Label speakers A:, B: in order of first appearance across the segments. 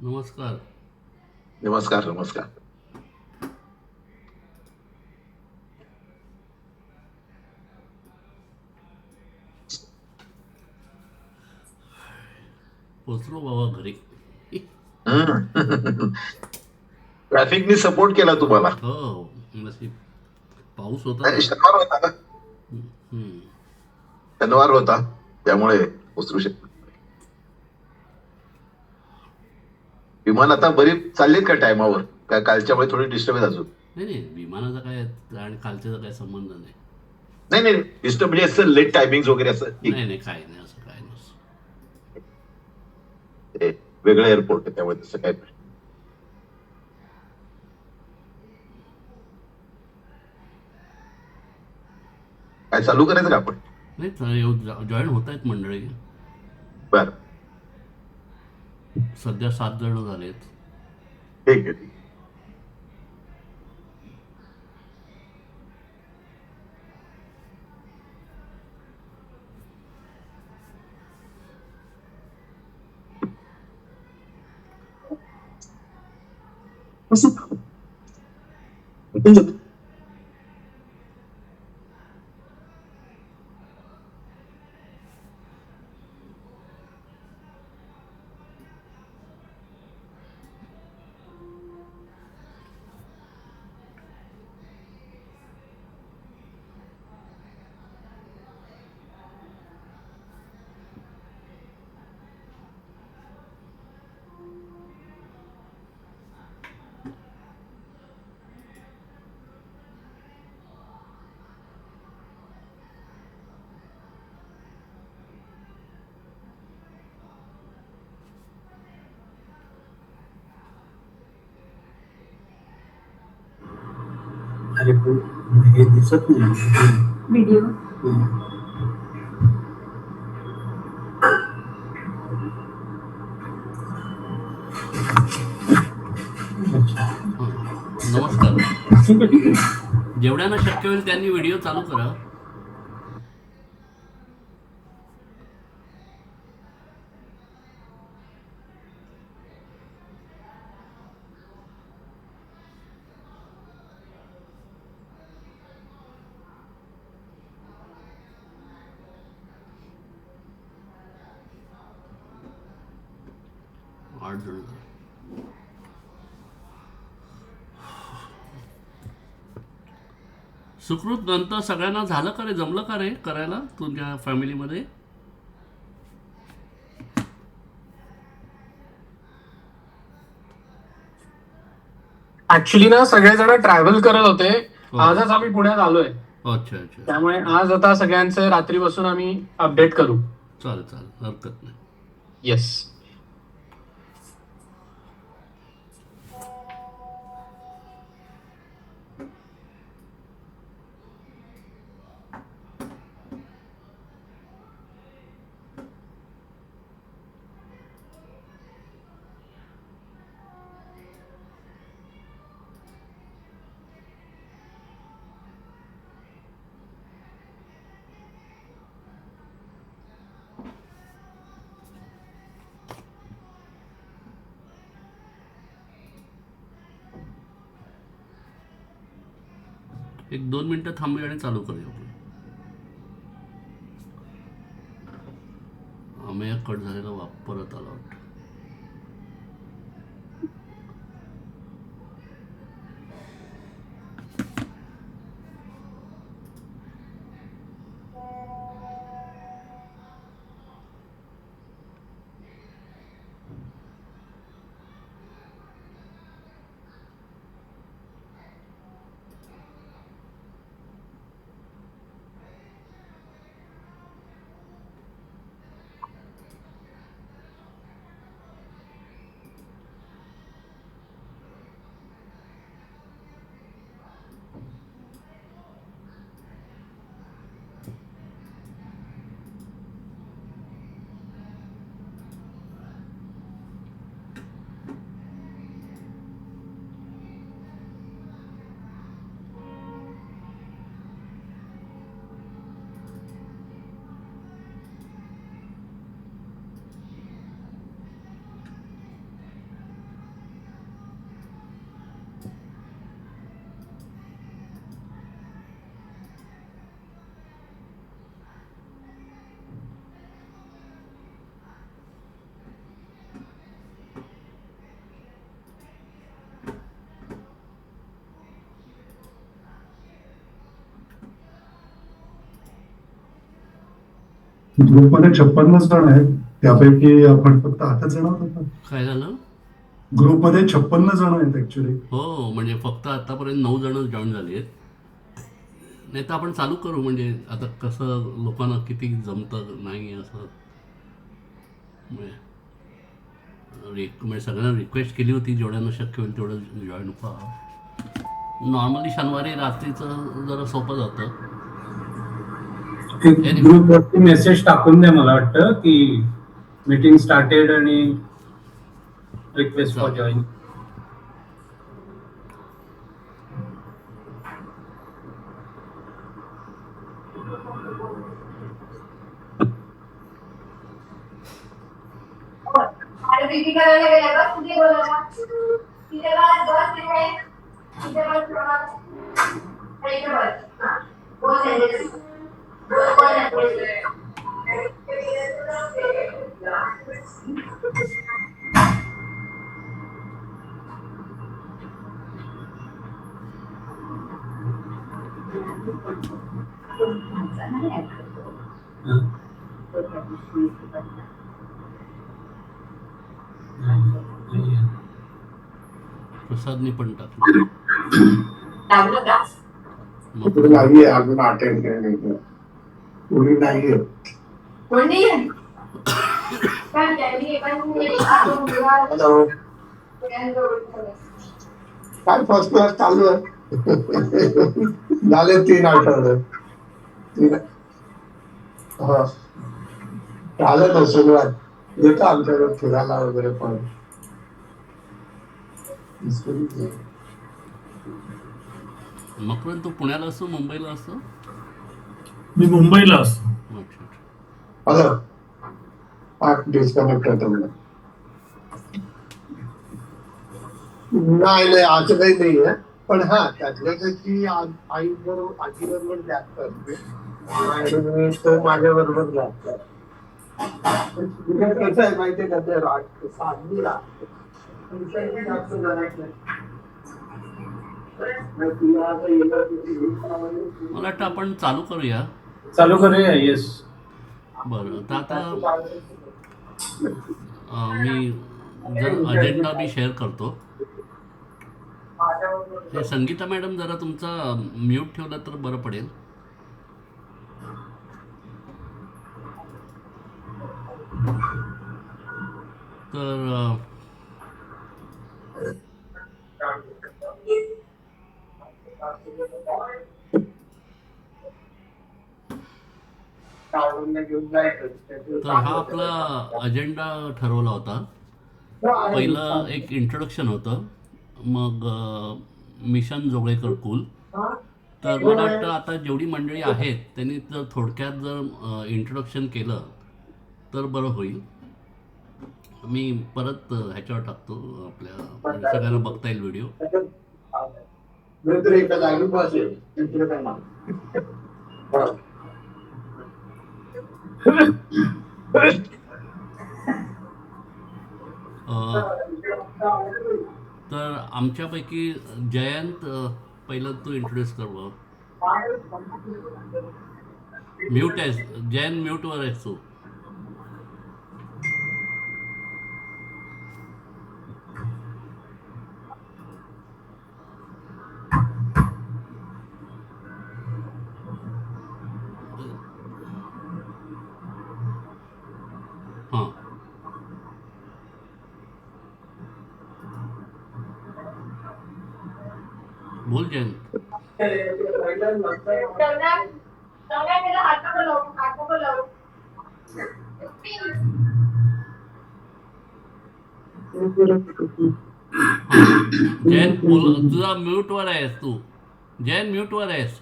A: नमस्कार.
B: नमस्कार, नमस्कार.
A: पोचलो बाबा घरी.
B: हं. ट्रॅफिकनी सपोर्ट केला तुम्हाला.
A: हो, नशीब. पाऊस होता
B: नाही,
A: जरा.
B: शनिवार होता ना.
A: हम्म.
B: शनिवार होता. त्यामुळे उतरू शकतो. विमान आता बरी चाललीत का टायमावर? काय कालच्यामुळे थोडी डिस्टर्ब आहे अजून?
A: नाही नाही, विमानाचा काय आणि खालच्याचा काय संबंध नाही.
B: नाही, नाही. डिस्टर्ब म्हणजे असं लेट टायमिंग वगैरे असं ठीक.
A: नाही नाही, काय नाही, असं काय नसतं.
B: ते वेगळं एअरपोर्ट आहे त्यामुळे तसं काय नाही. काय चालू करायचं का आपण?
A: नाही, जॉईन होत आहेत मंडळी.
B: बरं.
A: सध्या 7 जण झालेत.
B: ठीक आहे, ठीक आहे.
C: अरे पण हे दिसत नाही व्हिडिओ.
A: हां. नमस्कार.
C: ठीक आहे, ठीक आहे.
A: जेवढ्यांना शक्य होईल त्यांनी व्हिडिओ चालू करा. आठ जण झाले. सुकृत नंतर सगळ्यांना झालं का रे, जमलं का रे करायला तुझ्या फॅमिलीमध्ये?
C: ऍक्च्युली ना सगळेजण ट्रॅव्हल करत होते.
A: हो.
C: आजच आम्ही पुण्यात आलोय.
A: अच्छा अच्छा.
C: त्यामुळे आज आता सगळ्यांचे रात्री बसून आम्ही अपडेट करू.
A: चालेल चालेल, हरकत नाही.
C: येस.
A: एक 2 मिनटं थांबूया आणि चालू करूया आपण. अमेय कट झालेला परत आला वाटतं.
D: ग्रुपमध्ये 56 जण आहेत, त्यापैकी आपण फक्त 8 जण आहोत.
A: काय झालं?
D: ग्रुपमध्ये 56 जण आहेत ऍक्च्युली.
A: हो, म्हणजे फक्त आतापर्यंत 9 जण जॉईन झाली आहेत. नाही तर आपण चालू करू, म्हणजे आता कसं लोकांना किती जमतं नाही असं. म्हणजे सगळ्यांना रिक्वेस्ट केली होती जेवढ्यांना शक्य होईल तेवढं जॉईन व्हा. नॉर्मली शनिवारी रात्रीचं जरा सोपं जातं.
C: ग्रुपवरती मेसेज टाकून द्या, मला वाटतं की मीटिंग स्टार्टेड आणि रिक्वेस्ट फॉर जॉईन.
E: अरे करायला गेला का कुठे बोलायला तिथे बस तिथे बस
A: प्रसादने पण टाकलं. मग
D: नाहीये अजून अटेंड केलं कोणी नाहीये. हॅलो, काय फर्स्ट क्लास चालू आहे. झाले 3 आठवडे. हा, झालं ना सुरुवात. येतो आमच्याकडे फिरायला वगैरे पण.
A: मकरंद तू पुण्याला असतो मुंबईला असतो?
C: मी मुंबईला असतो.
A: अच्छा अच्छा.
D: हॅलो, डिस्कनेक्ट होतो मला. नाही असं काही नाहीये, पण हा त्यातल्या त्याची आईबरोबर आजीबरोबर जास्त असते आणि तो माझ्या बरोबर जास्त असतो. कसं आहे माहितीये का, ते साधनीला जास्त जणांचं नाही.
A: मला वाटतं आपण चालू करूया.
C: चालू करूया. येस.
A: बरं, तर आता मी जर अजेंडा मी शेअर करतो. हे संगीता मॅडम जरा तुमचा म्यूट ठेवला तर बरं पडेल. तर हा आपला अजेंडा ठरवला होता. पहिलं एक इंट्रोडक्शन होतं, मग मिशन जोगळेकर कुल. तर मला वाटतं आता जेवढी मंडळी आहेत त्यांनी जर थोडक्यात जर इंट्रोडक्शन केलं तर बरं होईल. मी परत ह्याच्यावर टाकतो आपल्या, म्हणजे सगळ्यांना बघता येईल व्हिडिओ. तर आमच्यापैकी जयंत, पहिलं तू इंट्रोड्यूस कर बघ. म्यूट आहेस जयंत, म्यूटवर आहेस तू. हां, बोल जयंत. जयंत बोल, तुझा म्यूटवर आहेस तू. जयंत म्यूटवर आहेस.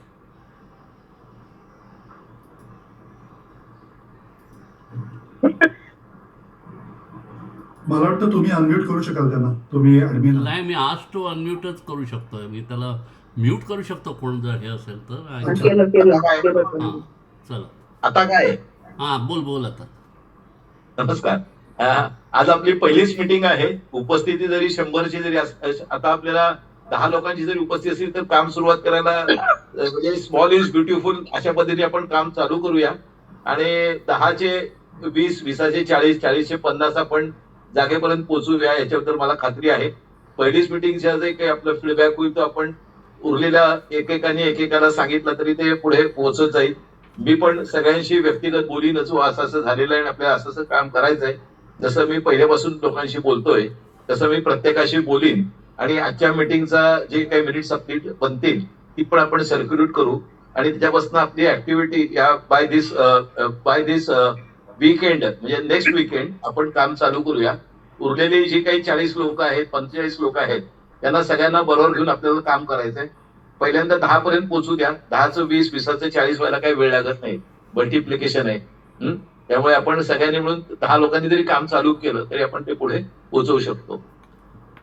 D: मला वाटतं तुम्ही अनम्यूट करू शकाल त्यांना, तुम्ही ऍडमिन.
A: नाही, मी आज तो अनम्यूटच करू शकतो. मी त्याला म्यूट करू शकतो कोण जर हे असेल तर. हां, चला.
B: आता काय?
A: हां, बोल बोल आता.
B: नमस्कार. आज आपली पहिलीच मीटिंग आहे. उपस्थिती जरी 100ची जरी आता आपल्याला 10 लोकांची जरी उपस्थिती असेल तर काम सुरुवात करायला, म्हणजे स्मॉल इज ब्युटिफुल अशा पद्धतीने आपण काम चालू करूया. आणि 10चे 20, 20चे 40, 40चे 50 आपण जागेपर्यंत पोहोचूया याच्याबद्दल मला खात्री आहे. पहिलीच मिटिंगच्या जे काही आपलं फीडबॅक होईल तो आपण उरलेल्या एकेकाला सांगितलं तरी ते पुढे पोहोचत जाईल. मी पण सगळ्यांशी व्यक्तिगत बोलीनच असं असं झालेलं आहे आणि आपल्याला असं असं काम करायचंय. जसं मी पहिल्यापासून लोकांशी बोलतोय तसं मी प्रत्येकाशी बोलीन आणि आजच्या मिटिंगचा जे काही मिनिट्स आपली बनतील ती पण आपण सर्क्युलेट करू आणि त्याच्यापासून आपली ऍक्टिव्हिटी या बाय दिस वीकेंड म्हणजे नेक्स्ट वीकेंड आपण काम चालू करूया. उरलेली जी काही 40 लोक आहेत 45 लोक आहेत त्यांना सगळ्यांना बरोबर घेऊन आपल्याला काम करायचंय. पहिल्यांदा 10 पर्यंत पोहोचू द्या. 10चं 20, 20चं 40 व्हायला काही वेळ लागत नाही. मल्टिप्लिकेशन आहे. त्यामुळे आपण सगळ्यांनी मिळून 10 लोकांनी जरी काम चालू केलं तरी आपण ते पुढे पोहोचवू शकतो.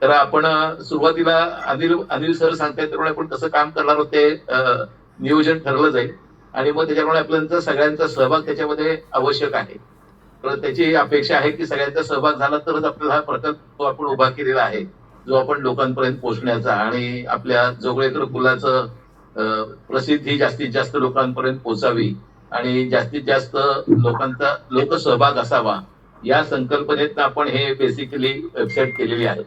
B: तर आपण सुरुवातीला अनिल सर सांगतायत त्यामुळे आपण कसं काम करणार आहोत ते नियोजन ठरलं जाईल आणि मग त्याच्यामुळे आपल्याला सगळ्यांचा सहभाग त्याच्यामध्ये आवश्यक आहे. तर त्याची अपेक्षा आहे की सगळ्यांचा सहभाग झाला तरच आपल्याला हा प्रकल्प आपण उभा केलेला आहे जो आपण लोकांपर्यंत पोहोचण्याचा आणि आपल्या जोगळेकर कुलाचं प्रसिद्धी जास्तीत जास्त लोकांपर्यंत पोहोचावी आणि जास्तीत जास्त लोकांचा लोकसहभाग असावा या संकल्पनेतनं आपण हे बेसिकली वेबसाईट केलेली आहे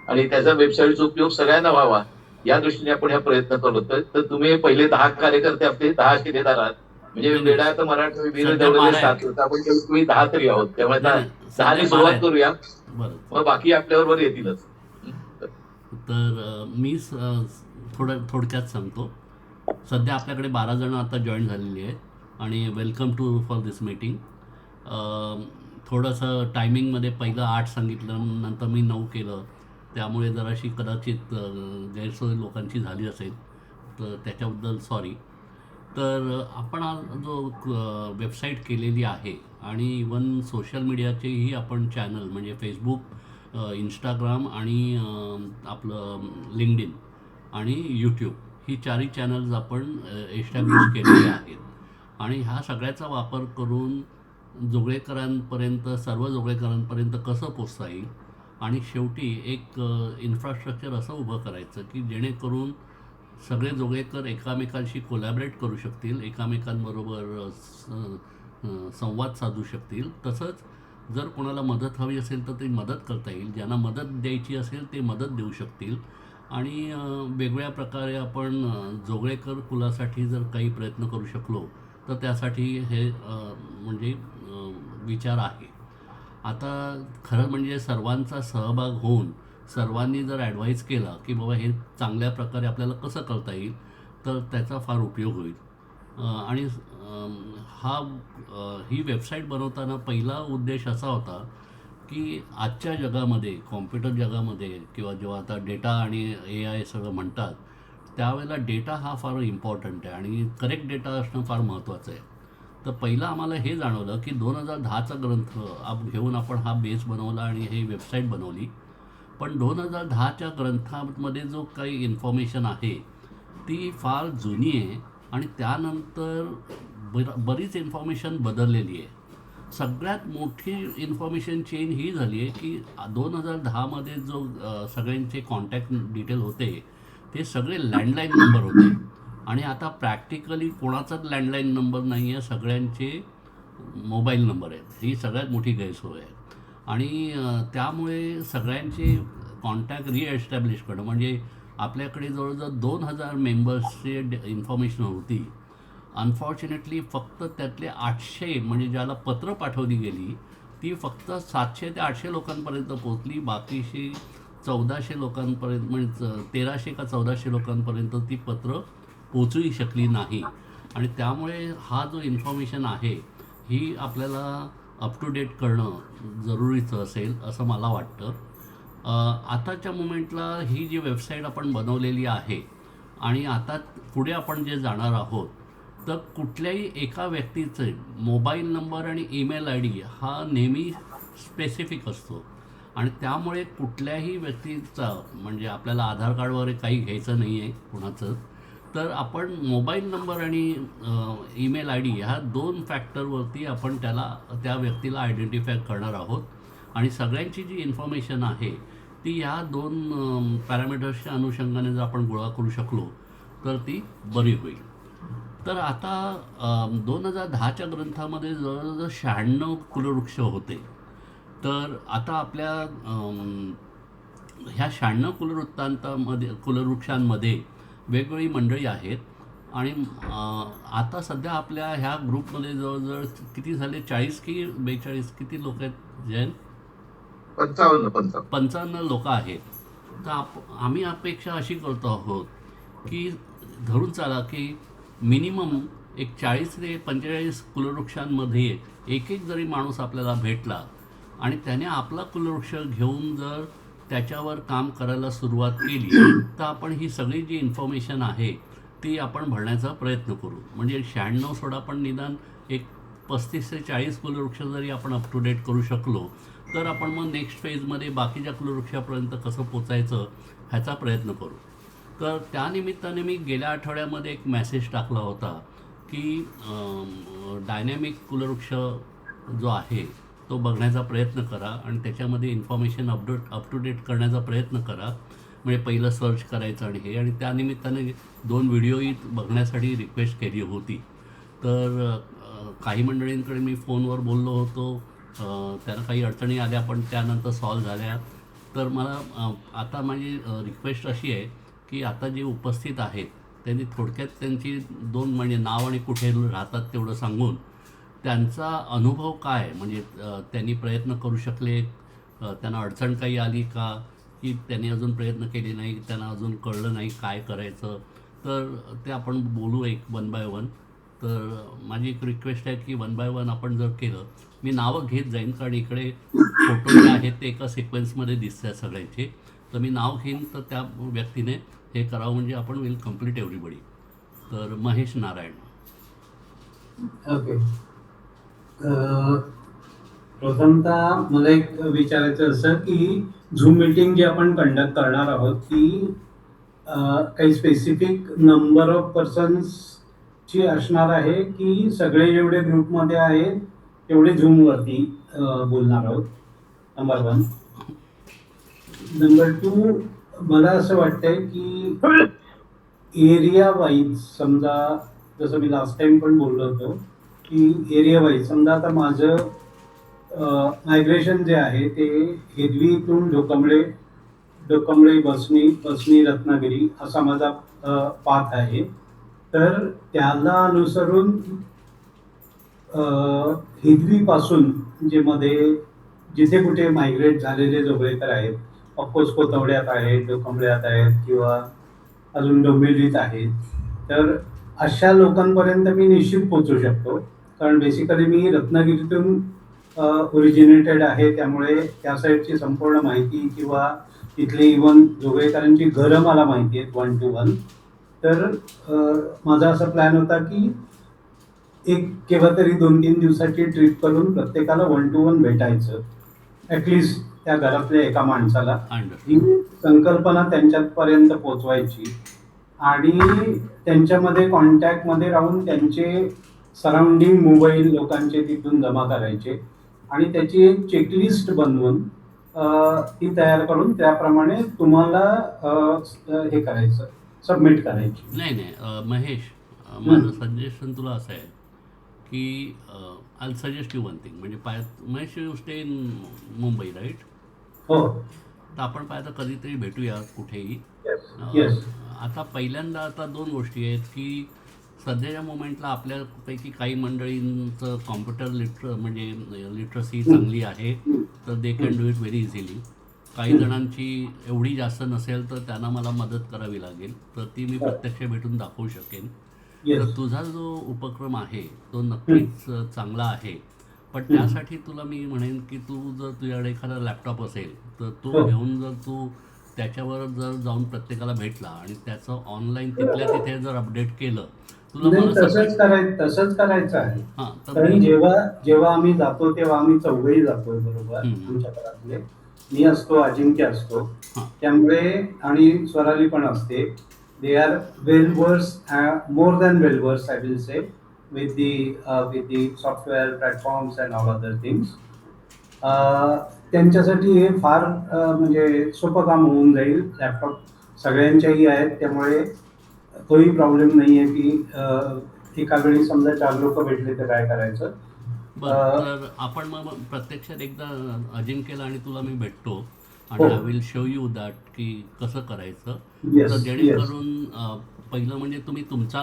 B: आणि त्याचा वेबसाईटचा उपयोग सगळ्यांना व्हावा या दृष्टीने आपण हा प्रयत्न करतोय. तर तुम्ही पहिले 10 कार्यकर्ते आपले 10 शिलेदार आहात म्हणजे वेडा तर मराठी वीर दौलत 7 होता आपण तुम्ही 10 तरी आहोत त्यामुळे 10 सुरुवात करूया
A: बरं.
B: मग बाकी आपल्याबरोबर येतीलच.
A: तर मी थोडक्यात सांगतो. सध्या आपल्याकडे 12 जण आता जॉईन झालेली आहेत आणि welcome to for this meeting. थोडंसं टायमिंगमध्ये पहिलं 8 सांगितलं नंतर मी 9 केलं त्यामुळे जराशी कदाचित गैरसोय लोकांची झाली असेल तर त्याच्याबद्दल सॉरी. तर आपण हा जो वेबसाईट केलेली आहे आणि इवन सोशल मीडियाचेही आपण चॅनल म्हणजे फेसबुक, इंस्टाग्राम आणि आपलं लिंक्डइन आणि यूट्यूब ही 4ही चॅनल्स आपण एस्टॅब्लिश केलेली आहेत आणि ह्या सगळ्याचा वापर करून सर्व जोगळेकरांपर्यंत कसं पोचता येईल आणि शेवटी एक इन्फ्रास्ट्रक्चर असं उभं करायचं की जेणेकरून सगळे जोगळेकर एकमेकांशी कोलॅबरेट करू शकतील, एकमेकांबरोबर संवाद साधू शकतील. तसंच जर कोणाला मदत हवी असेल तर ती मदत करता येईल, ज्यांना मदत द्यायची असेल ते मदत देऊ शकतील आणि वेगवेगळ्या प्रकारे आपण जोगळेकर कुलासाठी जर काही प्रयत्न करू शकलो तर त्यासाठी हे म्हणजे विचार आहे. आता खरं म्हणजे सर्वांचा सहभाग होऊन सर्वांनी जर ॲडवाईस केला की बाबा हे चांगल्या प्रकारे आपल्याला कसं करता येईल तर त्याचा फार उपयोग होईल. आणि ही वेबसाईट बनवताना पहिला उद्देश असा होता की आजच्या जगामध्ये कॉम्प्युटर जगामध्ये किंवा जेव्हा आता डेटा आणि AI सगळं म्हणतात त्यावेळेला डेटा हा फार इम्पॉर्टंट आहे आणि करेक्ट डेटा असणं फार महत्त्वाचं आहे. तर पहिलं आम्हाला हे जाणवलं की 2010चा ग्रंथ घेऊन आपण हा बेस बनवला आणि हे वेबसाईट बनवली. पण 2010च्या ग्रंथामध्ये जो काही इन्फॉर्मेशन आहे ती फार जुनी आहे आणि त्यानंतर बरीच इन्फॉर्मेशन बदललेली आहे. सगळ्यात मोठी इन्फॉर्मेशन चेंज ही झाली आहे की 2010मध्ये जो सगळ्यांचे कॉन्टॅक्ट डिटेल होते ते सगळे लँडलाईन नंबर होते आणि आता प्रॅक्टिकली कोणाचाच लँडलाईन नंबर नाही आहे, सगळ्यांचे मोबाईल नंबर आहेत. ही सगळ्यात मोठी गैरसोय आहे आणि त्यामुळे सगळ्यांचे कॉन्टॅक्ट रिएस्टॅब्लिश करणं म्हणजे आपल्याकडे जवळजवळ 2000 मेंबर्सची इन्फॉर्मेशन होती. अनफॉर्च्युनेटली फक्त त्यातले 800 म्हणजे ज्याला पत्र पाठवली गेली ती फक्त 700 ते 800 लोकांपर्यंत पोचली. बाकीशी 1400 लोकांपर्यंत म्हणजे 1300 का 1400 लोकांपर्यंत ती पत्र पोचूही शकली नाही आणि त्यामुळे हा जो इन्फॉर्मेशन आहे ही आपल्याला अप टू डेट करणं जरुरीचं असेल असं मला वाटतं. आताच्या मोमेंटला ही जी वेबसाईट आपण बनवलेली आहे आणि आता पुढे आपण जे जाणार आहोत तर कुठल्याही एका व्यक्तीचे मोबाईल नंबर आणि ईमेल ID हा नेहमी स्पेसिफिक असतो आणि त्यामुळे कुठल्याही व्यक्तीचा म्हणजे आपल्याला आधार कार्ड वगैरे काही घ्यायचं नाही आहे कुणाचं तर आपण मोबाईल नंबर आणि ईमेल ID ह्या 2 फॅक्टरवरती आपण त्या व्यक्तीला आयडेंटिफाय करणार आहोत आणि सगळ्यांची जी इन्फॉर्मेशन आहे ती ह्या 2 पॅरामीटर्सच्या अनुषंगाने जर आपण गोळा करू शकलो तर ती बरी होईल. तर आता 2010च्या ग्रंथामध्ये जवळजवळ 96 कुलवृक्ष होते. तर आता आपल्या ह्या 96 कुलवृक्षांमध्ये वेगवेगळी मंडळी आहेत आणि आता सध्या आपल्या ह्या ग्रुपमध्ये जवळजवळ किती झाले, 40 की 42 किती लोक आहेत जयंत? 55 लोक आहेत. तर आम्ही अपेक्षा अशी करतो आहोत की धरून चाला की मिनिमम एक 40 ते 45 कुलवृक्षांमध्ये एक एक जरी माणूस आपल्याला भेटला आणि त्याने आपला कुलवृक्ष घेऊन जर त्याच्यावर काम करायला सुरुवात केली तर आपण ही सगळी जी इन्फॉर्मेशन आहे ती आपण भरण्याचा प्रयत्न करू. म्हणजे 96 सोडा, पण निदान एक 35 ते 40 कुलवृक्ष जरी आपण अप टू डेट करू शकलो तर आपण मग नेक्स्ट फेजमध्ये बाकीच्या कुलवृक्षापर्यंत कसं पोचायचं ह्याचा प्रयत्न करू. तर त्यानिमित्ताने मी गेल्या आठवड्यामध्ये एक मेसेज टाकला होता की डायनॅमिक कुलवृक्ष जो आहे तो बघण्याचा प्रयत्न करा आणि त्याच्यामध्ये इन्फॉर्मेशन अप टू डेट करण्याचा प्रयत्न करा. म्हणजे पहिलं सर्च करायचं आणि हे, आणि त्यानिमित्ताने 2 व्हिडिओही बघण्यासाठी रिक्वेस्ट केली होती. तर काही मंडळींकडे मी फोनवर बोललो होतो, त्यांना काही अडचणी आल्या पण त्यानंतर सॉल्व झाल्या. तर मला आता माझी रिक्वेस्ट अशी आहे की आता जे उपस्थित आहेत त्यांनी थोडक्यात त्यांची 2 म्हणजे नाव आणि कुठे राहतात तेवढं सांगून त्यांचा अनुभव काय, म्हणजे त्यांनी प्रयत्न करू शकले, त्यांना अडचण काही आली का, की त्यांनी अजून प्रयत्न केले नाही, त्यांना अजून कळलं नाही काय करायचं, तर ते आपण बोलू एक 1 बाय 1. तर माझी एक रिक्वेस्ट आहे की 1 बाय 1 आपण जर केलं, मी नावं घेत जाईन कारण इकडे फोटो जे आहेत ते एका सिक्वेन्समध्ये दिसत आहेत सगळ्यांचे. तर मी नाव घेईन तर त्या व्यक्तीने हे करावं, म्हणजे आपण विल कम्प्लीट एव्हरीबडी. तर महेश नारायण.
C: ओके. प्रथमतः मला एक विचारायचं असं की झूम मीटिंग जी आपण कंडक्ट करणार आहोत ती काही स्पेसिफिक नंबर ऑफ पर्सन्सची असणार आहे की सगळे जेवढे ग्रुपमध्ये आहेत तेवढे झूमवरती बोलणार आहोत, नंबर 1. नंबर 2, मला असं वाटतंय की एरिया वाईज, समजा जसं मी लास्ट टाइम पण बोललो होतो की एरिया वाईज, समजा आता माझं मायग्रेशन जे आहे ते हेदवीतून डोकंबळे बसनी रत्नागिरी असा माझा पाथ आहे. तर त्याला अनुसरून हिदवीपासून जे मध्ये जिथे कुठे मायग्रेट झालेले जोगळेकर आहेत, ऑफकोर्स कोथवड्यात आहेत, डोकंबळ्यात आहेत किंवा अजून डोंबिवलीत आहेत, तर अशा लोकांपर्यंत मी निश्चित पोचू शकतो. कारण बेसिकली मी रत्नागिरीतून ओरिजिनेटेड आहे, त्यामुळे त्या साईडची संपूर्ण माहिती किंवा तिथले इव्हन जोगळेकरांची घरं मला माहिती आहेत 1 to 1. तर माझा असा प्लॅन होता की एक केव्हा तरी 2-3 दिवसाची ट्रिप करून प्रत्येकाला 1 to 1 भेटायचं, ॲटलिस्ट त्या घरातल्या एका माणसाला. ही संकल्पना त्यांच्यापर्यंत पोचवायची आणि त्यांच्यामध्ये कॉन्टॅक्टमध्ये राहून त्यांचे सराउंडिंग मोबाईल लोकांचे तिथून जमा करायचे आणि त्याची एक चेकलिस्ट बनवून ती तयार करून त्याप्रमाणे तुम्हाला हे करायचं, सबमिट करायची.
A: नाही महेश, माझं सजेशन तुला असं आहे की आय सजेस्ट यू 1 थिंग. म्हणजे Mahesh, you stay in Mumbai right?
C: हो.
A: तर आपण पाहिजे कधीतरी भेटूया कुठेही.
C: येस.
A: आता पहिल्यांदा आता 2 गोष्टी आहेत की सध्याच्या मोमेंटला आपल्यापैकी काही मंडळींचं कॉम्प्युटर म्हणजे लिटरसी चांगली आहे, तर they can do it very easily. काही जणांची एवढी जास्त नसेल तर त्यांना मला मदत करावी लागेल, तर ती मी प्रत्यक्ष भेटून दाखवू शकेन. तर तुझा जो उपक्रम आहे तो नक्कीच चांगला आहे, पण त्यासाठी तुला मी म्हणेन की तू जर तुझ्याकडे एखादा लॅपटॉप असेल तर तो घेऊन जर तू त्याच्यावर जर जाऊन प्रत्येकाला भेटला आणि त्याचं ऑनलाईन तिथल्या तिथे जर अपडेट केलं,
C: तसंच करायचं आहे. कारण जेव्हा आम्ही जातो तेव्हा आम्ही चौघही जातो बरोबर. आमच्या घरातले मी असतो, अजिंक्य असतो, त्यामुळे आणि स्वराली पण असते. They are well versed, more than well versed I will say, with the software platforms and all other things. त्यांच्यासाठी हे फार म्हणजे सोपं काम होऊन जाईल. लॅपटॉप सगळ्यांच्याही आहेत, त्यामुळे तोही प्रॉब्लेम नाही आहे की एका वेळी समजा 4 लोक भेटले तर काय करायचं.
A: बरं, तर आपण मग प्रत्यक्षात एकदा अजिंक्यला आणि तुला मी भेटतो आणि
C: हो.
A: I will show you that की कसं करायचं.
C: येस,
A: तर
C: येस.
A: जेणेकरून पहिलं म्हणजे तुम्ही तुमचा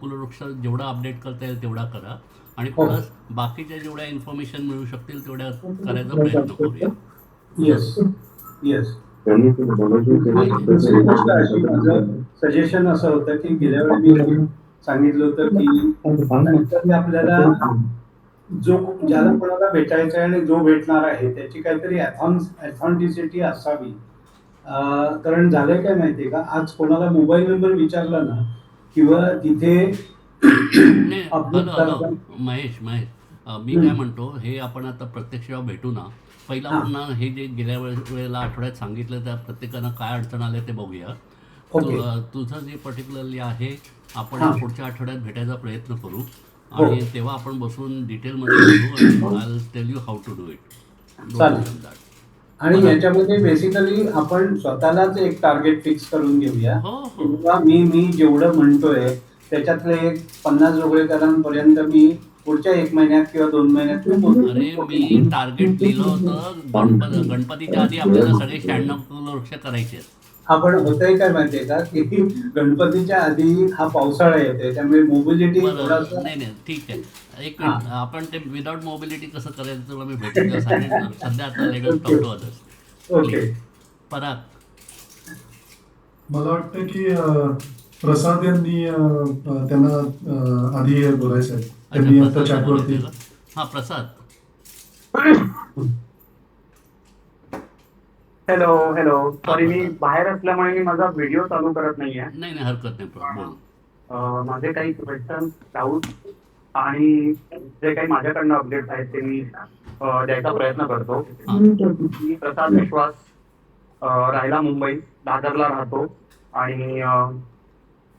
A: कुलवृक्ष जेवढा अपडेट करता येईल तेवढा करा आणि
C: हो.
A: प्लस बाकीच्या जेवढ्या इन्फॉर्मेशन मिळू शकतील तेवढ्या करायचा प्रयत्न करूया.
C: Yes, yes.
A: पाहिजे.
C: दुसरी गोष्ट अशी माझं सजेशन असं होतं की गेल्या वेळी मी सांगितलं होतं की काहीतरी आपल्याला जो ज्याला कोणाला भेटायचं आहे आणि जो भेटणार आहे त्याची काहीतरी अथॉन्टिसिटी असावी. कारण झालंय काय माहितीये का, आज कोणाला मोबाईल नंबर विचारला ना किंवा तिथे
A: नाही,
C: अपडेट
A: हॅलो हॅलो
C: करताना.
A: महेश महेश, मी काय म्हणतो, हे आपण आता प्रत्यक्ष जेव्हा भेटू ना, पहिला
C: हा.
A: आपण ना हे जे गेल्या वेळेला आठवड्यात सांगितलं त्या प्रत्येकानं काय अडचण आल्या ते बघूया.
C: ओके.
A: तुझं जे पर्टिक्युलरली आहे आपण
C: हा.
A: पुढच्या आठवड्यात भेटायचा प्रयत्न करू
C: हो.
A: आणि तेव्हा आपण बसून डिटेलमध्ये बोलू आणि I tell you how to do it.
C: चालेल. आणि याच्यामध्ये बेसिकली आपण स्वतःलाच एक टार्गेट फिक्स करून घेऊया.
A: हो हो
C: किंवा मी जेवढं म्हणतोय त्याच्यातले एक 50 जोगळेकरांपर्यंत मी पुढच्या 1 महिन्यात किंवा 2 महिन्यात मी पोहोचू.
A: अरे मी टार्गेट दिलं होतं गणपतीच्या आधी आपल्याला सगळे 96 वृक्ष करायचे आहेत.
C: आपण होतंय काय माहितीये का की गणपतीच्या आधी हा पावसाळा येतोय त्यामुळे मोबिलिटी
A: बरं,
C: थोडासा.
A: नाही नाही ठीक आहे, एक
C: हा.
A: मिनिट, आपण ते विदाउट मोबिलिटी कसं करायचं तुला मी भेटून तेव्हा सांगेन. सध्या आता let us talk to others.
C: Okay.
A: Parag.
F: मला वाटतं की प्रसाद यांनी त्यांना आधी बोलायचं आहे. त्यांनी आता
A: प्रसाद
F: चॅटवरती.
A: बोलायचं का? हा प्रसाद.
G: हॅलो हॅलो, सॉरी मी बाहेर असल्यामुळे मी माझा व्हिडिओ चालू करत नाहीये.
A: नाही नाही हरकत नाही, बोल.
G: माझे काही क्वेश्चन डाऊट आणि जे काही माझ्याकडनं अपडेट आहेत ते मी द्यायचा प्रयत्न करतो. मी प्रसाद विश्वास, राहायला मुंबई, दादरला राहतो आणि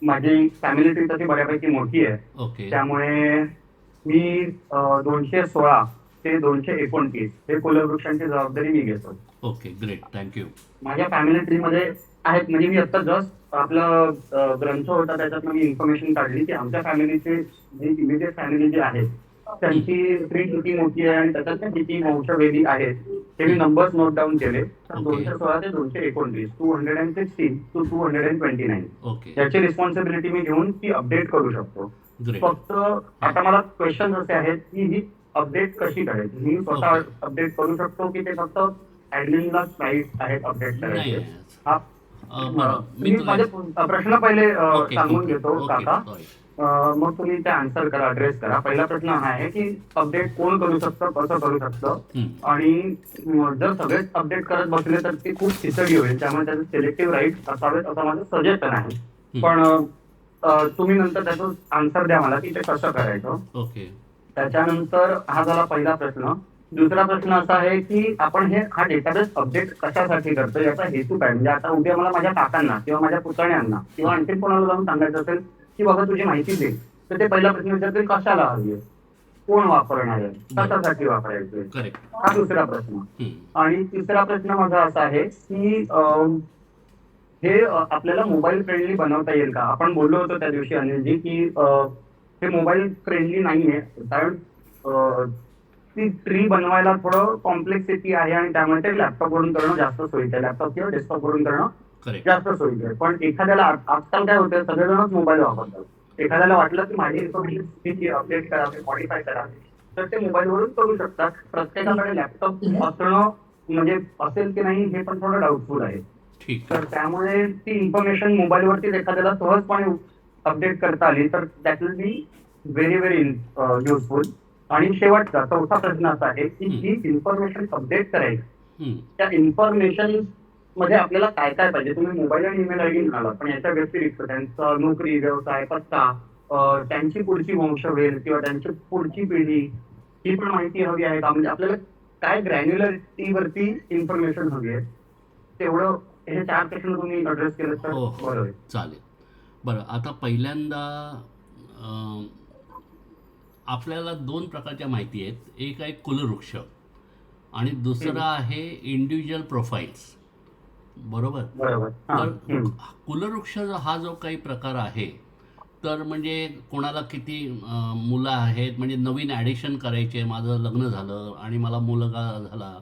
G: माझी फॅमिली ट्री तशी बऱ्यापैकी मोठी आहे.
A: ओके
G: त्यामुळे मी 216 ते 229 हे कुलवृक्षांची जबाबदारी मी घेतो.
A: Okay great, thank you.
G: माझ्या फॅमिली ट्री मध्ये आहेत, म्हणजे मी आता जस्ट आपला ग्रंथ होता त्याच्यात मी इन्फॉर्मेशन काढली की आमच्या फॅमिलीचे जी इमिडिएट फॅमिली जी आहे त्यांची ट्री किती मोठी आहे आणि त्याच्यात किती वंशवेली आहेत ते मी नंबर्स नोट डाऊन केले. तर
A: Okay.
G: 216 ते 229 216 to 229
A: ओके
G: याची रिस्पॉन्सिबिलिटी मी घेऊन ती अपडेट करू शकतो.
A: ग्रेट.
G: फक्त आता मला क्वेश्चन असे आहेत की ही अपडेट कशी करायची. मी स्वतः
A: Okay.
G: अपडेट करू शकतो की ते फक्त ऍडमिनला राईट आहेत अपडेट
A: नाही
G: करायचे.
A: नाही.
G: हा.
A: बरं, मी
G: मी
A: तुला
G: माझे प्रश्न पहिले
A: ओके
G: सांगून घेतो
A: ओके
G: काका.
A: सॉरी.
G: मग तुम्ही ते आन्सर करा, ऍड्रेस करा. पहिला प्रश्न हा आहे की अपडेट कोण करू शकतं, कसं करू शकतं आणि जर सगळेच अपडेट करत बसले तर ते खूप खिचडी होईल. त्यामुळे त्याचे सिलेक्टिव्ह राईट असावेत असं माझं सजेशन आहे. पण तुम्ही नंतर त्याचं आन्सर द्या मला की ते कसं करायचं.
A: ओके
G: त्याच्यानंतर हा झाला पहिला प्रश्न. दुसरा प्रश्न असा आहे की आपण हा डेटाबेस अपडेट कशासाठी करतो, याचा हेतू काय. म्हणजे आता उद्या मला माझ्या काकांना किंवा माझ्या पुतण्यांना किंवा आणखी कोणाला जाऊन सांगायचं असेल की बाबा तुझी माहिती दे, तर ते पहिला प्रश्न विचारतील कशाला हवी आहे, कोण वापरणार आहे, कशासाठी वापरायचे.
A: करेक्ट.
G: हा दुसरा प्रश्न. आणि तिसरा प्रश्न माझा असा आहे की हे आपल्याला मोबाईल फ्रेंडली बनवता येईल का. आपण बोललो होतो त्या दिवशी अनिलजी की हे मोबाईल फ्रेंडली नाहीये, कारण ती ट्री बनवायला थोडं कॉम्प्लेक्सिटी आहे आणि त्यामुळे ते लॅपटॉप वरून करणं जास्त सोयीचं आहे. लॅपटॉप किंवा डेस्कटॉप वरून करणं
A: करेक्ट.
G: जास्त सोयीचं आहे. पण एखाद्याला आजकाल काय होतं, सगळेजणच मोबाईल वापरतात. एखाद्याला वाटलं की माझी इन्फॉर्मेशन अपडेट करावे, मॉडिफाय करावे, तर ते मोबाईल वरून करू शकतात. प्रत्येकाकडे लॅपटॉप असणं म्हणजे असेल की नाही हे पण थोडं डाऊटफुल आहे.
A: ठीक.
G: तर त्यामुळे ती इन्फॉर्मेशन मोबाईलवरती एखाद्याला सहजपणे अपडेट करता आली तर that will be very very useful. आणि शेवटचा चौथा प्रश्न असा आहे की जी इन्फॉर्मेशन अपडेट करायची त्या इन्फॉर्मेशन मध्ये आपल्याला काय काय पाहिजे. तुम्ही मोबाईल आणि ईमेल आयडी म्हणाला, पण याच्या व्यतिरिक्त त्यांचा नोकरी, व्यवसाय, पत्ता, त्यांची पुढची वंशवेल किंवा त्यांची पुढची पिढी ही पण माहिती हवी आहे का. म्हणजे आपल्याला काय ग्रॅन्युलरिटीवरती इन्फॉर्मेशन हवी आहे. तेवढं हे 4 प्रश्न तुम्ही अड्रेस केलं तर
A: हो
G: बरं होईल.
A: चालेल. बरं, आता पहिल्यांदा आपल्याला 2 प्रकारच्या माहिती आहेत. एक आहे कुलवृक्ष आणि दुसरा आहे इंडिव्हिज्युअल प्रोफाईल्स. बरोबर.
G: बरोबर. हा.
A: तर कुलवृक्ष हा जो काही प्रकार आहे, तर म्हणजे कोणाला किती मुलं आहेत, म्हणजे नवीन ॲडिशन करायचे, माझं लग्न झालं आणि मला मुलगा झाला,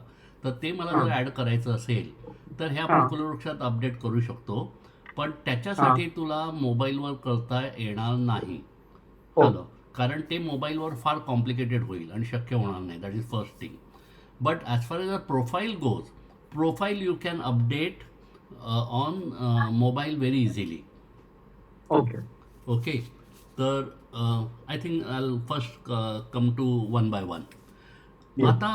A: तर ते मला जर ॲड करायचं असेल तर हे आपण कुलवृक्षात अपडेट करू शकतो. पण त्याच्यासाठी तुला मोबाईलवर करता येणार नाही. झालं, कारण ते मोबाईलवर फार कॉम्प्लिकेटेड होईल आणि शक्य होणार नाही. That is first thing. But as far as a profile goes, profile you can update on mobile very easily.
G: Okay.
A: Okay. तर I think I first come to one by one. आता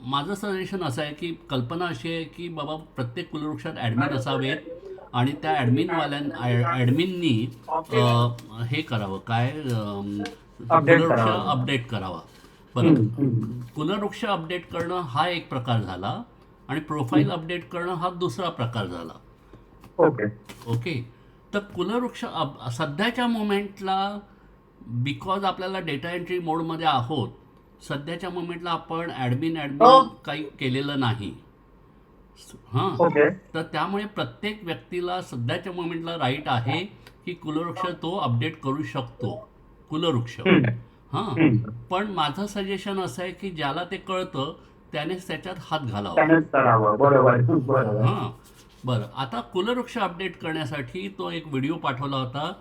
A: माझं suggestion असं आहे की कल्पना अशी आहे की बाबा प्रत्येक कुलवृक्षात ॲडमिन असावेत आणि त्या ॲडमिननी हे करावं, काय कुलवृक्ष अपडेट करावा. बरं, कुलवृक्ष अपडेट करणं हा एक प्रकार झाला आणि प्रोफाईल अपडेट करणं हा दुसरा प्रकार झाला.
G: ओके.
A: ओके. तर कुलवृक्ष सध्याच्या मोमेंटला, बिकॉज आपल्याला डेटा एंट्री मोडमध्ये आहोत, सध्याच्या मोमेंटला आपण ॲडमिन काही केलेलं नाही. हां,
G: ओके.
A: तर त्यामुळे प्रत्येक व्यक्तीला सध्याच्या मोमेंटला राईट आहे की कुलवृक्ष तो अपडेट करू शकतो, कुलवृक्ष. हां, पण माझं सजेशन असं आहे की ज्याला ते कळतं त्यानेच त्याच्यात हात घालावा.
G: त्यानेच करावं. बरोबर. बरोबर.
A: हां, बरं. आता कुलवृक्ष अपडेट करण्यासाठी तो एक व्हिडिओ पाठवला होता,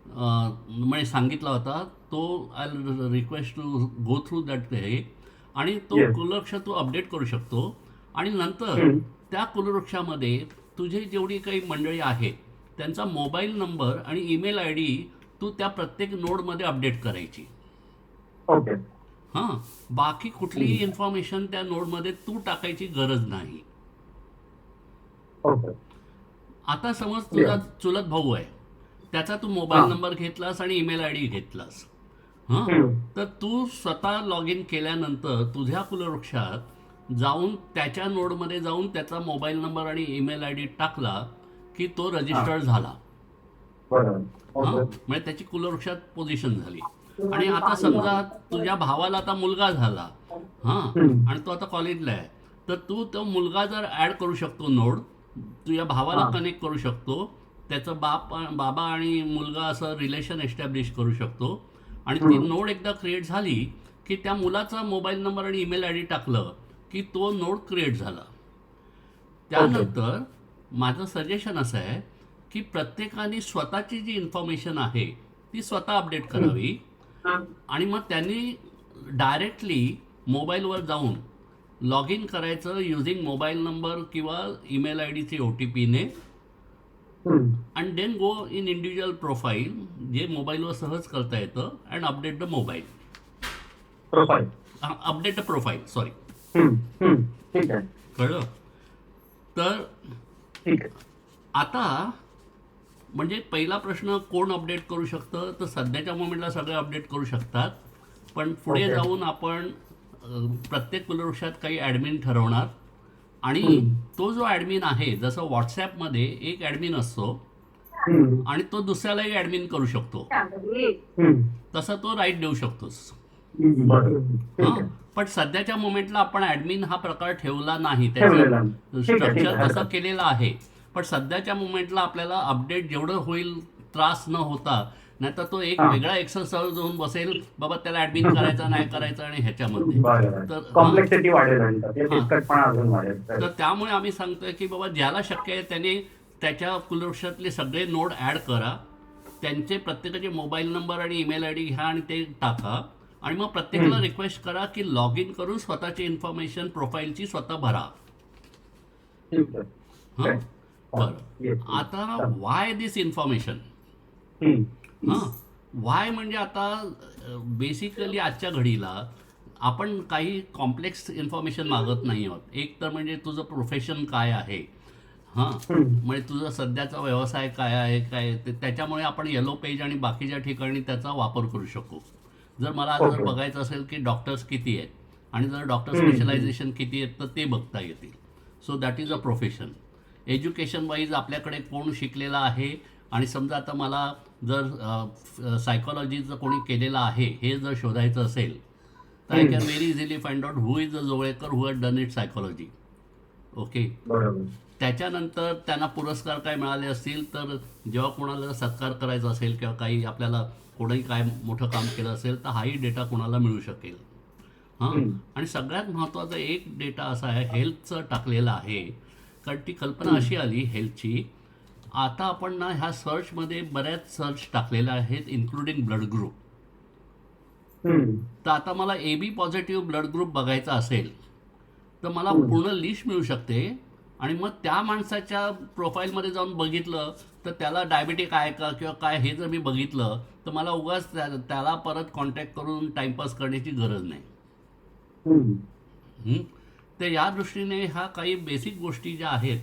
A: म्हणजे सांगितला होता तो. I request to go through that हे. आणि तो
G: Yes.
A: कुलवृक्ष तू अपडेट करू शकतो आणि नंतर त्या कुलवृक्षामध्ये तुझे जेवढी काही मंडळी आहेत त्यांचा मोबाईल नंबर आणि ईमेल आय डी तू त्या प्रत्येक नोडमध्ये अपडेट करायची.
G: ओके.
A: हां, बाकी कुठलीही इन्फॉर्मेशन त्या नोडमध्ये तू टाकायची गरज नाही.
G: ओके.
A: आता समज तुझा चुलत भाऊ आहे, त्याचा तू मोबाईल नंबर घेतलास आणि ईमेल आय डी घेतलास. हां, तर तू स्वतः लॉग इन केल्यानंतर तुझ्या कुलवृक्षात जाऊन त्याच्या नोडमध्ये जाऊन त्याचा मोबाईल नंबर आणि ईमेल आय डी टाकला की तो रजिस्टर्ड झाला.
G: बरोबर.
A: हां,
G: ओके.
A: म्हणजे त्याची कुलवृक्षात पोझिशन झाली. आणि आता समजा तुझ्या भावाला आता मुलगा झाला, हां, आणि तो आता कॉलेजला आहे, तर तू तो मुलगा जर ॲड करू शकतो नोड, तुझ्या भावाला कनेक्ट करू शकतो, त्याचं बाबा आणि मुलगा असं रिलेशन एस्टॅब्लिश करू शकतो. आणि ती नोड एकदा क्रिएट झाली की त्या मुलाचा मोबाईल नंबर आणि ईमेल आय डी टाकलं की तो नोड क्रिएट झाला. त्यानंतर माझं सजेशन असं आहे की प्रत्येकाने स्वतःची जी इन्फॉर्मेशन आहे ती स्वतः अपडेट करावी आणि मग त्यांनी डायरेक्टली मोबाईलवर जाऊन लॉग इन करायचं युझिंग मोबाईल नंबर किंवा ईमेल आय डीचे OTPने. And then go in individual profile, जे मोबाईलवर सहज करता येतं, and update the mobile
G: profile.
A: Update the profile, sorry.
G: ठीक आहे.
A: कळलं? तर
G: ठीक आहे.
A: आता म्हणजे पहिला प्रश्न, कोण अपडेट करू शकतं? तर सध्याच्या मोमेंटला सगळे अपडेट करू शकतात, पण पुढे जाऊन आपण प्रत्येक कुलवृक्षात काही ॲडमिन ठरवणार आणि तो जो ॲडमिन आहे, जसं व्हॉट्सॲपमध्ये एक ॲडमिन असतो आणि तो दुसऱ्यालाही ॲडमिन करू शकतो, तसा तो राईट देऊ शकतोस. हां, पण सध्याच्या मोमेंटला आपण ॲडमिन हा प्रकार ठेवला नाही, त्याचं स्ट्रक्चर तसं केलेलं आहे. पण सध्याच्या मोमेंटला आपल्याला अपडेट जेवढं होईल त्रास न होता, नाहीतर तो एक वेगळा एक्सरसाइज होऊन बसेल, बाबा त्याला ॲडमिन करायचा नाही करायचा आणि ह्याच्यामध्ये तर
G: कॉम्प्लेक्सिटी वाढेल, अजून वाढेल.
A: तर त्यामुळे आम्ही सांगतोय की बाबा ज्याला शक्य आहे त्याने त्याच्या कुलवृक्षातले सगळे नोड ॲड करा, त्यांचे प्रत्येकाचे मोबाईल नंबर आणि ईमेल आय डी घ्या आणि ते टाका आणि मग प्रत्येकाला रिक्वेस्ट करा की लॉग इन करून स्वतःची इन्फॉर्मेशन प्रोफाईलची स्वतः भरा. हां, बरं. आता वाय दिस इन्फॉर्मेशन? हां, वाय म्हणजे आता बेसिकली आजच्या घडीला आपण काही कॉम्प्लेक्स इन्फॉर्मेशन मागत नाही आहोत. एक तर म्हणजे तुझं प्रोफेशन काय आहे, हां, म्हणजे तुझा सध्याचा व्यवसाय काय आहे, काय ते, त्याच्यामुळे आपण येलो पेज आणि बाकीच्या ठिकाणी त्याचा वापर करू शकू. जर मला जर बघायचं असेल की डॉक्टर्स किती आहेत आणि जर डॉक्टर स्पेशलायझेशन किती आहेत तर ते बघता येतील. So that is a profession. Education wise आपल्याकडे कोण शिकलेला आहे आणि समजा आता मला जर सायकॉलॉजीचं कोणी केलेलं आहे हे जर शोधायचं असेल तर I can very easily find out who is a Joglekar who had done it psychology. Okay.
G: बरोबर.
A: त्याच्यानंतर त्यांना पुरस्कार काय मिळाले असतील तर जेव्हा कोणाला सत्कार करायचा असेल किंवा काही आपल्याला कोणीही काय मोठं काम केलं असेल तर हाही डेटा कोणाला मिळू शकेल. हां. आणि सगळ्यात महत्त्वाचा एक डेटा असा आहे हेल्थचं टाकलेलं आहे. कारण ती कल्पना अशी आली हेल्थची, आता आपण ना ह्या सर्चमध्ये बऱ्याच सर्च टाकलेल्या आहेत इन्क्लुडिंग ब्लड ग्रुप. तर आता मला AB पॉझिटिव्ह ब्लड ग्रुप बघायचा असेल तर मला पूर्ण लिस्ट मिळू शकते आणि मग त्या माणसाच्या प्रोफाईलमध्ये जाऊन बघितलं तर त्याला डायबिटिक आहे का किंवा काय हे जर मी बघितलं तर मला उगाच त्याला परत कॉन्टॅक्ट करून टाईमपास करण्याची गरज नाही. तर या दृष्टीने ह्या काही बेसिक गोष्टी ज्या आहेत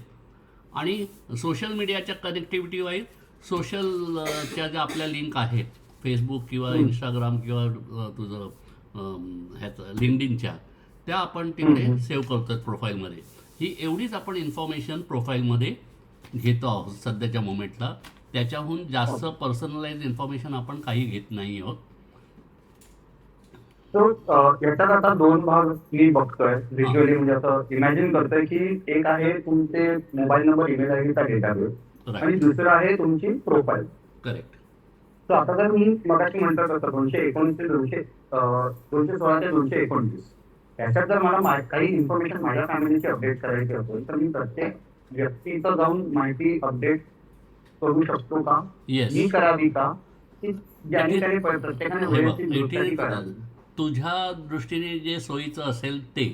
A: आणि सोशल मीडियाच्या कनेक्टिव्हिटी वाईज सोशलच्या ज्या आपल्या लिंक आहेत फेसबुक किंवा इंस्टाग्राम किंवा तुझं ह्याचं लिंक्डइनच्या त्या आपण तिकडे सेव्ह करतो प्रोफाईलमध्ये. ही एवढीच आपण इन्फॉर्मेशन प्रोफाईलमध्ये घेतो आहोत सध्याच्या मोमेंटला. त्याच्याहून जास्त पर्सनलाइज इन्फॉर्मेशन आपण काही घेत नाही आहोत.
G: याच्यात आता 2 भाग मी बघतोय व्हिज्युअली, म्हणजे असं इमॅजिन करतोय की एक आहे तुमचे मोबाईल नंबर, ईमेल आयडीचा डेटाबेस आणि दुसरं आहे तुमची प्रोफाईल.
A: करेक्ट.
G: तर आता जर मी मगाशी म्हणतो तसं 219 ते 216 ते 229 याच्यात जर मला काही इन्फॉर्मेशन माझ्या फॅमिलीची अपडेट करायची असेल तर मी प्रत्येक व्यक्तीचं जाऊन माहिती अपडेट करू शकतो का?
A: येस.
G: मी करावी का? की ज्याने त्याने प्रत्येकाने वेळेची दुरुस्ती करावी?
A: तुझ्या दृष्टीने जे सोयीचं असेल ते.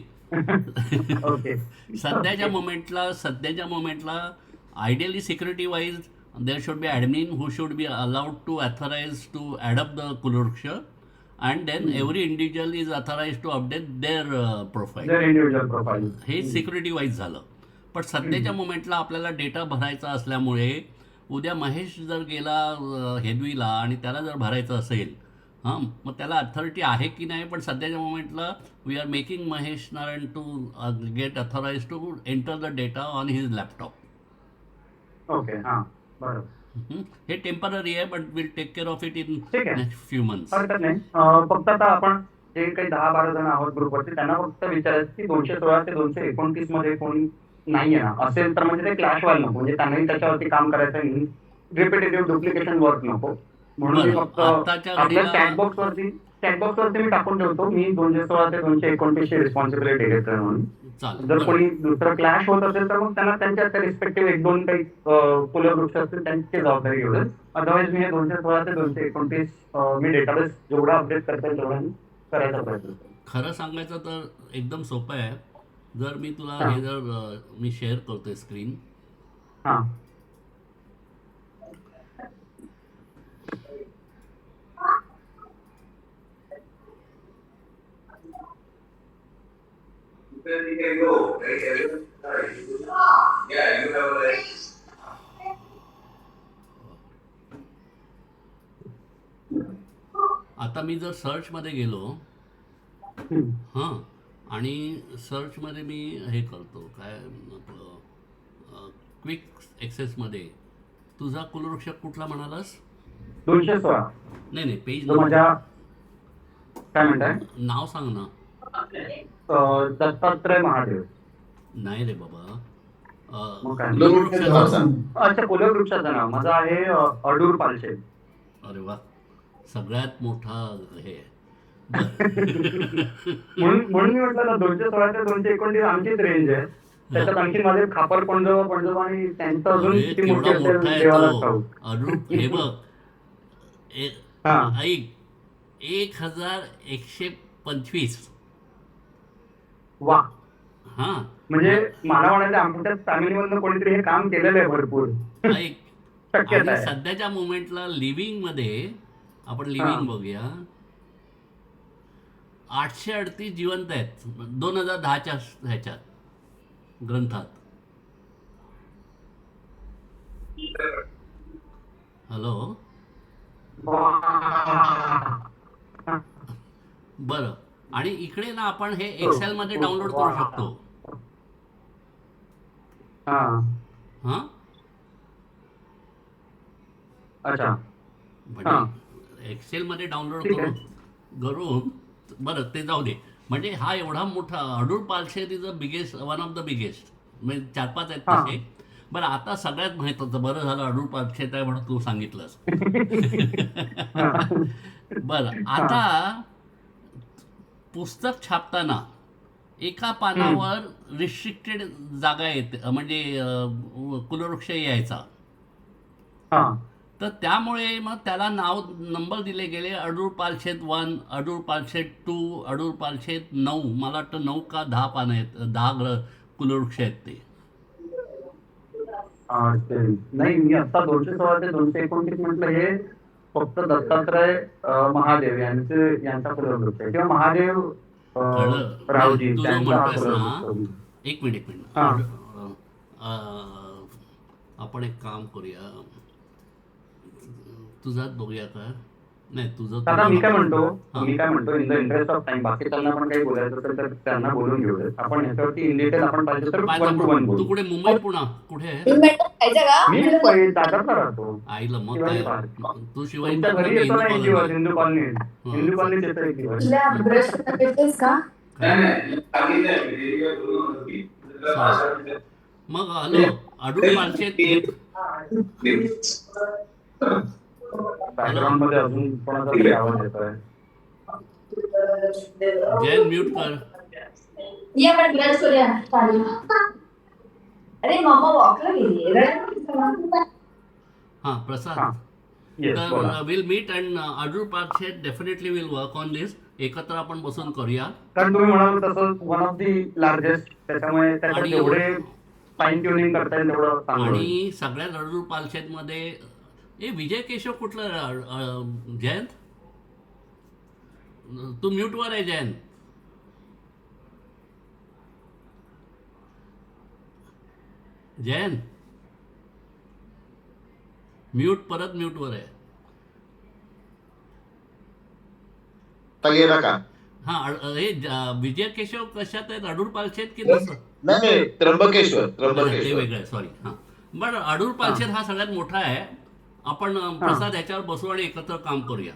G: ओके.
A: सध्याच्या मोमेंटला ideally security wise there should be admin who should be allowed to authorise to add up the कुलवृक्ष and then every individual is authorise to update their profile. हे सिक्युरिटी वाईज झालं. पण सध्याच्या मोमेंटला आपल्याला डेटा भरायचा असल्यामुळे उद्या महेश जर गेला हेदवीला आणि त्याला जर भरायचं असेल हां मग त्याला अथॉरिटी आहे की नाही. पण सध्याच्या मोमेंटला we are making Mahesh Narayan to get authorise to enter the data on his laptop.
G: Okay. हां बरोबर.
A: हे टेम्पररी आहे but will take care of it in
G: ठीक आहे.
A: Next few months.
G: हरकत नाही. फक्त आता आपण जे काही 10-12 जण आहोत ग्रुपवरती त्यांना फक्त विचारायचं की 216 ते 229 मध्ये कोणी नाही आहे ना असेल तर म्हणजे ते क्लॅश व्हायला नको, म्हणजे त्यांनाही त्याच्यावरती काम करायचं नाही, रिपिटेटिव्ह डुप्लिकेशन वर्क नको. म्हणून मी फक्त आपल्या चॅटबॉक्सवरती मी टाकून ठेवतो मी 216 ते 229 ची रिस्पॉन्सिबिलिटी घेतोय म्हणून. जर कोणी दुसरं क्लॅश होत असेल तर मग त्यांना त्यांच्या रिस्पेक्टिव्ह 1-2 काही कुलवृक्ष असतील त्यांची जबाबदारी घेऊन. अदरवाईज मी हे 216 ते 229 मी डेटाबेस जेवढा अपडेट करता येईल तेवढा करायचा प्रयत्न करतो.
A: खरं सांगायचं तर एकदम सोपं आहे. जर मी तुला हे जर मी शेअर करतोय स्क्रीन.
G: हां.
A: आता मी जर सर्चमध्ये गेलो हां आणि सर्चमध्ये मी हे करतो काय आपलं क्विक ॲक्सेसमध्ये तुझा कुलवृक्ष कुठला म्हणालास?
G: 216.
A: नाही पेज
G: माझ्या काय म्हणताय
A: नाव सांग ना.
G: दत्तात्रय महादेव.
A: नाही रे बाबा.
F: नाव सांग.
G: अच्छा कुलवृक्षाचं नाव माझं आहे अडूर पालशे.
A: अरे वा सगळ्यात मोठा हे
G: म्हणून मी म्हटलं ना 216 ते 229 आमचीच रेंज आहे. त्याच्यात आणखी माझे खापर पणजोबा आणि त्यांचं अजून किती मोठी असेल देवाला ठाऊक.
A: हे बघ ऐक 1125.
G: वा.
A: हा
G: म्हणजे मला म्हणायचं आमच्या फॅमिलीमधनं कोणीतरी हे काम केलेलं आहे भरपूर.
A: ऐक
G: शक्यता आहे.
A: सध्याच्या मोमेंटला लिव्हिंग मध्ये आपण लिव्हिंग बघूया 838 जिवंत आहेत 2010च्या ह्याच्यात ग्रंथात. हॅलो बरं. आणि इकडे ना आपण हे एक्सेल मध्ये डाउनलोड करू शकतो. हां
G: अच्छा
A: म्हणजे एक्सेल मध्ये डाउनलोड करून बरं ते जाऊ दे. म्हणजे हा एवढा मोठा Adur Palshe is the biggest one of the biggest म्हणजे 4-5 आहेत
G: हा.
A: तसे. बरं आता सगळ्यात माहीत होतं, बरं झालं अडूळ पालखेत आहे म्हणून तू सांगितलंस. बरं आता पुस्तक छापताना एका पानावर रिस्ट्रिक्टेड जागा येते, म्हणजे कुलवृक्ष यायचा.
G: हा.
A: तर त्यामुळे मग त्याला नंबर दिले गेले, अडूळ पालशेत 1, अडूळ पालशेत 2, अडूळ पालशेत 9. मला वाटतं 9 का 10 पानं आहेत, 10 कुलवृक्ष आहेत ते.
G: नाही, मी आता 216 ते 229 म्हटलं हे फक्त दत्तात्रय महादेव यांचा कुलवृक्ष आहे, किंवा महादेव
A: कळलं?
G: रावजी
A: तू जो
G: त्यांचा हा
A: म्हणतोयस ना,
G: कुलवृक्ष.
A: एक मिनिट.
G: हा.
A: आपण एक काम करूया, तुझाच बघूया का? नाही तुझं
G: आता मी काय
A: हा.
G: म्हणतो in the interest of time, बाकी त्यांना पण काही बोलायचं असेल तर त्यांना बोलून घेऊया. आपण याच्यावरती इन डिटेल आपण पाहिजे तर
A: पाहिजे
G: 1 to 1
A: तू
G: बोलू.
A: कुठे, मुंबई पुणा कुठे आहे?
E: तुम्ही भेटत खायचं का?
G: मी मुंबई दादरला राहतो.
A: आईला मग
G: शिवाजी
A: काय,
G: पार्क.
A: तू शिवाय
G: तुमच्या घरी येतो ना एक दिवस, हिंदू कॉलनीत.
A: हा.
G: हिंदू कॉलनीत येतो एक दिवस.
E: तुला ब्रश भेटतेस का?
A: मग हॅलो, अडूळ पालशेत
G: बॅकग्राऊंड मध्ये अजून कोणाचा तरी आवाज येतोय.
A: जैन म्यूट कर.
E: ये आपण ब्रश करूया चालेल. अरे मम्मा वॉकला गेली
A: हां प्रसाद.
G: हा. येस, बोला.
A: तर will meet and Adul Palshet definitely will work on this. एकत्र आपण बसून करूया.
G: कारण तुम्ही म्हणाल तसं वन ऑफ दी लार्जेस्ट, त्याच्यामुळे त्याच्यात
A: आणि-
G: जेवढे फाईन ट्युनिंग करता येईल तेवढं चांगलं होईल.
A: आणि सगळ्यात अडूळ पालशेतमध्ये विजय केशव कुठलं जयंत, तू म्यूटवर आहे जयंत. जयंत म्यूट, परत म्यूटवर आहे.
B: गेला का?
A: हा हे विजय केशव कशात आहेत, अडूळ पालशेत की तसं?
B: नाही, त्र्यंबकेश्वर
A: ते
B: त्र्यंबकेश्वर.
A: वेगळं आहे, सॉरी. हां बरं, अडूळ पालशेत हा सगळ्यात मोठा आहे. आपण प्रसाद ह्याच्यावर बसू आणि एकत्र काम करूया.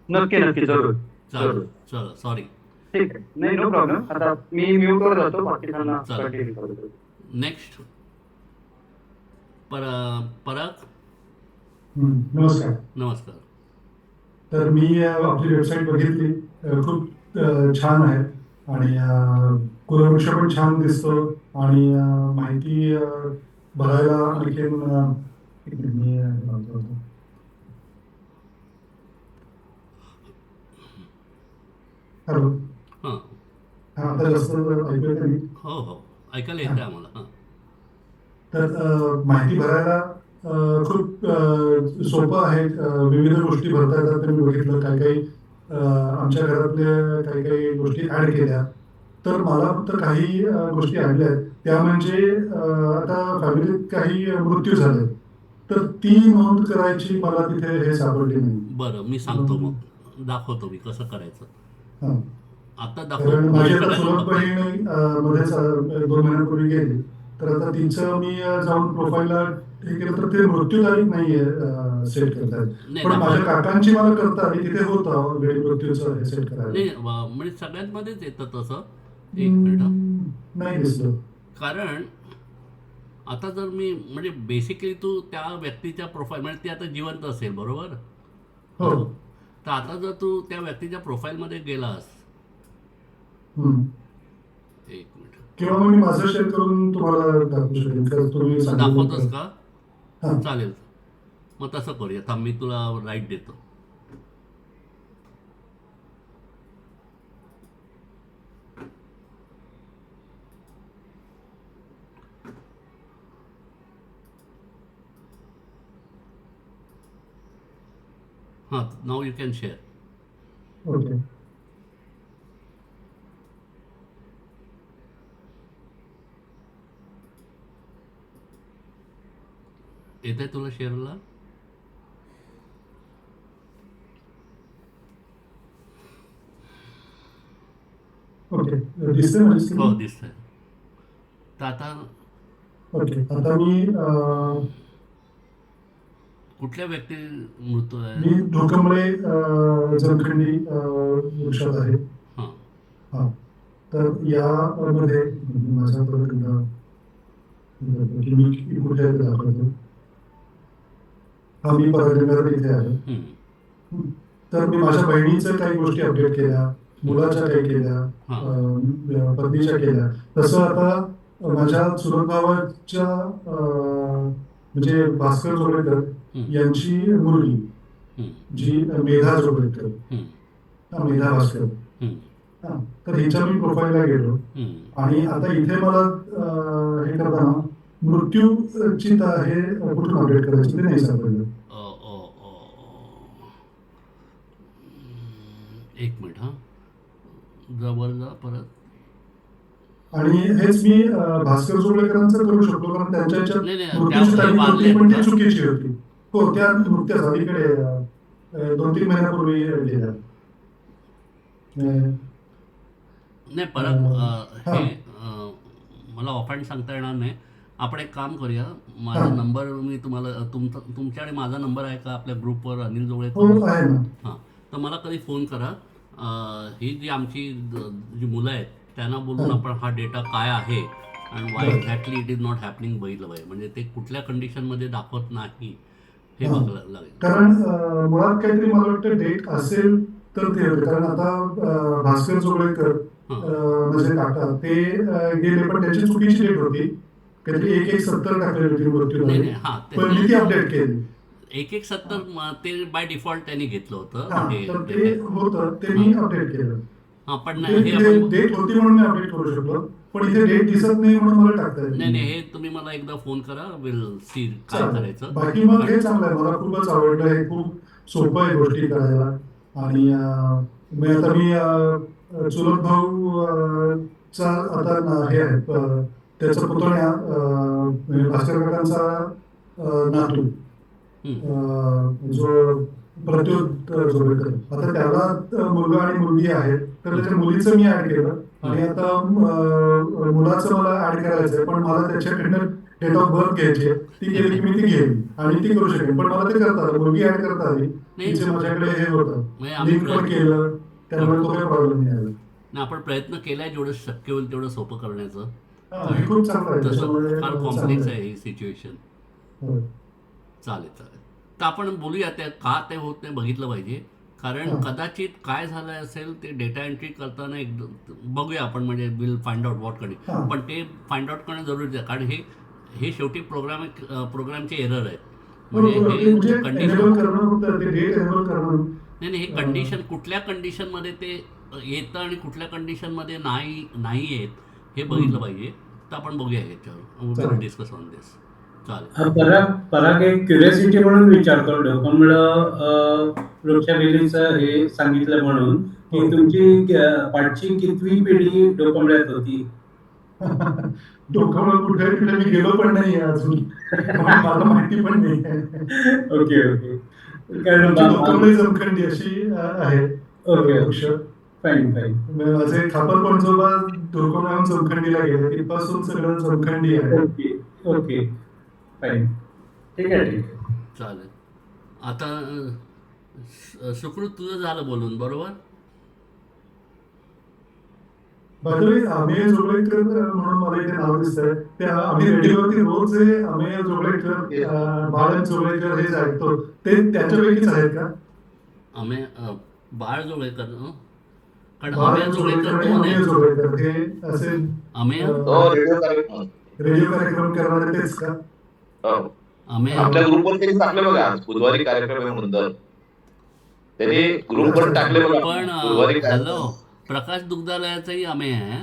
G: नक्की जरूर
A: चालेल, चल सॉरी.
G: ठीक आहे, नाही नो प्रॉब्लेम. आता मी म्यूटवर जातो, बाकीच्यांना
A: चालेल.
G: कंटिन्यू करतो.
A: नेक्स्ट परत
F: नमस्कार.
A: नमस्कार.
F: तर मी आपली वेबसाईट बघितली, खूप छान आहे आणि कुलवृक्ष पण छान दिसतो आणि माहिती भरायला आणखीन एक मिनिट, मी लावतो. हॅलो.
A: हां
F: हा, आता जास्त ऐकू येतं नाही.
A: हो ऐकायला येतं आम्हाला. हां
F: तर माहिती भरायला खूप सोपं आहे. विविध गोष्टी भरता येतात. ते मी बघितलं, काही आमच्या घरातल्या काही गोष्टी ऍड केल्या. तर मला फक्त काही गोष्टी आणल्या आहेत, त्या म्हणजे आता फॅमिलीत काही मृत्यू झाले तर ती नोंद करायची मला तिथे हे सापडली नाही.
A: बरं, मी सांगतो मग, दाखवतो मी कसं करायचं.
F: हां.
A: आता
F: कारण माझी आता
A: दाखवतो.
F: चुलत बहीण मध्येच 2 महिन्यापूर्वी गेली, तर आता तिचं मी जाऊन प्रोफाईलला हे केलं तर ते मृत्यू तारीख नाहीये सेट करता येत.
A: नाही,
F: पण माझ्या
A: दाखव.
F: काकांची मला करता आली, तिथे होतं वेळ मृत्यूचं हे सेट करायला.
A: नाही म्हणजे सगळ्यांमध्येच येतं तसं. एक मिनिट हां.
F: नाही दिसलं.
A: कारण आता जर मी म्हणजे बेसिकली तू त्या व्यक्तीच्या प्रोफाईल, म्हणजे ती आता जिवंत असेल बरोबर.
F: हो.
A: तर आता जर तू त्या व्यक्तीच्या प्रोफाईलमध्ये गेलास,
F: हम्म.
A: एक मिनिट,
F: किंवा मग मी माझं शेअर करून तुम्हाला दाखवू शकेन, कारण तुम्ही
A: दाखवतोस
F: सांगितलं.
A: का?
F: हां.
A: चालेल, मग तसं करूया. थांब, मी तुला राईट देतो. हां, नाव यू कॅन शेअर.
F: ओके.
A: येत आहे तुला शेअरला?
F: ओके, दिसतंय माझी
A: हो
F: स्क्रीन?
A: दिसतंय. तर आता
F: ओके, आता मी
A: कुठल्या व्यक्ती मृत आहे?
F: मी ढोकंबळे जमखंडी वृक्षात आहे.
A: हां
F: हां. तर यामध्ये माझ्यापर्यंत की मी कुठे आहे ते दाखवतो. हा मी परत इथे आहे.
A: हम्म.
F: तर मी माझ्या बहिणीचं काही गोष्टी अपडेट केल्या, मुलाच्या काही केल्या, पत्नीच्या केल्या. तसं आता माझ्या चुलत भावाच्या म्हणजे भास्कर जोगळेकर यांची मुलगी जी मेधा जोगळेकर, मेधा भास्कर, तर हिच्या मी प्रोफाईलला गेलो आणि आता इथे मला हे करताना मृत्यूची हे कुठून अपडेट करायचं ते नाही सापडलं.
A: एक मिनिट हा, जवळ जा परत.
F: आणि हेच मी भास्कर जोगळेकरांचं करू शकतो कारण त्यांच्या
A: नाही, नाही,
F: मृत्यूची
A: त्या
F: तारीख
A: वारले
F: होती पण ती
A: का?
F: चुकीची होती. हो, त्या नुकत्याच अलीकडे 2-3 महिन्यापूर्वी गेल्या.
A: नाही परत हे मला ऑफहँड सांगता येणार नाही. आपण एक काम करूया, माझा नंबर मी तुम्हाला तुमच्याकडे माझा नंबर आहे का आपल्या ग्रुपवर अनिल
F: हो
A: जोगळेकर?
F: आहे ना.
A: हां, तर मला कधी फोन करा. ही जी आमची जी मुलं आहेत त्यांना बोलून आपण हा डेटा काय आहे आणि Y exactly it is not happening बघितलं पाहिजे. म्हणजे ते कुठल्या कंडिशनमध्ये दाखवत नाही हे बघायला लागेल.
F: कारण मुळात काहीतरी मला वाटतं डेट असेल तर ते होते. कारण आता भास्कर जोगळेकर म्हणजे काका ते गेले पण त्याची चुकीची डेट होती. काहीतरी 1/1/70 टाकलेली होती मृत्यू
A: नाही,
F: झाली.
A: नाही, हां,
F: पण मी ती अपडेट केली.
A: 1/1/70 ते बाय डिफॉल्ट त्यांनी घेतलं होतं.
F: हा,
A: हे
F: तर ते होतं ते मी अपडेट केलं.
A: हां, पण
F: ते
A: हे आपण
F: डेट होती म्हणून मी अपडेट करू शकलो, पण इथे डेट दिसत नाही म्हणून मला टाकता येत
A: नाही, हे तुम्ही मला एकदा फोन करा, विल सी काय
F: चालेल.
A: करायचं.
F: बाकी मग हे चांगलं आहे, मला खूपच आवडलं. हे खूप सोपं आहे गोष्टी करायला. आणि मी चुलत भाऊ चा आता हे आहे त्याचा पुतण्या भास्कर काकांचा नातू जो प्रत्युत जोगळेकर, आता त्याला मुलगा आणि मुलगी आहे. तर त्याच्या मुलीचं मी ऍड केलं आणि आता मुलाचं मला ऍड करायचं आहे. पण मला त्याच्याकडनं डेट ऑफ बर्थ घ्यायची आहे. ती गेली की मी ती घेईन आणि ती करू शकेन. पण मला ते करता आलं, मुलगी ऍड करता आली. तिचे माझ्याकडे हे होतं,
A: म्हणजे आम्ही
F: लिंक पण केलं, त्यामुळे तो काही प्रॉब्लेम नाही आला.
A: नाही, आपण प्रयत्न केलाय जेवढं शक्य होईल तेवढं सोपं करण्याचं.
F: हे खूप चांगलं आहे.
A: तसं
F: त्याच्यामुळे
A: फार
F: चांगलं
A: कॉम्प्लेक्स
F: आहे.
A: आहे ही सिच्युएशन.
F: हो.
A: चालेल. तर आपण बोलूया त्या का ते होत नाही बघितलं पाहिजे. कारण कदाचित काय झालं असेल ते डेटा एंट्री करताना एकदम बघूया आपण, म्हणजे will find out what condition. पण ते फाइंड आउट करणं जरुरीचं आहे कारण हे शेवटी प्रोग्रामचे एरर आहेत. म्हणजे हे कंडिशन नाही, हे कंडिशन कुठल्या कंडिशनमध्ये ते येतं आणि कुठल्या कंडिशनमध्ये नाही येत हे बघितलं पाहिजे. तर आपण बघूया याच्यावर, डिस्कस ऑन दिस. चालेल.
C: पराग एक क्युरियोसिटी म्हणून विचारतो. ढोकंबळ वृक्षवेलीचं हे सांगितलं म्हणून की तुमची पाठची कितवी पिढी ढोकंबळ्यात होती?
F: डोकं कुठे मी गेलो पण नाही अजून, मला माहिती पण नाही.
C: ओके. कारण
F: डोकंबळी जमखंडी अशी आहे. वृक्ष
C: फाईन.
F: माझे खापर पंजोबा डोकंबळाहून जमखंडीला गेले, तिथपासून सगळं जमखंडी आहे.
C: Okay fine. ठीक आहे.
A: चालेल. आता सुकृत तुझं झालं बोलून, बरोबर?
F: बाय अमेय जोगळेकर म्हणून मला इथे नाव दिसतंय. त्या आम्ही रेडिओवरती रोज हे अमेय जोगळेकर, बाळ जोगळेकर हे ऐकतो, ते त्याच्यापैकीच आहेत का?
A: बाळ जोगळेकर, कारण
F: बाळ
A: अमेय जोगळेकर
F: आणि
A: दोन
F: अमेय
A: आहेत.
F: जोगळेकर हे असे
A: अमेय
F: रेडिओ कार्यक्रम करणारे तेच का?
A: अमेय
B: आपल्या ग्रुपवर त्यांनी टाकले बघा, आज बुधवारी कार्यक्रम आहे म्हणून तर त्यांनी ग्रुपवर टाकले बघा.
A: पण
B: बुधवारी
A: हॅलो, प्रकाश दुग्धालयाचाही अमेय आहे.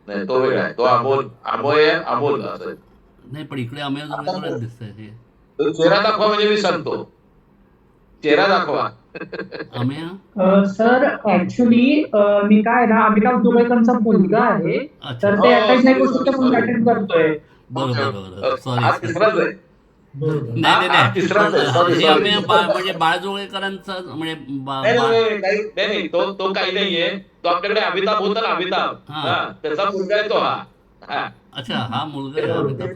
B: नाही, तो वेगळा आहे. तो अमोल असं.
A: नाही, पण इकडे अमेय जोगळेकरच दिसतंय. हे
B: तो चेहरा दाखवा म्हणजे मी सांगतो. चेहरा दाखवा.
A: अमेय
H: सर ऍक्च्युली मी काय ना अमिताभ जोगळेकरांचा मुलगा आहे.
A: अच्छा.
H: तर ते आता नाही गोष्ट पण अटेंड करतोय.
A: बरं.
B: हा
A: सॉरी.
B: तिसराच आहे.
A: नाही.
B: तिसराच आहे.
A: पण हे अमेय
B: Sorry.
A: म्हणजे बाळ जोगळेकरांचा म्हणजे
B: नाही, तो काही नाहीये. तो आपल्याकडे अमिताभ होता ना, अमिताभ. त्याचा मुलगा आहे तो हा.
A: अच्छा, हा मुलगा आहे अमिताभ.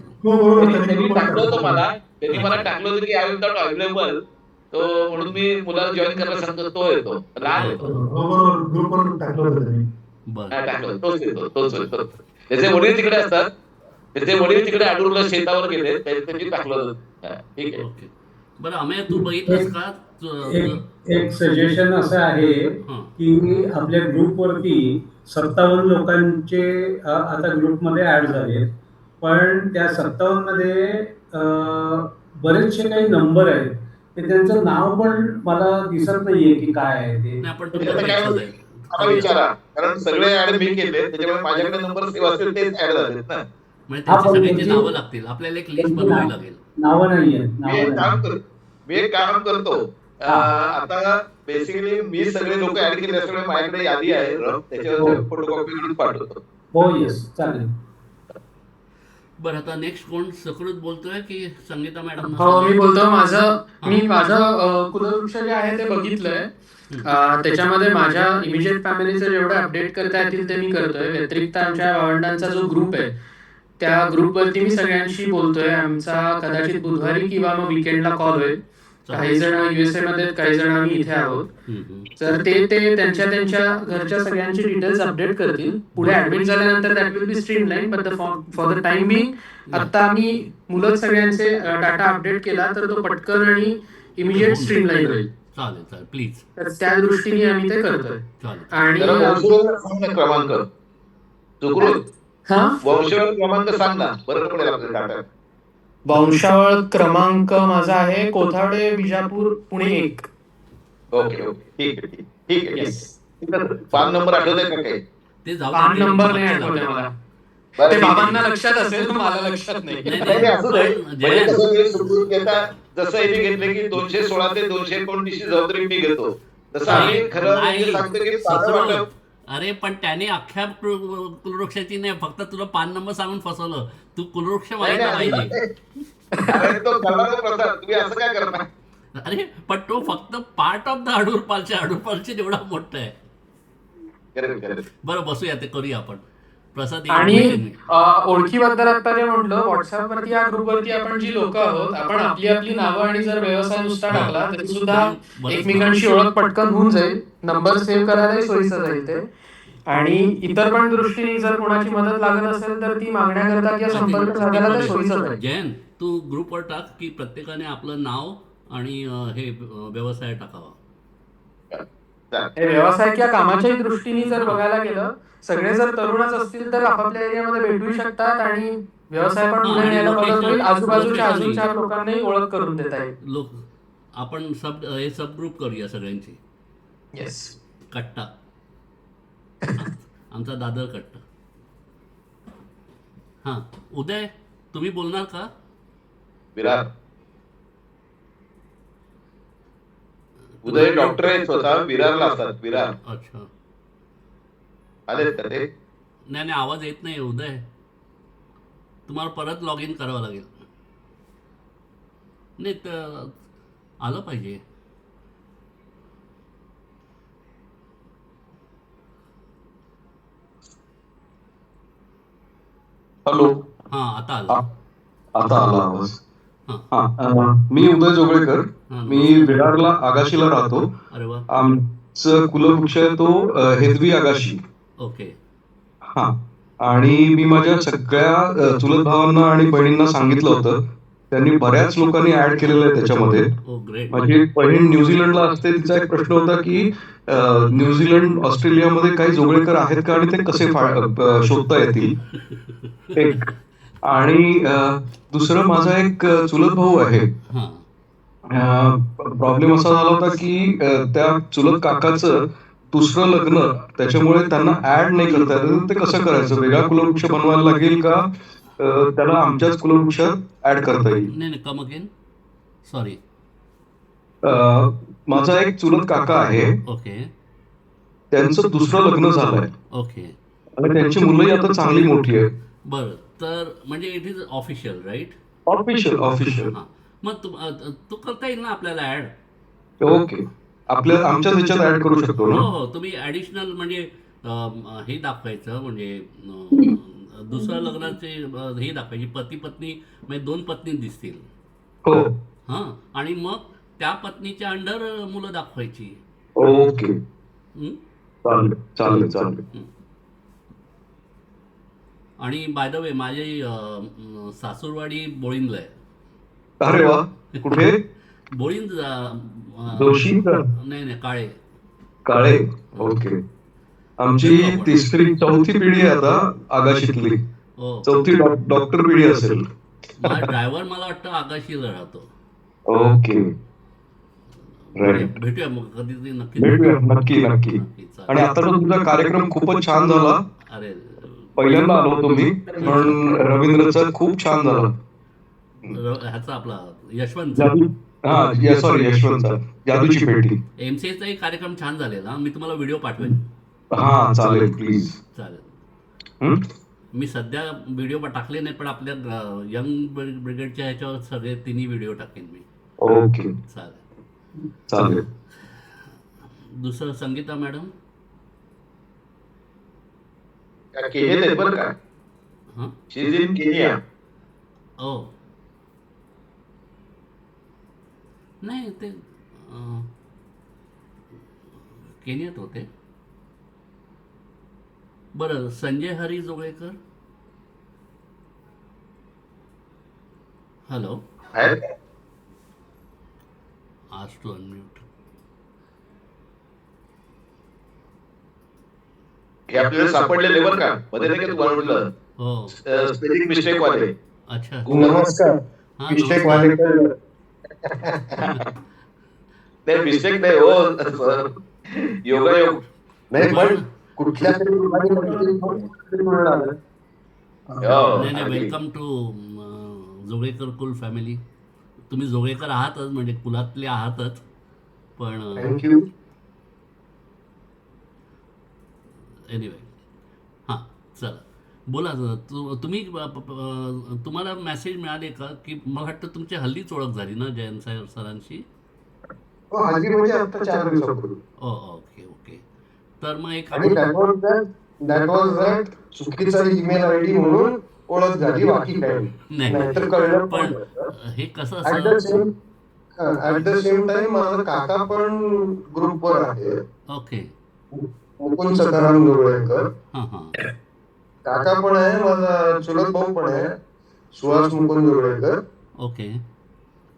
B: त्यांनी टाकलं होतं मला. त्यांनी मला टाकलं होतं की आय एम नॉट अवेलेबल. तो म्हणून मी मुलाला जॉईन करायला सांगतो. तो येतो, लहान येतो.
F: ग्रुपवर टाकलं होतं त्यांनी.
A: बरं.
B: टाकलं तोच येतो. त्याचे वडील तिकडे असतात त्याचे वडील तिकडे अडूरला शेतावर गेले, त्यांनी टाकलं. ठीक आहे.
A: ओके. बरं अमेय, तू बघितलंस का?
C: एक सजेशन असं आहे
A: हां.
C: की आपल्या ग्रुपवरती 57 लोकांचे आता ग्रुपमध्ये ऍड झाले, पण त्या 57 मध्ये बरेचसे काही नंबर आहेत, ते त्यांचं नाव पण मला दिसत नाहीये की काय आहे ते.
A: नाही, आपण
B: आता
A: तुमचं
B: काय
A: लक्षात आहे.
B: मला विचारा, कारण सगळे ऍड मी केले, त्याच्यामुळे माझ्याकडे नंबर सेव्ह असतील तेच ऍड झालेत ना.
A: म्हणजे
C: हा,
A: त्यांची
C: पण
A: सगळ्यांची
C: त्यांची-
A: नावं लागतील. आपल्याला एक लिस्ट बनवावी लागेल.
C: नावं नाहीये,
B: मी
C: नावं
B: एक काम
C: नाही.
B: करतो मी एक काम करतो आता बेसिकली मी सगळे लोक ऍड केले असल्यामुळे माझ्याकडे यादी आहे त्याच्यावर फोटोकॉपी करून पाठवतो.
C: हो, येस, चालेल.
A: बरं, आता नेक्स्ट कोण? सकृत बोलतोय की संगीता मॅडम?
I: हो, मी बोलतो. माझं कुलवृक्ष जे आहे ते बघितलंय. त्याच्यामध्ये माझ्या इमिजिएट फॅमिलीचं जेवढं अपडेट करता येतील ते मी करतोय. व्यतिरिक्त आमच्या भावंडांचा जो ग्रुप आहे त्या ग्रुपवरती मी सगळ्यांशी बोलतोय. आमचा कदाचित बुधवारी किंवा मग विकेंडला कॉल होईल. काही जण USA मध्ये, काही जण आम्ही इथे आहोत. तर ते त्यांच्या घरच्या सगळ्यांची डिटेल्स अपडेट करतील. पुढे ऍडमिट झाल्यानंतर that will be streamline, but for the time being आता आम्ही मुलं सगळ्यांचे डाटा अपडेट केला तर तो पटकन आणि इमिजिएट स्ट्रीमलाईन होईल.
A: चालेल प्लीज.
I: तर त्या दृष्टीने आम्ही ते करतोय. आणि
B: क्रमांक सुकृत
I: हा,
B: वंशावळ क्रमांक सांग ना, बरं पडेल आपल्याला डाटा.
I: वंशावळ क्रमांक माझा आहे कोथावडे, बिजापूर, पुणे 1.
B: ओके ठीक आहे ठीक आहे. पान नंबर आठवत आहे का काही?
A: ते जाऊ
I: पान
A: दे.
I: नंबर नाही आठवते मला. ते बाबांना लक्षात असेल, मला लक्षात नाही.
B: नाही, असू दे. म्हणजे कसं मी सुकृत घेता, जसं हे मी घेतलं की 216 ते 229 ची जबाबदारी मी घेतो, तसं आम्ही खरं म्हणजे सांगतो की साधं वाटप.
A: अरे पण त्याने अख्ख्या कुलवृक्षाची नाही, फक्त तुला पान नंबर सांगून फसवलं. तू कुलवृक्ष व्हायला पाहिजे.
B: अरे तो करणारा प्रसाद, तुम्ही असं काय करता?
A: अरे पण तो फक्त पार्ट ऑफ द अडूरपालचे जेवढा मोठं आहे.
B: करेक्ट.
A: बरं, बसूया, ते करूया आपण. प्रसाद
I: आणि ओळखीबद्दल आता जे म्हटलं, व्हॉट्सअपवरती या ग्रुपवरती आपण जी लोक आहोत, आपण आपली नावं आणि जर व्यवसाय नुसता टाकला तरी सुद्धा एकमेकांशी ओळख पटकन होऊन जाईल. नंबर सेव्ह करायलाही सोयीचं जाईल ते. आणि इतर पण दृष्टीने जर कोणाची मदत लागत असेल तर ती मागण्याकरता किंवा संपर्क साधायला ते सोयीचं जाईल.
A: जयंत, तू ग्रुपवर टाक की प्रत्येकाने आपलं नाव आणि हे व्यवसाय टाकावा.
I: हे व्यवसाय किंवा कामाच्याही दृष्टीने जर बघायला गेलं, सगळे जर तरुणच असतील तर आपापल्या एरियामध्ये भेटू शकतात आणि व्यवसाय पण पुढे न्यायला मदत होईल. आजूबाजूच्या अजून 4 लोकांनाही ओळख करून देता येईल.
A: आपण सब ग्रुप करूया सगळ्यांची.
I: येस.
A: कट्टा आमचा दादर कट्टा. हां, उदय, तुम्ही बोलणार का?
B: विरार उदय डॉक्टर आहेत स्वतः, विरारला असतात. विरार.
A: अच्छा.
B: आले का ते?
A: नाही, आवाज येत नाही उदय. तुम्हाला परत लॉग इन करावं लागेल. नाही तर आलं पाहिजे.
J: हॅलो.
A: हां, आता आलं.
J: आता आला आवाज.
A: हां.
J: मी उदय जोगळेकर.
A: हां.
J: मी विरारला आगाशीला राहतो.
A: अरे वा.
J: आमचं कुलवृक्ष आहे तो हेदवी आगाशी.
A: ओके.
J: हा. आणि मी माझ्या सगळ्या चुलत भावांना आणि बहिणींना सांगितलं होतं. त्यांनी बऱ्याच लोकांनी ऍड केलेलं आहे त्याच्यामध्ये.
A: ओ ग्रेट.
J: माझी एक बहीण न्यूझीलंडला असते. तिचा एक प्रश्न होता की न्यूझीलंड, ऑस्ट्रेलियामध्ये काही जोगळेकर आहेत का आणि ते कसे शोधता येतील. एक. आणि दुसरं, माझा एक चुलत भाऊ आहे. प्रॉब्लेम असा झाला होता की त्या चुलत काकाचं दुसरं लग्न, त्याच्यामुळे त्यांना ऍड नाही करता येत. ते कसं करायचं? वेगळा कुलवृक्ष बनवायला लागेल का त्याला आमच्याच कुलवृक्षात ऍड करता येईल?
A: नाही, कम अगेन. सॉरी.
J: माझा एक चुलत काका आहे.
A: ओके.
J: त्यांचं दुसरं लग्न झालंय.
A: ओके.
J: आणि त्यांची मुलंही आता चांगली मोठी आहेत.
A: बरं, तर म्हणजे it is official, right?
J: Official.
A: हां, मग तू करता येईल ना आपल्याला ऍड?
J: ओके. आमच्या त्याच्यात ऍड करू शकतो ना?
A: हो, तुम्ही ऍडिशनल म्हणजे हे दाखवायचं, म्हणजे दुसऱ्या लग्नाचे हे दाखवायची, पती पत्नी, म्हणजे 2 पत्नी दिसतील.
J: हो.
A: हां, आणि मग त्या पत्नीच्या अंडर मुलं दाखवायची.
J: ओके. चालेल.
A: आणि बाय द वे माझी सासूरवाडी बोळींला आहे.
J: अरे वा, कुठे?
A: बोळींद
J: जोशी का?
A: नाही काळे.
J: काळे. ओके. आमची चौथी पिढी आहे आता आगाशीतली.
A: हो,
J: चौथी डॉक्टर पिढी असेल.
A: माझा ड्रायव्हर मला वाटतं आकाशीला राहतो.
J: Okay, right.
A: भेटूया मग कधीतरी नक्की.
J: भेटूया, नक्की नक्की.
A: नक्की, चालेल.
J: आणि आता तुमचा कार्यक्रम खूपच छान झाला.
A: अरे
J: पहिल्यांदा आलो होतो मी, पण रवींद्रचा खूप छान झाला.
A: ह्याचा आपला यशवंत
J: सॉरी, यशवंतचा जादूची पेटी.
A: एमसीएचाही कार्यक्रम छान झालेला. मी तुम्हाला व्हिडिओ पाठवेन.
J: हा चालेल, प्लीज.
A: चालेल. मी सध्या व्हिडिओ टाकले नाही, पण आपल्या यंग ब्रिगेडच्या ह्याच्यावर सगळे तिन्ही व्हिडिओ टाकेन मी.
J: ओके,
A: चालेल.
J: चालेल.
A: दुसरं संगीता मॅडम.
B: केनियात आहेत बरं का.
A: हां,
B: शी इज इन केनिया.
A: ओ नाही, ते केनियात होते. बरं, संजय हरी जोगळेकर. हॅलो,
B: आहेत.
A: आज टू अनम्यूट.
B: हे आपल्याला सापडलेले बरं का. मध्ये नाही का तुम्हाला म्हटलं
A: हो,
B: स्पेलिंग मिस्टेक वाले.
A: अच्छा.
D: नमस्कार.
A: हां,
D: मिस्टेक
A: नमस्कार.
D: वाले
B: नाही, मिस्टेक नाही हो सर, योगायोग.
D: नाही, पण कुठल्या तरी आलं.
A: नाही नाही, वेलकम टू जोगळेकर कुल फॅमिली. तुम्ही जोगळेकर आहातच, म्हणजे कुलातले आहातच, पण
D: थँक्यू.
A: एनिवे. हां, चला बोला. तुम्ही तुम्हाला मेसेज मिळाले का की मला वाटतं तुमची हल्लीच ओळख झाली ना जयंत सरांशी?
D: हल्ली म्हणजे आता 4 दिवसापूर्वी.
A: Okay okay. तर मग एक
D: आणि दॅट वॉज दॅट चुकीचा ईमेल आयडी म्हणून ओळख झाली, बाकी काही
A: नाही,
D: नाहीतर कळलं.
A: पण हे कसं
D: ऍट द सेम टाइम माझा काका पण ग्रुपवर आहे,
A: ओके.
D: मुकुंद सखाराम जोगळेकर.
A: हां हां.
D: काका पण आहे, माझा चुलत भाऊ पण आहे, सुहास मुकुंद जोगळेकर.
A: ओके.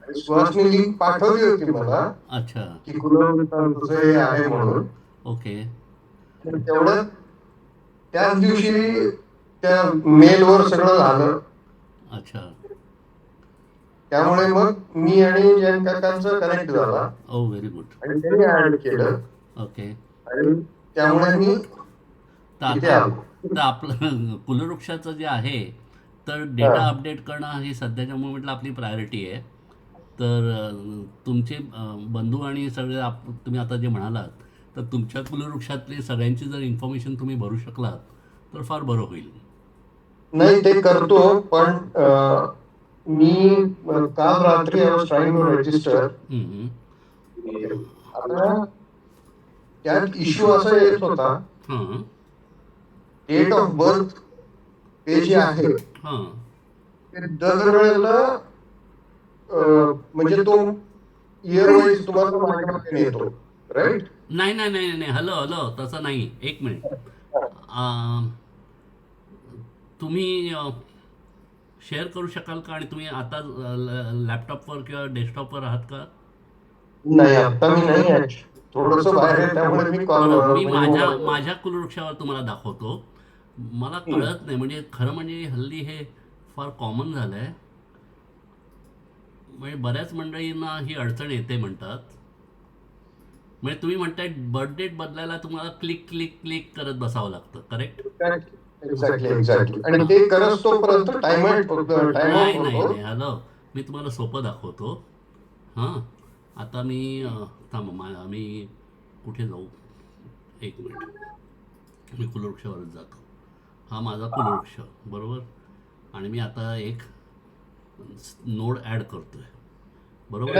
D: सुहासने लिंक पाठवली होती मला
A: अच्छा.
D: की कुलवृत्तांचं हे आहे म्हणून.
A: ओके.
D: तेवढं त्याच दिवशी त्या मेलवर सगळं झालं.
A: अच्छा.
D: त्यामुळे मग मी आणि जयंत काकांचा कनेक्ट झाला
A: ओ व्हेरी गुड.
D: आणि त्यांनी ऍड केलं
A: ओके.
D: आणि त्यामुळे मी
A: तर
D: इथे
A: आता
D: आलो.
A: तर आपलं कुलवृक्षाचं जे आहे, तर डेटा अपडेट करणं ही सध्याच्या मुवमेंटला आपली प्रायोरिटी आहे. तर तुमचे बंधू आणि सगळे तुम्ही आता जे म्हणालात, तर तुमच्या कुलवृक्षातली सगळ्यांची जर इन्फॉर्मेशन तुम्ही भरू शकलात तर फार बरं होईल.
D: नाही, ते करतो, पण मी काल रात्री I was trying to register. आता त्यात इश्यू असा येत होता,
A: हां
D: डेट ऑफ बर्थ हे जे आहे
A: हां.
D: ते दरवेळेला म्हणजे तो इयर वाईज तुम्हाला माझ्याकडे येतो, राईट?
A: नाही नाही नाही नाही, हॅलो हॅलो, तसं नाही. एक मिनिट. तुम्ही शेअर करू शकाल का? आणि तुम्ही आता लॅपटॉपवर किंवा डेस्कटॉपवर आहात का?
D: नाही, आता मी नाही, थोडस बाहेर आहे, त्यामुळे मी
A: बरं, मी माझ्या कुलवृक्षावर तुम्हाला दाखवतो. मला कळत नाही, म्हणजे खरं म्हणजे हल्ली हे फार कॉमन झालं आहे. म्हणजे बऱ्याच मंडळींना ही अडचण येते म्हणतात. म्हणजे तुम्ही म्हणताय बर्थ डेट बदलायला तुम्हाला क्लिक क्लिक क्लिक करत बसावं लागतं, करेक्ट?
D: एक्झॅक्टली. आणि ते करत तोपर्यंत टाइम
A: नाही नाही नाही, हॅलो, मी तुम्हाला सोपं दाखवतो. हां, आता मी आम्ही कुठे जाऊ? एक मिनिट. मी कुलवृक्षावरच जातो. हा माझा कुलवृक्ष, बरोबर. आणि मी आता एक नोड ॲड करतोय, बरोबर.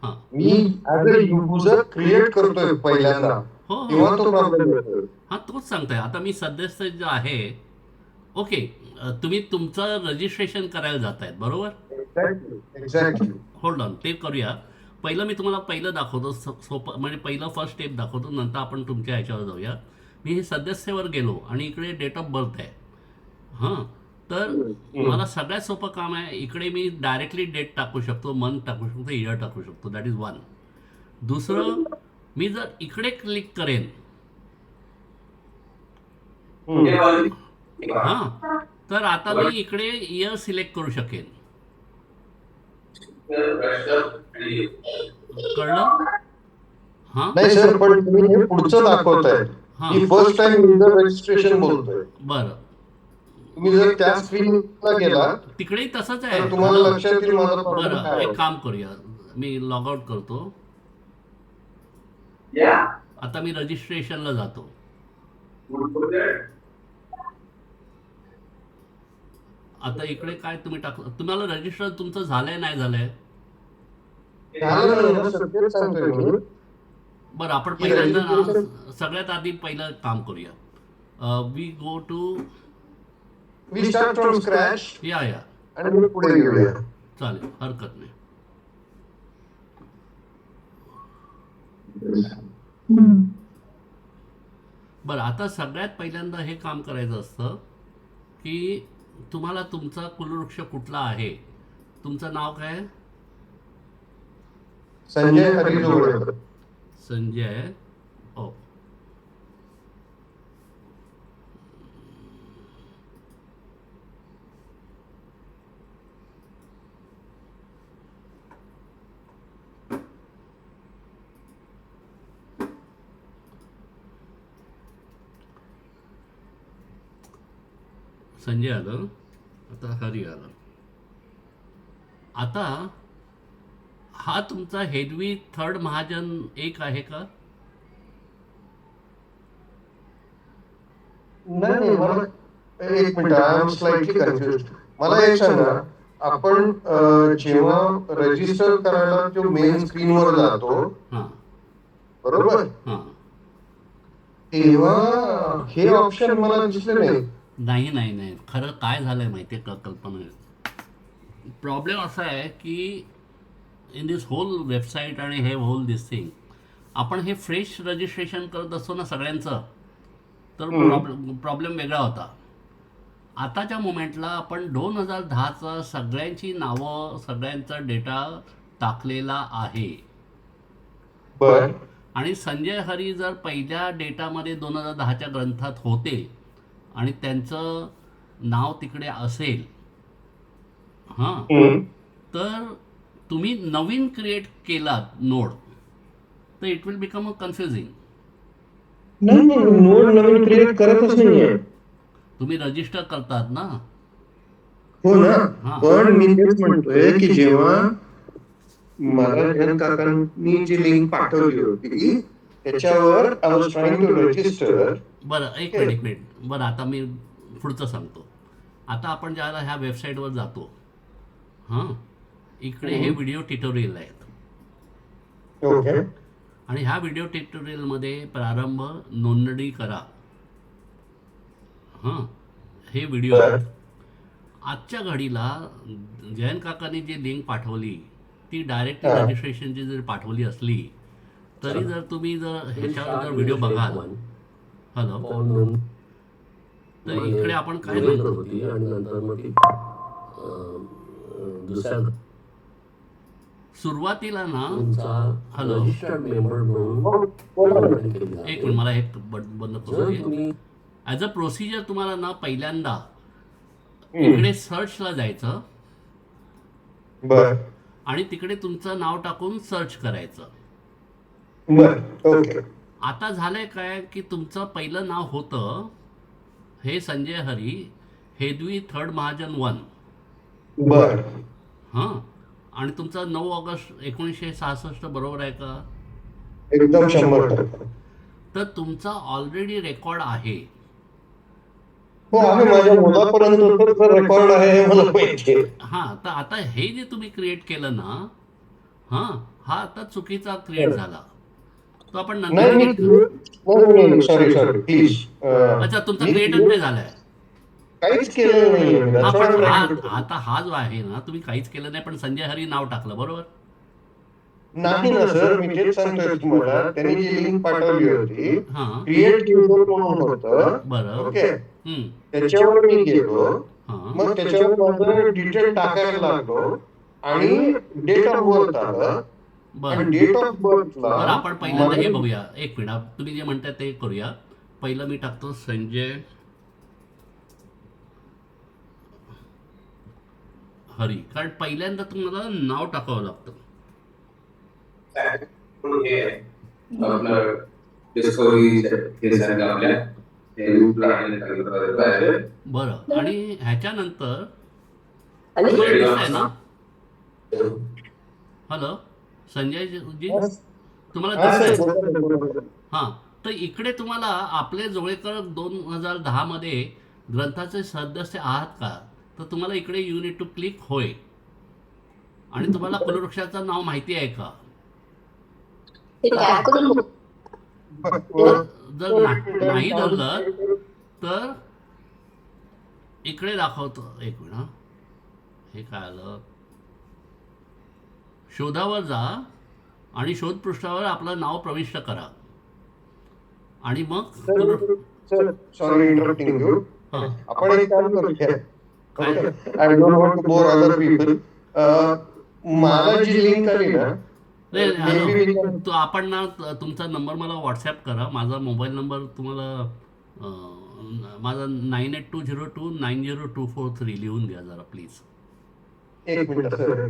A: हां
D: मी ऍज अ युजर क्रिएट करतोय पहिल्यांदा,
A: हो
D: तेव्हा
A: हो,
D: तो प्रॉब्लेम येतो.
A: हां तोच सांगताय. आता मी सदस्य जे आहे, ओके, तुम्ही तुमचं रजिस्ट्रेशन करायला जात आहेत, बरोबर.
D: एक्झॅक्टली.
A: होल्ड ऑन, ते करूया. पहिलं मी तुम्हाला दाखवतो सोपं, म्हणजे पहिलं फर्स्ट स्टेप दाखवतो, नंतर आपण तुमच्या ह्याच्यावर जाऊया. मी हे सदस्यावर गेलो आणि इकडे डेट ऑफ बर्थ आहे. हां, तर मला सगळ्यात सोपं काम आहे. इकडे मी डायरेक्टली डेट टाकू शकतो, मंथ टाकू शकतो, इयर टाकू शकतो. That is one. दुसरं, मी जर इकडे क्लिक करेन, हां, तर आता मी इकडे इयर सिलेक्ट करू शकेन. कळलं? हां,
J: नाही सर, पण तुम्ही हे पुढचं दाखवताय.
A: हां,
J: मी फर्स्ट टाइम युजर रजिस्ट्रेशन बोलतोय.
A: बरं.
J: तुम्ही जर त्या स्क्रीनला गेला
A: तिकडेही तसंच आहे.
J: तर तुम्हाला लक्षात येईल माझा प्रॉब्लेम
A: बरं,
J: काय
A: एक
J: आहे.
A: काम करूया. मी लॉग आउट करतो. आता मी रजिस्ट्रेशनला जातो. आता इकडे काय तुम्ही टाकलं, तुम्हाला रजिस्टर तुमचं झालंय नाही झालंय?
J: झालं नाही ना सर, तेच सांगतोय मी.
A: बरं, आपण
J: की
A: पहिल्यांदा ना
J: registration-
A: सगळ्यात आधी पहिलं काम करूया. We go to,
J: we start from scratch
A: या
J: आणि मग पुढे घेऊया.
A: चालेल, हरकत नाही.
H: हम्म.
A: बरं, आता सगळ्यात पहिल्यांदा हे काम करायचं असतं की तुम्हाला तुमचा कुलवृक्ष कुठला आहे. तुमचं नाव काय?
J: संजय हरी जोगळेकर.
A: संजय. ओ, संजय आलं. आता हरी आलं. आता हा तुमचा हेदवी थर्ड महाजन एक आहे का?
J: नाही नाही, मला एक minute, I am slightly confuse. मला एक सांगा, आपण जेव्हा रजिस्टर करायला जो मेन स्क्रीनवर जातो,
A: हां
J: बरोबर,
A: हां.
J: तेव्हा हे ऑप्शन मला दिसले नाही.
A: नाही नाही नाही, खरं काय झालंय माहिती आहे का कल्पना? प्रॉब्लेम असा आहे की इन दिस होल वेबसाईट आणि हे होल दिस थिंग, आपण हे फ्रेश रजिस्ट्रेशन करत असतो ना सगळ्यांचं, तर प्रॉब्लेम वेगळा होता. आताच्या मोमेंटला आपण 2010चा सगळ्यांची नावं, सगळ्यांचा डेटा टाकलेला आहे.
J: बर,
A: आणि संजय हरी जर पहिल्या डेटामध्ये 2010च्या ग्रंथात होते आणि त्यांचं नाव तिकडे असेल, हां, तर तुम्ही नवीन क्रिएट केलात नोड, तर इट विल बिकम कन्फ्युजिंग.
J: नाही नाही, नोड नवीन क्रिएट करतच नाहीये.
A: तुम्ही रजिस्टर करतात ना?
J: हो ना,
A: हां.
J: पण मी तेच म्हणतोय की जेव्हा मला जयंत काकांनी जी लिंक पाठवली होती त्याच्यावर I was trying to register.
A: बरं, एक मिनिट. बरं, आता मी पुढचं सांगतो. आता आपण ज्याला ह्या वेबसाईटवर जातो, हां, इकडे हे व्हिडिओ ट्युटोरियल आहेत.
J: ओके,
A: आणि ह्या व्हिडिओ ट्युटोरियलमध्ये प्रारंभ नोंदणी करा, हां, हे व्हिडिओ आहेत. आजच्या घडीला जयंत काकांनी जी लिंक पाठवली ती डायरेक्टली
J: हां.
A: रजिस्ट्रेशनची जर पाठवली असली तरी जर तुम्ही जर ह्याच्यावर जर व्हिडिओ बघाल, हॅलो, तर इकडे आपण काय म्हणतो,
K: आणि नंतर मग ती दुसऱ्या
A: सुरुवातीला ना,
K: तुमचा
A: हॅलो,
K: रजिस्टर्ड मेंबर म्हणून
A: एक मिनिट, मला हे बंद करू
K: जर
A: दे.
K: तुम्ही
A: ॲज अ प्रोसिजर तुम्हाला ना पहिल्यांदा इकडे सर्चला जायचं
J: बर
A: आणि तिकडे तुमचं नाव टाकून सर्च करायचं.
J: बर, ओके.
A: आता झालंय काय की तुमचं पहिलं नाव होतं हे संजय हरी, हेदवी थर्ड महाजन 1,
J: बर,
A: हां, आणि तुमचं 9 ऑगस्ट 1966 बरोबर आहे का?
J: एकदम 100%.
A: तर तुमचा ऑलरेडी रेकॉर्ड आहे.
J: हो आहे, माझ्या मुलापर्यंत रेकॉर्ड आहे हे मला माहिती आहे.
A: हां, तर आता हे जे तुम्ही क्रिएट केलं ना, हां, हा आता चुकीचा क्रिएट झाला. तो आपण नंतर
J: नाही, सॉरी प्लीज.
A: अच्छा, तुमचा क्रिएटच नाही झालाय.
J: काहीच केलं नाहीये मी. That's what I'm trying to do.
A: आता हा जो आहे ना, तुम्ही काहीच केलं नाही पण संजय हरी नाव टाकलं, बरोबर?
D: नाही ना सर, मी तेच सांगतोय तुम्हाला. त्यांनी जी लिंक पाठवली होती,
A: हां
D: क्रिएट युजर म्हणून होतं.
A: बरं
D: ओके,
A: हं,
D: त्याच्यावर मी गेलो.
A: हां
D: मग त्याच्यावर माझं डिटेल टाकायला लागलो आणि डेट ऑफ बर्थ आलं.
A: बरं
D: आणि डेट ऑफ
A: बरं
D: बर्थला
A: आपण पहिल्यांदा हे बघूया. एक मिनिट, तुम्ही जे म्हणताय ते करूया. पहिलं मी टाकतो संजय हरी, कारण पहिल्यांदा तुम्हाला नाव टाकावं लागतं.
L: आपलं डिस्कवरी हे सगळं आपल्या ग्रुपला आणि
A: बरं आणि ह्याच्यानंतर तुम्हाला दिसतंय ना? हॅलो संजय जी, तुम्हाला
D: हा
A: दिसतंय?
D: सर,
A: हां, तर इकडे तुम्हाला आपले जोगळेकर 2010 मध्ये ग्रंथाचे सदस्य आहात का? तर तुम्हाला इकडे यू नीड टू क्लिक होय. आणि तुम्हाला कुलवृक्षाचं नाव माहिती आहे का? तर जर नाही धरलं तर इकडे दाखवतं. एक मिनिट, हे काय आलं, शोधावर जा आणि शोधपृष्ठावर आपलं नाव प्रविष्ट करा आणि मग
D: सर सॉरी इंटरप्टिंग यू.
A: हां
D: आपण एक काम करूया.
A: काय
D: I don't want to bore other people. मला जी लिंक आली ना,
A: नाही
D: मे बी
A: हॅलो, तो आपण ना तुमचा नंबर मला व्हॉट्सॲप करा. माझा मोबाईल नंबर तुम्हाला माझा 9820290243 लिहून घ्या जरा प्लीज.
D: एक मिनिट सर.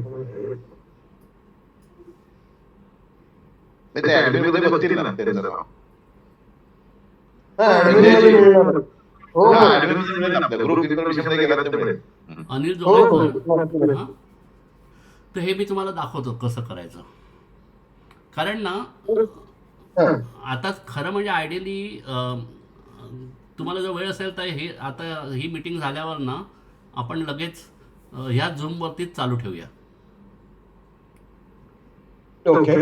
B: ते ऍडमिन मध्ये बघतील ना त्यांचं नाव.
D: हा, admin मध्ये मिळणार. हो
B: हा,
D: हो.
B: admin मध्ये मिळेल आपल्या ग्रुप इन्फॉर्मेशन मध्ये गेला तर मिळेल.
A: अनिल
D: हो हो.
A: जोगळेकर. हां, तर हे मी तुम्हाला दाखवतो कसं करायचं. कारण ना
D: हा.
A: आता खरं म्हणजे आयडियली तुम्हाला जर वेळ असेल तर हे आता ही मीटिंग झाल्यावर ना आपण लगेच ह्या झूमवरतीच चालू ठेवूया.
D: ओके.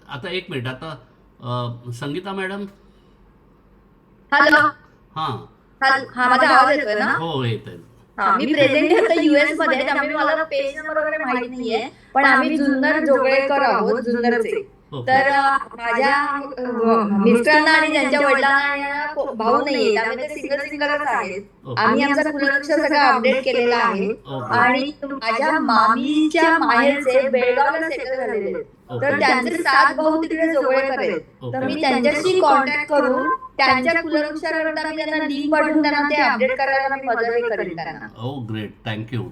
A: आता एक मिनिट, आता संगीता मॅडम.
E: हॅलो.
A: हां
E: हा माझा आवाज येतोय ना?
A: हो येत आहे.
E: हा, मी प्रेझेंट आता US मध्ये आहे, त्यामुळे मला पेज नंबर वगैरे माहित नाहीये. पण आम्ही जुन्नर जोगळेकर आहोत, जुन्नरचे.
A: ओके
E: तर माझ्या मिस्टरांना आणि त्यांच्या वडिलांना भाऊ नाहीये, त्यामुळे ते सिंगलच आहेत.
A: ओके
E: आम्ही आमचा कुलवृक्ष सगळं अपडेट केलेला आहे.
A: ओके
E: आणि माझ्या मामीच्या माहेरचे बेळगावला सेटल झालेले आहेत. तर
A: ओके
E: त्यांचे 7 भाऊ तिकडे जोगळेकर आहेत. तर
A: ओके
E: मी त्यांच्याशी कॉन्टॅक्ट करून त्यांच्या कुलवृक्षाकरता मी त्यांना लिंक पाठवून त्यांना ते अपडेट करायला मी मदत करेन त्यांना.
A: ओ ग्रेट, थँक्यू.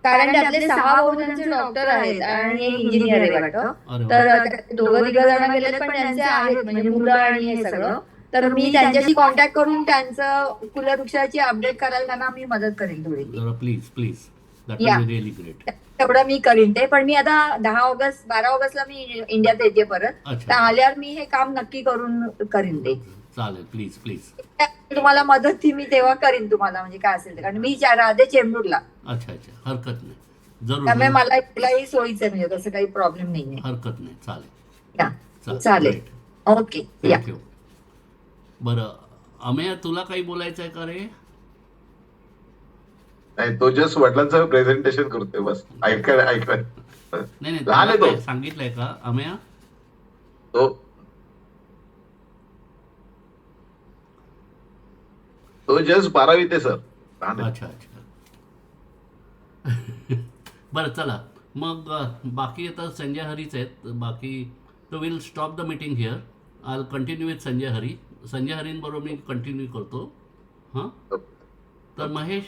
E: कारण त्यातले 6 भाऊ त्यांचे डॉक्टर आहेत आणि एक इंजिनियर आहे वाटतं.
A: अरे वा.
E: तर दोघं तिघं जण गेलेत, पण त्यांचे आहेत म्हणजे मुलं आणि हे सगळं. तर मी त्यांच्याशी कॉन्टॅक्ट करून त्यांचं कुलवृक्षाची अपडेट करायला त्यांना मी मदत करेन थोडी.
A: जरा प्लीज दॅट
E: या.
A: Will be really great.
E: तेवढं मी करीन ते. पण मी आता 12 ऑगस्टला मी इंडियात येते परत. तर
A: अच्छा
E: आल्यावर मी हे काम नक्की करीन ते.
A: चालेल, प्लीज.
E: तुम्हाला मदत ती मी तेव्हा करीन तुम्हाला, म्हणजे काय असेल ते. कारण मी राहते चेंबूरला,
A: अच्छा हरकत नाही, जरूर
E: त्यामुळे
A: जरूर.
E: मला कुठलाही सोयीचं आहे, म्हणजे तसं काही प्रॉब्लेम नाहीये.
A: हरकत नाही, चालेल
E: या, चालेल. ओके या.
A: थँक्यू. बरं अमेय, तुला काही बोलायचं आहे का रे?
B: नाही, तो जस्ट वडिलांचं प्रेझेंटेशन करतोय बस. ऐका
A: नाही
B: लहान
A: तुला
B: आहे तो.
A: काय सांगितलंय का अमेय?
B: तो जस्ट 12वीत आहे सर. लहान आहे.
A: अच्छा बरं चला मग बाकी आता संजय हरीच आहेत बाकी. तो will stop the meeting here. I continue with Sanjay हरींबरोबर मी कंटिन्यू करतो. हां, तर महेश.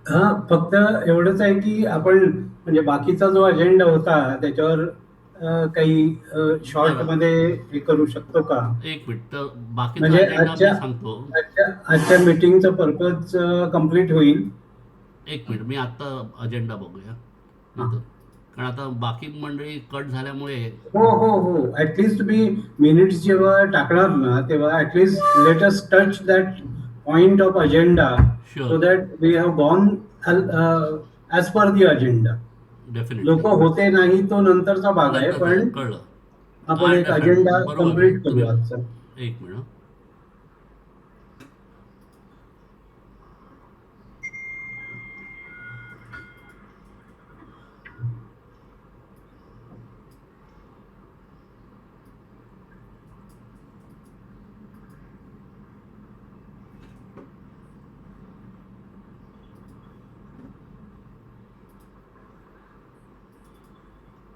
C: हा, फक्त एवढंच आहे की आपण म्हणजे बाकीचा जो अजेंडा होता त्याच्यावर काही शॉर्ट मध्ये हे करू शकतो का?
A: एक मिनिट, तर बाकीचा
C: म्हणजे
A: अजेंडा मी सांगतो.
C: आजच्या मीटिंगचा पर्पज कम्प्लीट होईल.
A: एक मिनिट, मी आत्ता अजेंडा बघूया नंतर, कारण आता बाकी मंडळी कट झाल्यामुळे.
C: हो ऍटलीस्ट मी मिनिट्स जेव्हा टाकणार ना तेव्हा at least let us touch that point of agenda
A: sure,
C: so that we have gone as per the agenda.
A: Definitely.
C: लोक होते नाही तो नंतरचा भाग आहे, पण
A: कळलं.
C: आपण एक अजेंडा
A: बरोबर
C: कम्प्लीट
A: तुम्ही.
C: करू आजचा.
A: एक मिनिट.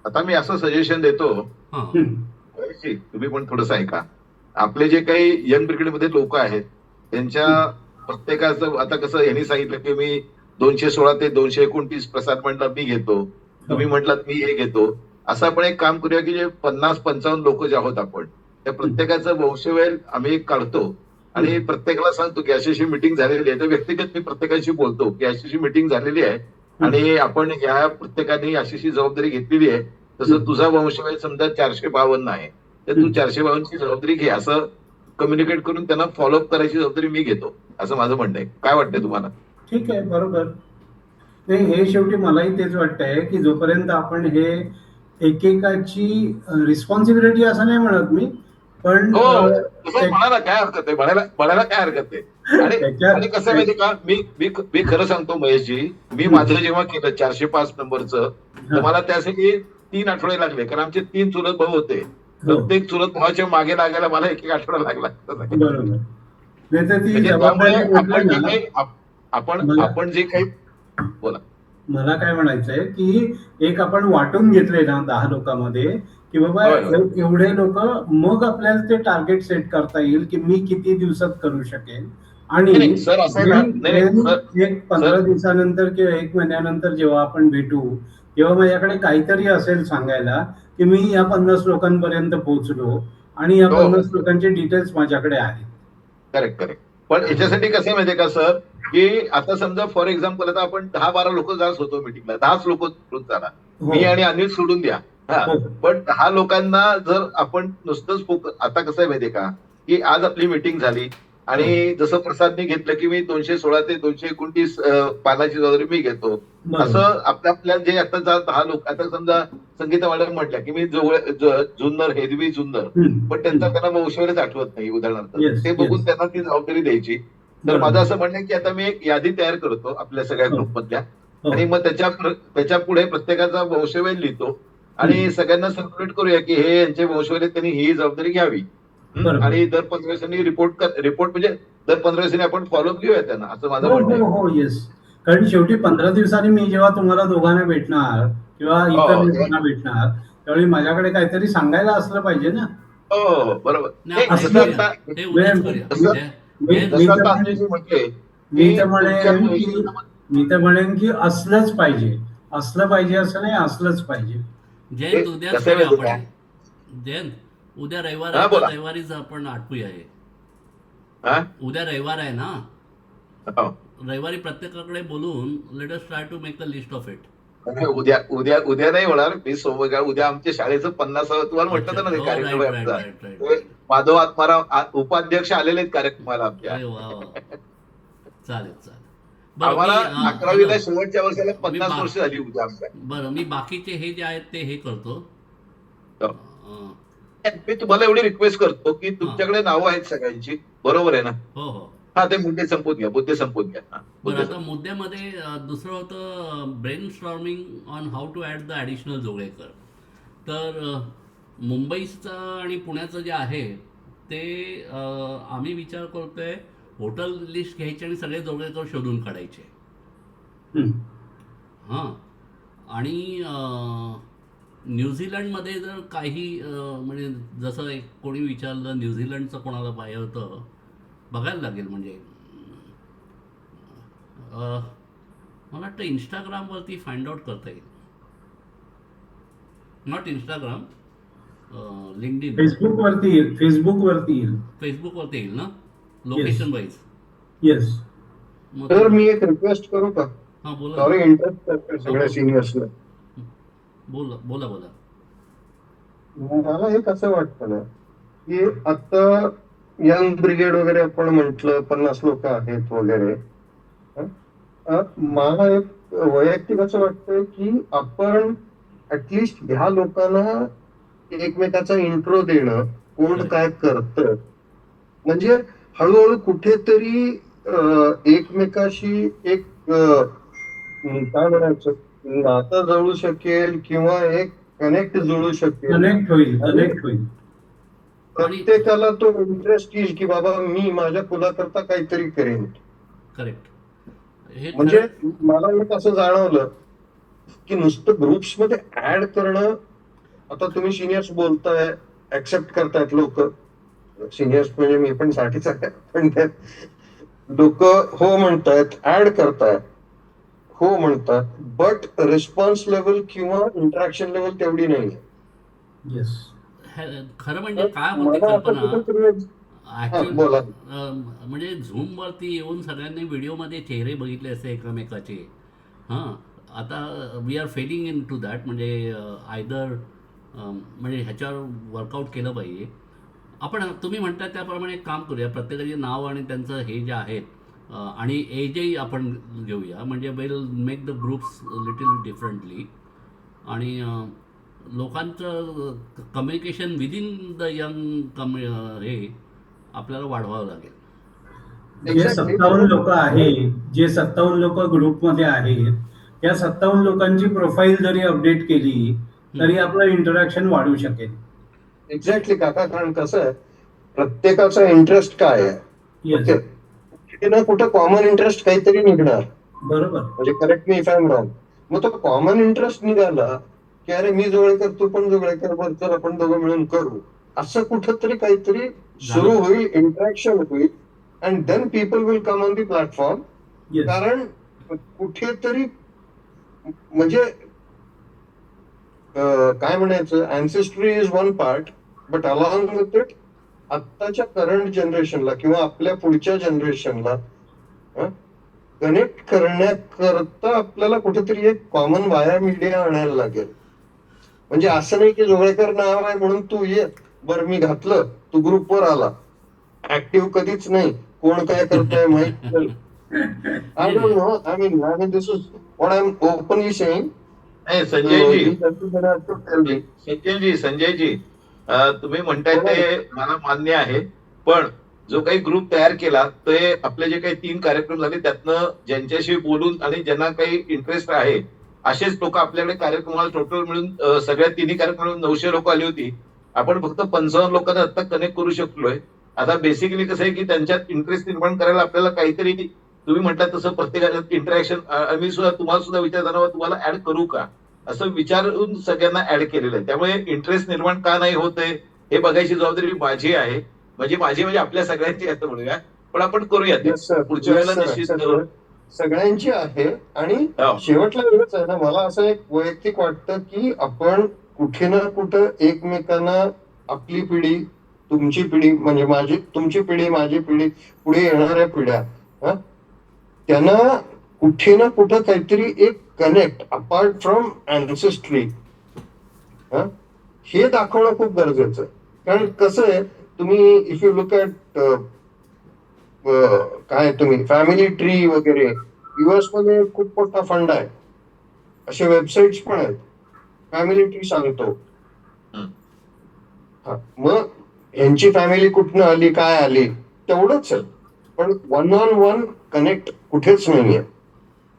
B: आता मी असं सजेशन देतो,
A: हां
B: तुम्ही पण थोडंसं ऐका. आपले जे काही यंग ब्रिगेडमध्ये लोक आहेत त्यांच्या प्रत्येकाचं आता कसं यांनी सांगितलं की मी 216 ते 229 प्रसाद मंडळ मी घेतो, तुम्ही म्हटलात मी हे घेतो. असं आपण एक काम करूया की जे 50-55 लोक जे आहोत आपण त्या प्रत्येकाचं वंशवेल आम्ही एक काढतो आणि प्रत्येकाला सांगतो की अशी मीटिंग झालेली आहे. तर व्यक्तिगत मी प्रत्येकाशी बोलतो की अशी मीटिंग झालेली आहे आणि आपण या प्रत्येकाने अशी जबाबदारी घेतलेली आहे. तसं तुझा वंशवेल समजा 452 आहे तर तू 452 ची जबाबदारी घे, असं कम्युनिकेट करून त्यांना फॉलोअप करायची जबाबदारी मी घेतो, असं माझं म्हणणं आहे. काय वाटतंय तुम्हाला?
C: ठीक आहे, बरोबर. नाही, हे शेवटी मलाही तेच वाटतंय की जोपर्यंत आपण हे एकेकाची रिस्पॉन्सिबिलिटी असं नाही म्हणत मी, पण
B: हो म्हणायला काय हरकत आहे, म्हणायला काय हरकत आहे. आणि कसं माहिती का, मी खरं सांगतो महेशजी, मी माझं जेव्हा केलं 405 नंबरचं तर मला त्यासाठी 3 आठवडे लागले, कारण आमचे 3 चुलत भाऊ होते. प्रत्येक चुलत भावाच्या मागे लागायला मला 1 आठवडा लागला.
C: बरोबर. नाही तर ती
B: म्हणजे
C: जबाबदारी
B: त्यामुळे आपण जे
C: म्हटलं
B: काही
C: मला-
B: आपण जे काही बोला.
C: मला काय म्हणायचंय की एक आपण वाटून घेतले ना 10 लोकांमध्ये की बाबा
B: होय, होय.
C: एवढे लोक, मग आपल्याला ते टार्गेट सेट करता येईल की मी किती दिवसात करू शकेन. आणि
B: नाही, सर, असं आहे ना, नाही, सर,
C: एक 15 दिवसानंतर किंवा 1 महिन्यानंतर जेव्हा आपण भेटू तेव्हा माझ्याकडे काहीतरी असेल सांगायला की मी या 50 लोकांपर्यंत पोहोचलो आणि या
B: हो.
C: 50 लोकांचे डिटेल्स माझ्याकडे आहेत.
B: करेक्ट. पण याच्यासाठी कसं आहे माहितीये का सर, की आता समजा फॉर एक्झाम्पल आता आपण 10-12 लोक जात होतो मिटिंगला, 10 लोक सोडून झाला,
C: हो.
B: मी आणि अनिल सोडून द्या.
C: हो.
B: पण 10 लोकांना जर आपण नुसतंच फोकस, आता कसं आहे माहितीये का, की आज आपली मिटिंग झाली आणि जसं प्रसादने घेतलं की मी 216 ते 229 पानाची जबाबदारी मी घेतो,
C: बरोबर.
B: असं आपल्या जे आता 10 लोक, आता समजा संगीता मॅडम म्हटल्या की मी जुन्नर, हेदवी जुन्नर, पण त्यांना वंशवेलच आठवत नाही उदाहरणार्थ,
C: Yes,
B: ते बघून
C: yes.
B: त्यांना ती जबाबदारी द्यायची. तर
C: बरोबर.
B: माझं असं म्हणणं आहे की आता मी एक यादी तयार करतो आपल्या सगळ्या
C: हो.
B: ग्रुपमधल्या
C: हो.
B: आणि मग त्याच्या पुढे प्रत्येकाचा वंशवेल लिहितो आणि सगळ्यांना सर्क्युलेट करूया की हे यांचे वंशवेल आहेत, त्यांनी ही जबाबदारी घ्यावी.
C: बरोबर.
B: आणि दर 15 दिवसांनी रिपोर्ट म्हणजे दर 15 दिवसांनी आपण फॉलोअप घेऊया त्यांना, असं माझं
C: हो
B: म्हणणं
C: हो
B: आहे.
C: हो येस. कारण शेवटी 15 दिवसांनी मी जेव्हा तुम्हाला दोघांना भेटणार किंवा इतर
B: हो.
C: लोकांना भेटणार त्यावेळी माझ्याकडे काहीतरी सांगायला असलं पाहिजे ना.
B: हो बरोबर.
A: नाही,
B: हे
A: आपण
B: जसं
A: करूया.
B: आता
A: हे उद्याच करूया.
B: जसं-
C: मी
B: जसं
C: तर
B: आता
C: म्हणेन-
B: अनिल म्हटले
C: मी
B: की
C: तर
B: तुमच्या
C: मी तर म्हणेन की असलंच पाहिजे, असलं पाहिजे असं नाही, असलंच पाहिजे.
A: जयंत उद्याच
B: कसं
A: करूया
B: माहिती
A: आपण. जयंत उद्या रविवार
B: हा,
A: आहे,
B: बोला.
A: तर रविवारीच आपण आटपूया हे.
B: हा?
A: उद्या रविवार आहे ना,
B: हो.
A: रविवारी प्रत्येकाकडे बोलून let us try to make a list of it.
B: म्हणजे उद्या नाही होणार. मी सोबत उद्या आमच्या शाळेचं 50 तुम्हाला म्हटलं होतं ना ते कार्यक्रम आहे आमचा. ते माधव आत्माराव उपाध्यक्ष आलेले आहेत कार्यक्रमाला आमच्या.
A: अरे वा वा. चालेल.
B: आम्हाला
A: मी,
B: 11वीला शेवटच्या वर्षाला 50
A: बा-
B: वर्ष झाली उद्या आमच्या.
A: बरं, मी बाकीचे हे जे आहेत ते हे करतो.
B: हो. मी तुम्हाला एवढी रिक्वेस्ट करतो की तुमच्याकडे नावं आहेत सगळ्यांची, बरोबर आहे ना?
A: हो हो.
B: हा, ते मुद्दे संपवून घ्या. हा,
A: बरं,
B: मुद्दे
A: आता मुद्द्यामध्ये दुसरं होतं brainstorming on how to add the additional Joglekar. तर मुंबईचं आणि पुण्याचं जे आहे ते आम्ही विचार करतोय होटल लिस्ट घ्यायची आणि सगळे जोगळेकर शोधून काढायचे. हां. आणि न्यूझीलंडमध्ये जर काही म्हणजे जसं एक कोणी विचारलं न्यूझीलंडचं कोणाला पाहिजे होतं, बघायला लागेल. म्हणजे मला वाटतं इंस्टाग्रामवरती फाइंड आउट करता येईल. Not Instagram, LinkedIn.
C: फेसबुकवरती येईल.
A: फेसबुकवरती येईल ना, लोकेशन वाईज.
C: येस.
D: तर मी एक रिक्वेस्ट करू का?
A: हां, बोला.
D: सॉरी इंटरप्ट करतोय सगळ्या सिनियर्सला.
A: बोला.
D: मला एक असं वाटतं ना की आता यंग ब्रिगेड वगैरे आपण म्हटलं 50 लोक आहेत वगैरे. मला एक वैयक्तिक असं वाटतंय की आपण ऍटलिस्ट ह्या लोकांना एकमेकाचा इंट्रो देणं, कोण काय करतं, म्हणजे हळूहळू कुठेतरी एकमेकाशी एक काय म्हणायचं नातं जळू शकेल किंवा एक कनेक्ट जुळू शकेल.
C: कनेक्ट होईल.
D: प्रत्येकाला तो इंटरेस्ट येईल की बाबा मी माझ्या कुलाकरता काहीतरी करेन.
A: करेक्ट.
D: म्हणजे मला एक असं जाणवलं की नुसतं ग्रुप्स मध्ये ऍड करणं आता तुम्ही सिनियर्स बोलताय, ऍक्सेप्ट करतायत लोक, सिनियर्स म्हणजे मी पण 60चा आहे, पण लोक हो म्हणतायत, ऍड करतायत, हो म्हणतात, बट रिस्पॉन्स लेवल किंवा इंटरॅक्शन लेवल तेवढी नाही.
C: येस.
A: खरं म्हणजे काय होती
D: मला आता
A: कल्पना
D: कुठेतरी बोला.
A: म्हणजे झूमवरती येऊन सगळ्यांनी व्हिडिओमध्ये चेहरे बघितले असते एकमेकाचे. हां, आता we are failing in to that. म्हणजे आयदर म्हणजे ह्याच्यावर वर्कआउट केलं पाहिजे. आपण तुम्ही म्हणता त्याप्रमाणे एक काम करूया, प्रत्येकाचे नाव आणि त्यांचं हे जे आहेत आणि एजही आपण घेऊया, म्हणजे will make the groups little differently. आणि लोकांचं कम्युनिकेशन विदिन द यंग हे आपल्याला वाढवावं लागेल.
C: जे 57 लोक आहेत, जे 57 लोक ग्रुपमध्ये आहेत, त्या 57 लोकांची प्रोफाईल जरी अपडेट केली तरी आपलं इंटरॅक्शन वाढू शकेल.
D: एक्झॅक्टली काका, कारण कसं आहे, प्रत्येकाचा इंटरेस्ट काय आहे,
C: Yes.
D: कुठे ना कुठे कॉमन इंटरेस्ट काहीतरी निघणार.
C: बरोबर.
D: म्हणजे correct me if I am wrong. मग तो कॉमन इंटरेस्ट निघाला की अरे मी जोगळेकर, तू पण जोगळेकर, बरं तर आपण दोघं मिळून करू, असं कुठंतरी काहीतरी सुरू होईल, इंटरॅक्शन होईल, and then people will come on the platform.
C: Yes.
D: कारण कुठेतरी म्हणजे काय म्हणायचं, ancestry is one part, but along with it आत्ताच्या करंट जनरेशनला किंवा आपल्या पुढच्या जनरेशनला कनेक्ट करण्याकरता आपल्याला कुठेतरी एक कॉमन वाया मीडिया आणायला लागेल. म्हणजे असं नाही की जोगळेकर नाव आहे म्हणून तू ये, बरं मी घातलं, तू ग्रुपवर आला, ऍक्टिव्ह कधीच नाही, कोण काय करतोय माहित नाही. I don't know, I mean this is what I am openly saying.
B: नाही संजयजी, तुम्ही म्हणताय ते मला मान्य आहे, पण जो काही ग्रुप तयार केला ते आपले जे काही 3 कार्यक्रम झाले त्यातनं ज्यांच्याशी बोलून आणि ज्यांना काही इंटरेस्ट आहे असेच लोक आपल्याकडे कार्यक्रमाला टोटल मिळून सगळ्या 3 कार्यक्रम मिळून 900 लोक आली होती. आपण फक्त 55 लोकांना आता कनेक्ट करू शकलोय. आता बेसिकली कसं आहे की त्यांच्यात इंटरेस्ट निर्माण करायला आपल्याला काहीतरी, तुम्ही म्हणता तसं प्रत्येकाच्या इंटरॅक्शन, मी सुद्धा तुम्हाला सुद्धा विचारताना तुम्हाला ऍड करू का असं विचारून सगळ्यांना ऍड केलेलं आहे. त्यामुळे इंटरेस्ट निर्माण का नाही होत आहे हे बघायची जबाबदारी माझी आहे, म्हणजे आपल्या सगळ्यांची आता म्हणूया, पण आपण करूया पुढच्या वेळेला निश्चित
D: सगळ्यांची आहे. आणि शेवटला एवढंच आहे ना, मला असं एक वैयक्तिक वाटतं की आपण कुठे ना कुठं एकमेकांना, आपली पिढी, तुमची पिढी, म्हणजे तुमची पिढी, माझी पिढी, पुढे येणाऱ्या पिढ्या, त्यांना कुठे ना कुठं काहीतरी एक कनेक्ट अपार्ट फ्रॉम अँसेस्ट्री हे दाखवणं खूप गरजेचं आहे. कारण कसं आहे, तुम्ही इफ यू लुक ॲट काय तुम्ही फॅमिली ट्री वगैरे, युएस मध्ये खूप मोठा फंड आहे, असे वेबसाईट्स पण आहेत, फॅमिली ट्री सांगतो. मग यांची फॅमिली कुठनं आली, काय आली, तेवढंच आहे, पण वन ऑन वन कनेक्ट कुठेच नाहीये.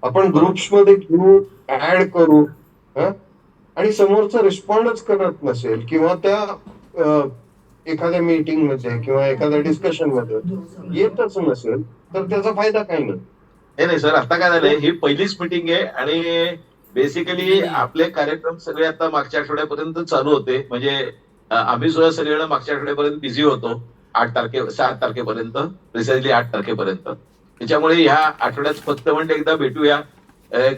D: आपण ग्रुप्स मध्ये घेऊ, ऍड करू, आणि समोरचा रिस्पॉन्डच करत नसेल किंवा त्या एखाद्या मीटिंग मध्ये किंवा एखाद्या डिस्कशन मध्ये येतच नसेल तर त्याचा फायदा काही नाही.
B: सर, आता काय झालंय, ही पहिलीच मीटिंग आहे आणि बेसिकली आपले कार्यक्रम सगळे आता मागच्या आठवड्यापर्यंत चालू होते. म्हणजे आम्ही सुद्धा सगळेजण मागच्या आठवड्यापर्यंत बिझी होतो, 7 तारखेपर्यंत, प्रिसाइजली 8 तारखेपर्यंत. त्याच्यामुळे ह्या आठवड्यात फक्त म्हणजे एकदा भेटूया,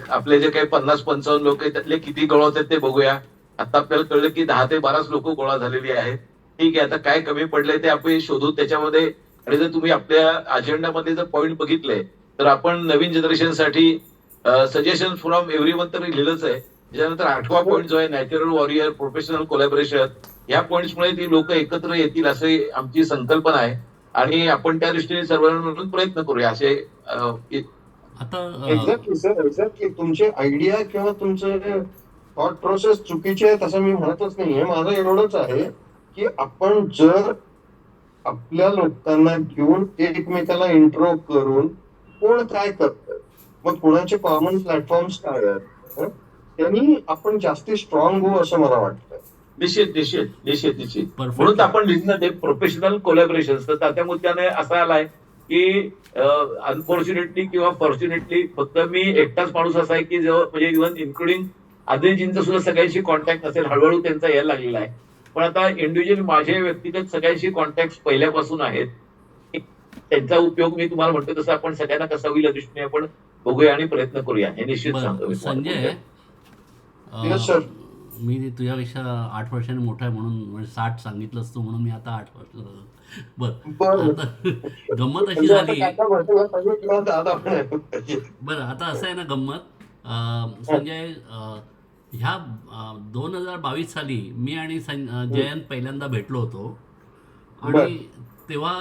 B: आपले जे काही 50-55 लोक आहेत त्यातले किती गोळा होतात ते बघूया. आता आपल्याला कळलं की 10 ते 12 लोक गोळा झालेली आहेत. ठीक आहे, आता काय कमी पडलंय ते आपण शोधू त्याच्यामध्ये. आणि जर तुम्ही आपल्या अजेंडामध्ये जर पॉईंट बघितले तर आपण नवीन जनरेशनसाठी सजेशन फ्रॉम एव्हरीवन तर लिहिलंच आहे. त्याच्यानंतर 8वा पॉईंट जो आहे नॅचरल वॉरियर, प्रोफेशनल कोलॅबोरेशन, या पॉईंट्समुळे ती लोक एकत्र येतील अशी आमची संकल्पना आहे आणि आपण त्या दृष्टीने सर्वांना मिळून प्रयत्न करूया असे.
D: Exactly sir, exactly. तुमचे आयडिया किंवा तुमचे थॉट प्रोसेस चुकीचे आहेत असं मी म्हणतच नाहीये. माझं एवढंच आहे की आपण जर आपल्या लोकांना घेऊन एकमेकाला इंट्रो करून कोण काय करतं, मग कोणाचे कॉमन प्लॅटफॉर्म्स काय आहेत, त्यांनी आपण जास्ती स्ट्रॉंग होऊ असं मला वाटतं.
B: निश्चित. म्हणून आपण लिहिलं ते प्रोफेशनल कोलॅबोरेशन. तर त्या मुद्द्याने असा आलाय की अनफॉर्च्युनेटली किंवा फॉर्च्युनेटली फक्त मी एकटाच माणूस असा आहे की जो म्हणजे इव्हन इन्क्लुडिंग आदिलजींचा सुद्धा सगळ्यांशी कॉन्टॅक्ट असेल, हळूहळू त्यांचा यायला लागलेला आहे. पण आता इंडिव्हिज्युअल माझे व्यक्तिगत सगळ्यांशी कॉन्टॅक्ट पहिल्यापासून आहेत. त्यांचा उपयोग मी तुम्हाला म्हणतो तसं आपण सगळ्यांना कसा होईल या दृष्टीने आपण बघूया आणि प्रयत्न करूया, हे निश्चित सांगतो
A: बरं
B: मी तुम्हाला.
A: Sanjay,
D: Yes, sir.
A: मी तुझ्यापेक्षा 8 वर्षांनी मोठा आहे म्हणून म्हणजे 60 सांगितलंस तू म्हणून मी आता 8 वर्ष. बरं आता गंमत अशी झाली. बरं आता असं आहे ना गंमत संजय, ह्या 2022 साली मी आणि जयंत पहिल्यांदा भेटलो होतो आणि तेव्हा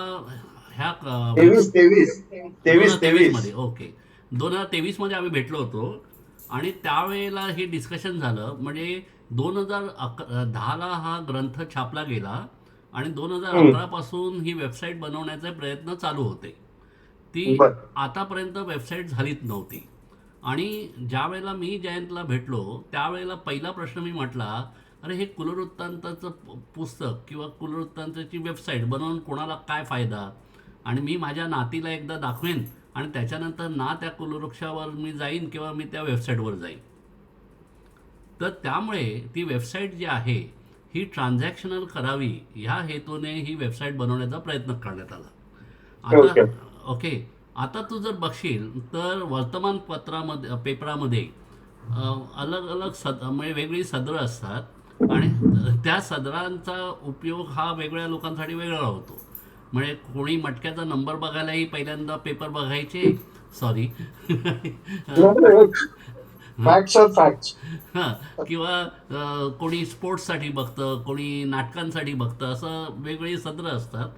A: ह्या 2023 मध्ये, ओके 2023 मध्ये आम्ही भेटलो होतो आणि त्यावेळेला हे डिस्कशन झालं. म्हणजे 2010ला हा ग्रंथ छापला गेला आणि 2011 पासून ही वेबसाईट बनवण्याचे प्रयत्न चालू होते. ती आतापर्यंत वेबसाईट झालीच नव्हती. आणि ज्या वेळेला मी जयंतला भेटलो त्यावेळेला पहिला प्रश्न मी म्हटला, अरे हे कुलवृत्तांताचं पुस्तक किंवा कुलवृत्तांताची वेबसाईट बनवून कोणाला काय फायदा, आणि मी माझ्या नातीला एकदा दाखवेन आणि त्याच्यानंतर ना त्या कुलवृक्षावर मी जाईन किंवा मी त्या वेबसाईटवर जाईन. तर त्यामुळे ती वेबसाईट जी आहे ही ट्रान्झॅक्शनल करावी ह्या हेतूने ही वेबसाईट बनवण्याचा प्रयत्न करण्यात आला. आता ओके, आता तू जर बघशील तर वर्तमानपत्रामध्ये पेपरामध्ये अलग अलग म्हणजे वेगळी सदरं असतात आणि त्या सदरांचा उपयोग हा वेगळ्या लोकांसाठी वेगळा होतो. म्हणजे कोणी मटक्याचा नंबर बघायलाही पहिल्यांदा पेपर बघायचे, सॉरी हां, किंवा कोणी स्पोर्ट्ससाठी बघतं, कोणी नाटकांसाठी बघतं, असं वेगवेगळी सदरं असतात.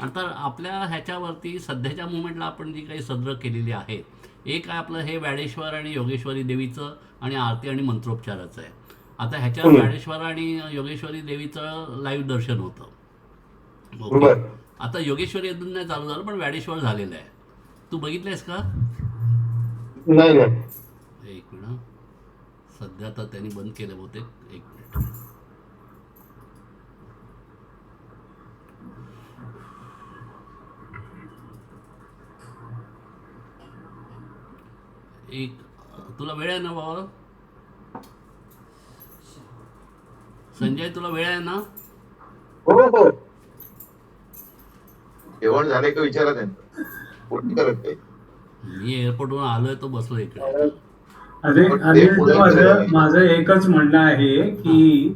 A: आता आपल्या ह्याच्यावरती सध्याच्या मुवमेंटला आपण जी काही सदरं केलेली आहेत, एक आहे आपलं हे व्याडेश्वर आणि योगेश्वरी देवीचं आणि आरती आणि मंत्रोपचाराचं आहे. आता ह्याच्यावर व्याडेश्वर आणि योगेश्वरी देवीचं लाईव्ह दर्शन होतं. ओके, आता योगेश्वरी अजून नाही चालू झालं पण व्याडेश्वर झालेलं आहे. तू बघितलंयस का?
D: नाही.
A: एक मिनिट, सध्या तर त्यांनी बंद केलं बहुतेक. एक मिनिट, एक तुला वेळ आहे ना बाबा? संजय तुला वेळ आहे ना?
D: हो.
B: जेवण झाले का विचारा त्यांना, कोणी करत नाही.
A: मी एअरपोर्टवरून आलोय तो बसलो इकडे.
C: माझं एकच म्हणणं आहे की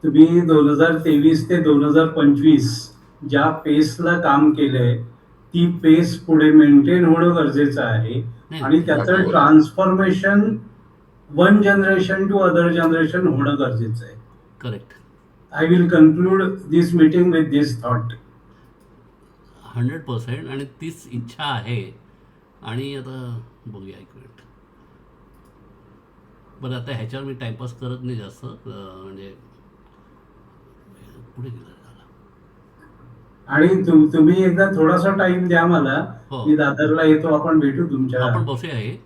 C: तुम्ही 2023 ते 2025 ज्या पेसला काम केलंय ती पेस पुढे मेंटेन होणं गरजेचं आहे आणि त्याचं transformation one generation to other generation होणं गरजेचं आहे.
A: Correct.
C: I will conclude this meeting with this thought.
A: 100% आणि तीच इच्छा आहे. आणि आता बघूया एक मिनिट. बरं आता ह्याच्यावर मी टाइमपास करत नाही जास्त, म्हणजे पुढे गेलं
C: आणि तुम्ही एकदा थोडासा टाइम द्या मला.
A: हो.
C: मी दादरला येतो, आपण भेटू तुमच्या.
A: आपण बसूया हे.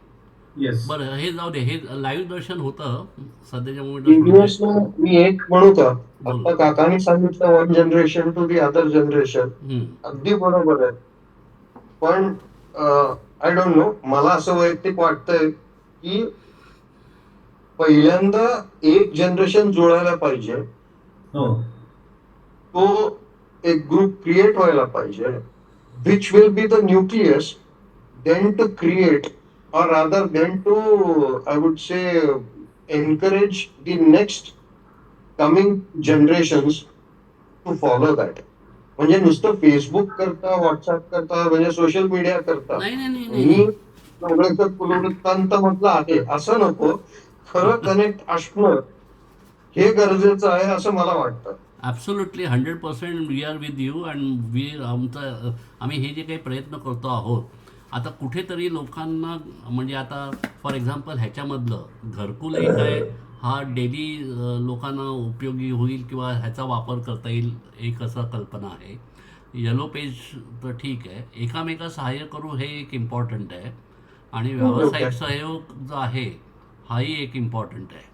C: येस.
A: बरं हे जाऊ दे, हे लाईव्ह दर्शन होतं सध्याच्या मोमेंटला.
D: मी एक म्हणू का, आता काकांनी सांगितलं one generation to the other generation, अगदी बरोबर आहे. पण आय डोंट नो, मला असं वैयक्तिक वाटतंय की पहिल्यांदा एक जनरेशन जुळायला पाहिजे. तो एक ग्रुप क्रिएट व्हायला पाहिजे, which will be the nucleus, then to create or rather than to, I would say, encourage the next coming generations to follow that. म्हणजे नुसतं फेसबुक करता, व्हॉट्सअप करता, म्हणजे सोशल मीडिया करता मी कुलवृत्तांत म्हटलं आहे असं नको, खरं कनेक्ट असणं हे गरजेचं आहे असं मला वाटतं.
A: Absolutely 100% we are with you. And आम्ही हे जे काही प्रयत्न करतो आहोत आता कुठेतरी लोकांना, म्हणजे आता फॉर एक्झाम्पल ह्याच्यामधलं घरकुल एक आहे, हा डेली लोकांना उपयोगी होईल किंवा ह्याचा वापर करता येईल एक असं कल्पना आहे. येलो पेज तर ठीक आहे, एकामेका सहाय्य करू हे एक इम्पॉर्टंट आहे. आणि व्यावसायिक सहयोग जो आहे हाही एक इम्पॉर्टंट आहे.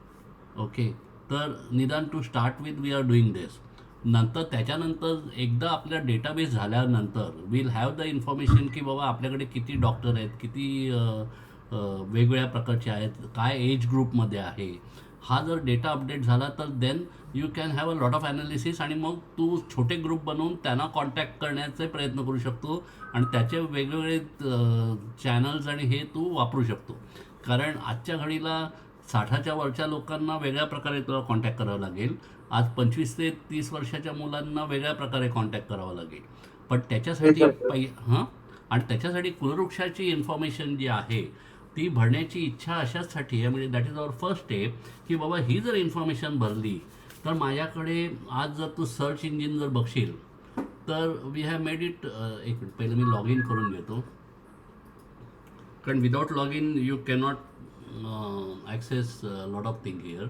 A: ओके, तर निदान to start with we are doing this. नंतर त्याच्यानंतर एकदा आपला डेटाबेस झाल्यानंतर वील हॅव द इन्फॉर्मेशन की बाबा आपल्याकडे किती डॉक्टर आहेत, किती वेगवेगळ्या प्रकारचे आहेत, काय एज ग्रुपमध्ये आहे, हा जर डेटा अपडेट झाला तर then you can have a lot of analysis आणि मग तू छोटे ग्रुप बनवून त्यांना कॉन्टॅक्ट करण्याचे प्रयत्न करू शकतो आणि त्याचे वेगवेगळे चॅनल्स आणि हे तू वापरू शकतो. कारण आजच्या घडीला 60च्या वरच्या लोकांना वेगळ्या प्रकारे तुला कॉन्टॅक्ट करावं लागेल, आज 25 ते 30 वर्षाच्या मुलांना वेगळ्या प्रकारे कॉन्टॅक्ट करावं लागेल. पण त्याच्यासाठी आणि त्याच्यासाठी कुलवृक्षाची इन्फॉर्मेशन जी आहे ती भरण्याची इच्छा अशाचसाठी आहे, म्हणजे that is our first step, की बाबा ही जर इन्फॉर्मेशन भरली तर माझ्याकडे आज जर तू सर्च इंजिन जर बघशील तर वी हॅव मेड इट. एक मिनिट, पहिलं मी लॉग इन करून घेतो, कारण without log in you cannot access lot of thing here.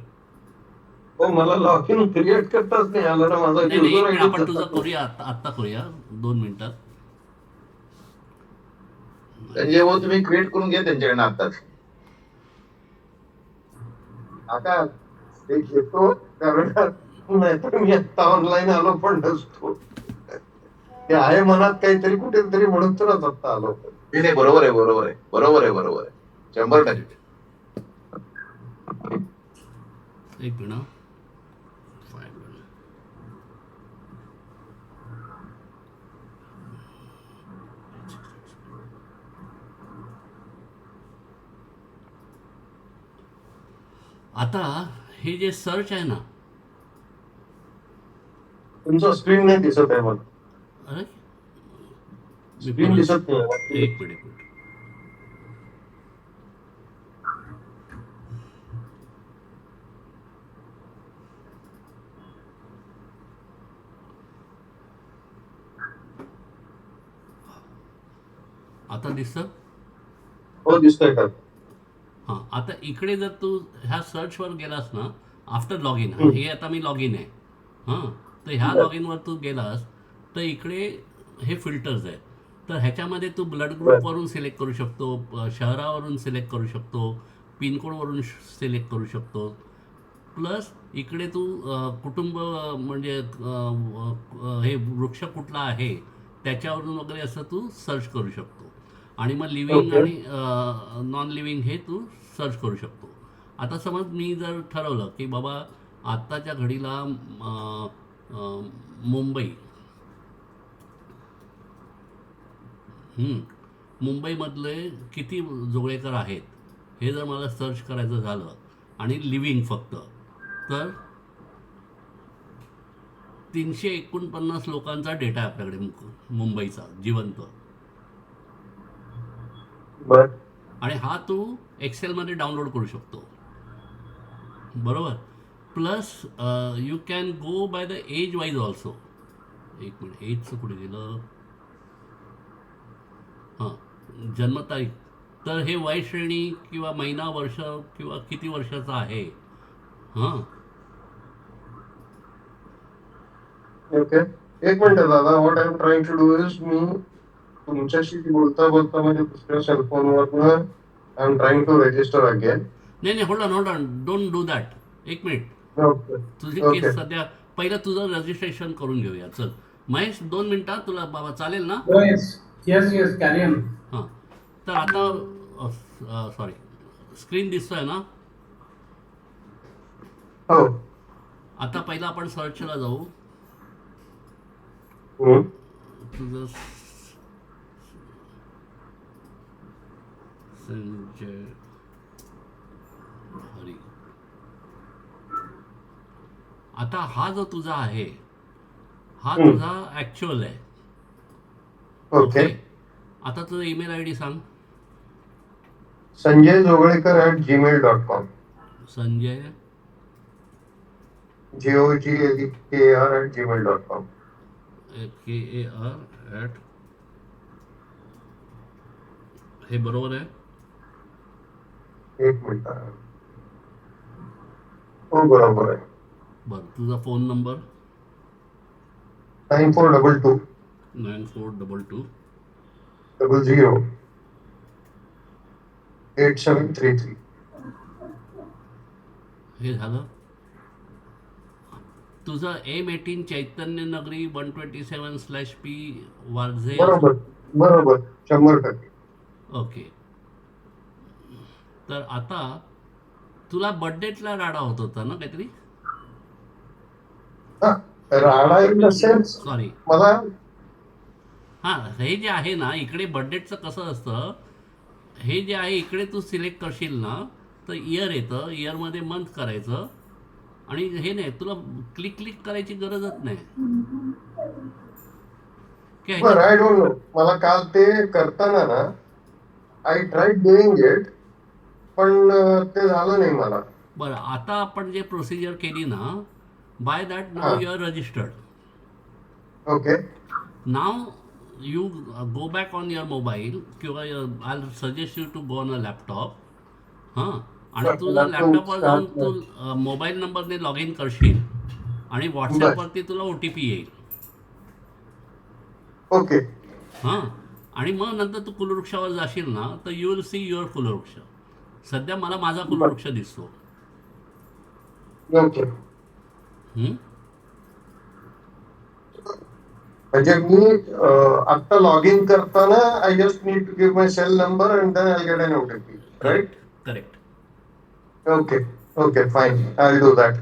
D: हो, मला लॉग इन क्रिएट करताच नाही आलं ना माझा
A: नाही
D: user ID
A: आपण तुझं
D: तसाच.
A: करूया, आत्ता करूया 2 मिनिटात.
B: संजय भाऊ तुम्ही क्रिएट करून घ्या त्यांच्याकडनं आताच.
D: आता ते घेतो, कारण नाहीतर मी आता ऑनलाईन आलो पण नसतो. ते आहे मनात काहीतरी कुठेतरी म्हणून तरच आता आलो.
B: नाही, बरोबर आहे, बरोबर आहे, बरोबर आहे, बरोबर आहे, 100%.
A: एक मिनिट. आता हे जे सर्च आहे ना,
D: तुमचं स्क्रीन नाही दिसत आहे मला.
A: अरे
D: स्क्रीन दिसत नाही.
A: एक मिनिट. आता दिसतं?
D: हो, दिसतंय का?
A: हां, आता इकडे जर तू ह्या सर्चवर गेलास ना, आफ्टर लॉग इन, हे आता मी लॉग इन आहे, हां, तर ह्या लॉग इनवर तू गेलास तर इकडे हे फिल्टर्स आहेत. तर ह्याच्यामध्ये तू ब्लड ग्रुपवरून सिलेक्ट करू शकतो, शहरावरून सिलेक्ट करू शकतो, पिनकोडवरून सिलेक्ट करू शकतो, प्लस इकडे तू कुटुंब म्हणजे हे वृक्ष कुठला आहे त्याच्यावरून वगैरे असं तू सर्च करू शकतो. आणि मग लिव्हिंग आणि नॉन लिव्हिंग हे तू सर्च करू शकतो. आता समज मी जर ठरवलं की बाबा आत्ताच्या घडीला मुंबईमधले किती जोगळेकर आहेत हे जर मला सर्च करायचं झालं आणि लिव्हिंग फक्त, तर 349 लोकांचा डेटा आहे आपल्याकडे मुंबईचा जिवंत. आणि हा तू एक्सेलमध्ये डाउनलोड करू शकतो, बरोबर. Plus you can go by the age wise also. एक मिनिट, एजचं कुठे गेलं? हां, जन्मतारीख. तर हे वय श्रेणी किंवा महिना, वर्ष किंवा किती वर्षाचा आहे. हां,
D: ओके, एक मिनिट दादा. What I am trying to do is, मी तुमच्याशी बोलता बोलता म्हणजे दुसऱ्या सेलफोनवर I am trying to register again.
A: नाही, hold on, don't do that. एक मिनिट, तुझी केस सध्या पहिलं तुझं रजिस्ट्रेशन करून घेऊया. चल महेश, 2 मिनिटात तुला बाबा चालेल ना?
C: Yes, carry on.
A: हां, तर आता सॉरी, स्क्रीन दिसतोय ना?
D: हो.
A: आता पहिला आपण सर्चला जाऊ. तुझं संजय हरी. आता हा जो तुझा आहे हा तुझा ॲक्च्युअल आहे.
D: ओके.
A: आता तुझं ईमेल आय डी सांग.
D: sanjayjogalekar@gmail.com.
A: संजय
D: GOGLEKR@gmail.com.
A: KAR@ हे बरोबर आहे?
D: एक मिनिट. हो, बरोबर आहे.
A: बरं, तुझा फोन नंबर?
D: 9422
A: 9422
D: 00 8733.
A: हे झालं. तुझं M18 चैतन्य नगरी 127/P वारजे.
D: बरोबर 100%.
A: ओके. तर आता तुला बर्थडेतला राडा होत होता ना काहीतरी?
D: राडा इन द सेन्स
A: सॉरी,
D: मला
A: हां, हे जे आहे ना इकडे बर्थडेचं कसं असतं, हे जे आहे इकडे तू सिलेक्ट करशील ना तर इयर येतं, इयरमध्ये मंथ करायचं आणि हे नाही, तुला क्लिक करायची गरजच नाही की
D: बरं,
A: ह्याच्यात.
D: I don't no. मला काल ते करताना ना आय ट्राईड डुईंग इट, पण ते झालं नाही मला.
A: बरं, आता आपण जे प्रोसिजर केली ना, बाय दॅट नाव
D: हां.
A: You are registered.
D: Okay.
A: Now you go back on your mobile किंवा I suggest you to go on a laptop. हां, आणि तू जर लॅपटॉपवर जाऊन तू मोबाईल नंबरने लॉग इन करशील आणि व्हॉट्सॲपवरती तुला ओ टी पी येईल.
D: ओके.
A: हां, आणि मग नंतर तू कुलवृक्षावर जाशील ना तर you will see your Kulavruksha. सध्या मला माझा कुलवृक्ष दिसतो.
D: ओके.
A: हं?
D: म्हणजे मी आता लॉग इन करताना I just need to give my cell number and then I get an OTP, right?
A: Correct.
D: Okay. Okay, fine, I will do that.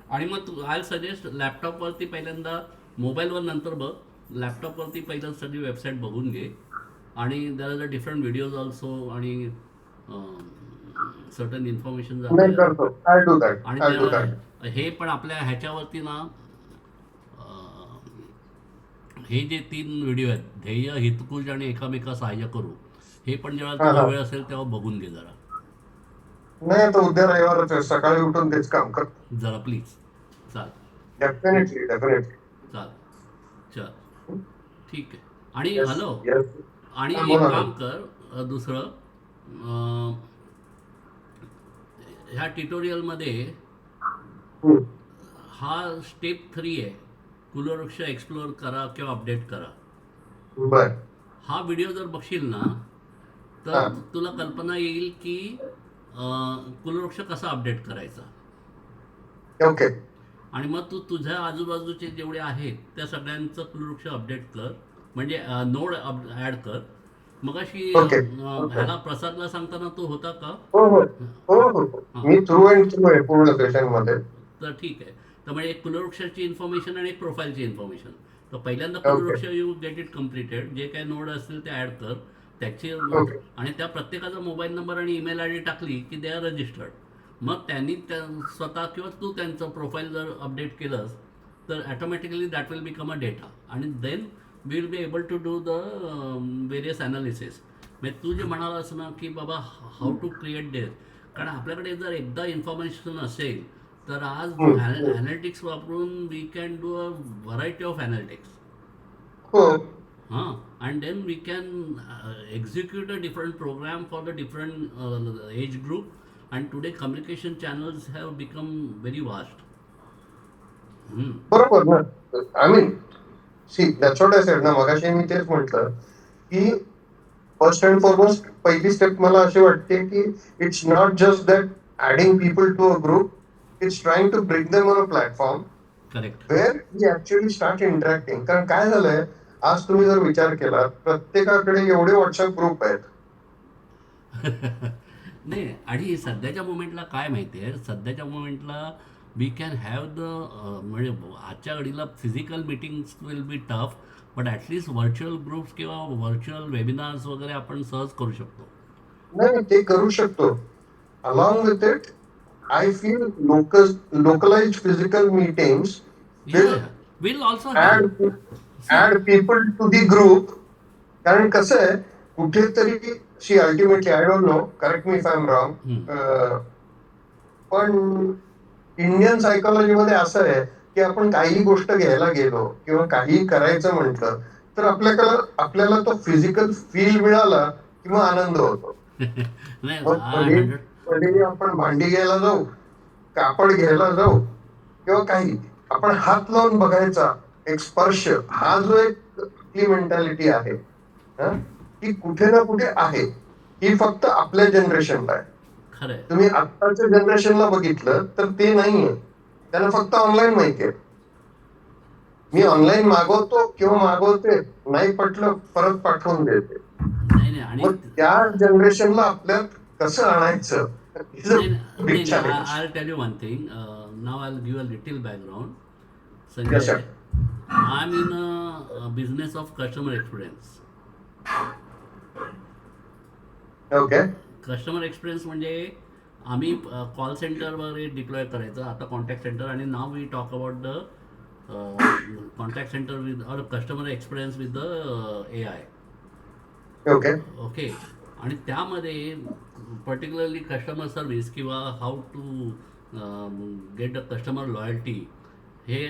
A: आणि मग तू आय सजेस्ट लॅपटॉपवरती पहिल्यांदा, मोबाईलवर नंतर बघ, लॅपटॉपवरती पहिलं सगळी वेबसाईट बघून घे आणि there are different videos also आणि सर्टन इन्फॉर्मेशन
D: नाही करतो, I do that,
A: and
D: I do that.
A: हे पण आपल्या ह्याच्यावरती ना हे जे 3 व्हिडिओ आहेत, ध्येय, हितकुज आणि एकामेका सहाय्य करू, हे पण जेव्हा
D: हां,
A: तुला
D: हां.
A: वेळ असेल तेव्हा बघून घे जरा.
D: नाही, आता उद्या रविवारच आहे, सकाळी उठून तेच काम कर.
A: जरा प्लीज. चाल
D: डेफिनेटली, डेफिनेटली.
A: चाल चल, ठीक आहे. आणि
D: येस,
A: हॅलो,
D: येस.
A: आणि
D: हां,
A: एक
D: बोला
A: काम
D: ना.
A: कर, दुसरं, ह्या ट्युटोरियलमध्ये
D: हं.
A: हा स्टेप 3 आहे, कुलवृक्ष एक्सप्लोअर करा किंवा अपडेट करा.
D: बर.
A: हा व्हिडिओ जर बघशील ना तर
D: हां.
A: तुला कल्पना येईल की कुलवृक्ष कसा अपडेट करायचा.
D: ओके.
A: आणि मग तू तुझ्या आजूबाजूचे जेवढे आहेत त्या सगळ्यांचं कुलवृक्ष अपडेट कर, म्हणजे नोड ॲड कर. मगाशी
D: ओके.
A: ह्याला प्रसादला सांगताना तू होता का?
D: हो, हो. हो, हो.
A: हां,
D: मी थ्रू अँड थ्रू आहे पूर्ण सेशनमध्ये.
A: तर ठीक आहे. तर म्हणजे एक कुलवृक्षाची इन्फॉर्मेशन आणि एक प्रोफाईलची इन्फॉर्मेशन. तर पहिल्यांदा
D: okay.
A: Kulavruksha you get it completed, जे काही नोड असतील ते ॲड कर, त्याची
D: ओके.
A: आणि त्या प्रत्येकाचा मोबाईल नंबर आणि ईमेल आय डी टाकली की दे आर रजिस्टर्ड. मग त्यांनी स्वतः किंवा तू त्यांचं प्रोफाईल जर अपडेट केलंस तर automatically that will become a data आणि then we will be able to do the various analysis. म्हणजे तू जे म्हणालास ना की बाबा हाऊ टू क्रिएट डेट, कारण आपल्याकडे जर एकदा इन्फॉर्मेशन असेल तर आज
D: हं.
A: ॲनालिटिक्स वापरून we can do a variety of analytics.
D: हो.
A: हां, and then we can execute a different program for the different age group. And today communication channels have become very vast.
D: बरोबर ना. I mean see that's what I said ना, मगाशी मी तेच म्हटलं की फर्स्ट अँड फॉरमोस्ट पहिली step मला अशी वाटते की it's not just that adding people to a group, it's trying to bring them on a platform
A: correct.
D: Where we actually start interacting. कारण काय झालंय, आज तुम्ही जर विचार केला, प्रत्येकाकडे एवढे व्हॉट्सअप ग्रुप आहेत.
A: नाही, आणि सध्याच्या मोमेंटला काय माहिती आहे, सध्याच्या मोमेंटला वी कॅन हॅव द म्हणजे आजच्या घडीला physical meetings will be tough, but at least virtual groups किंवा व्हर्च्युअल वेबिनार्स वगैरे आपण सहज करू शकतो.
D: नाही, ते करू शकतो. Along with it I feel localised physical meetings will
A: will also
D: add people to the group. कारण कसं आहे, कुठेतरी she ultimately I don't know, correct me if I am wrong, पण इंडियन सायकोलॉजीमध्ये असं आहे की आपण काही गोष्ट घ्यायला गेलो किंवा काही करायचं म्हटलं तर आपल्याला तो फिजिकल फील मिळाला किंवा आनंद होतो.
A: नाही,
D: मग भले आपण भांडी घ्यायला जाऊ, कापड घ्यायला जाऊ किंवा काही, आपण हात लावून बघायचा एक स्पर्श, हा जो एक आपली मेंटॅलिटी आहे ती कुठे ना कुठे आहे. ही फक्त आपल्या जनरेशनला आहे.
A: खरंय.
D: तुम्ही आत्ताच्या जनरेशनला बघितलं तर ते नाहीये, त्यांना फक्त ऑनलाईन माहितीये. मी ऑनलाईन मागवतो किंवा मागवते, नाही पटलं परत पाठवून देते.
A: नाही, आणि
D: मग त्या जनरेशनला आपल्यात कसं आणायचं It's a big challenge.
A: I'll tell you one thing. Now I'll give a little background.
D: Yes,
A: Sanjay,
D: sir.
A: I'm in a business of customer experience.
D: Okay.
A: Customer experience म्हणजे आम्ही कॉल सेंटर वगैरे डिप्लॉय करायचं आता contact centre आणि now we talk about the contact centre with our customer experience with the AI.
D: Okay.
A: Okay. आणि त्यामध्ये particularly customer service किंवा how to get the customer loyalty हे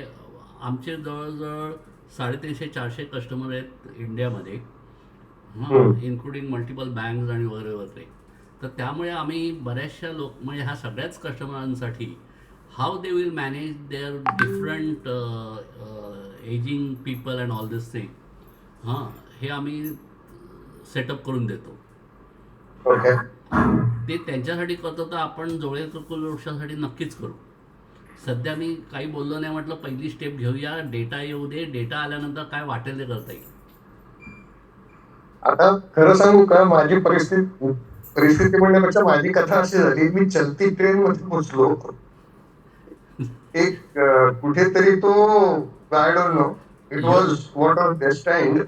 A: आमचे जवळजवळ 350-400 कस्टमर आहेत इंडियामध्ये, इन्क्लुडिंग मल्टिपल बँक्स आणि वगैरे वगैरे. तर त्यामुळे आम्ही बऱ्याचशा म्हणजे ह्या सगळ्याच कस्टमरांसाठी how they will manage their different ageing people and all this thing हे आम्ही सेटअप करून देतो.
D: Okay.
A: ते त्यांच्यासाठी करतो तर आपण जोळेकर कुलवृक्षासाठी नक्कीच करू. सध्या मी काही बोललो नाही, म्हटलं पहिली स्टेप घेऊया, डेटा येऊ दे, डेटा आल्यानंतर काय वाटेल ते करता येईल.
D: आता खरं सांगू का, माझी परिस्थिती म्हणण्यापेक्षा माझी कथा अशी झाली, मी चलती ट्रेन मध्ये पोहोचलो. एक कुठेतरी तो I don't know it was what of destined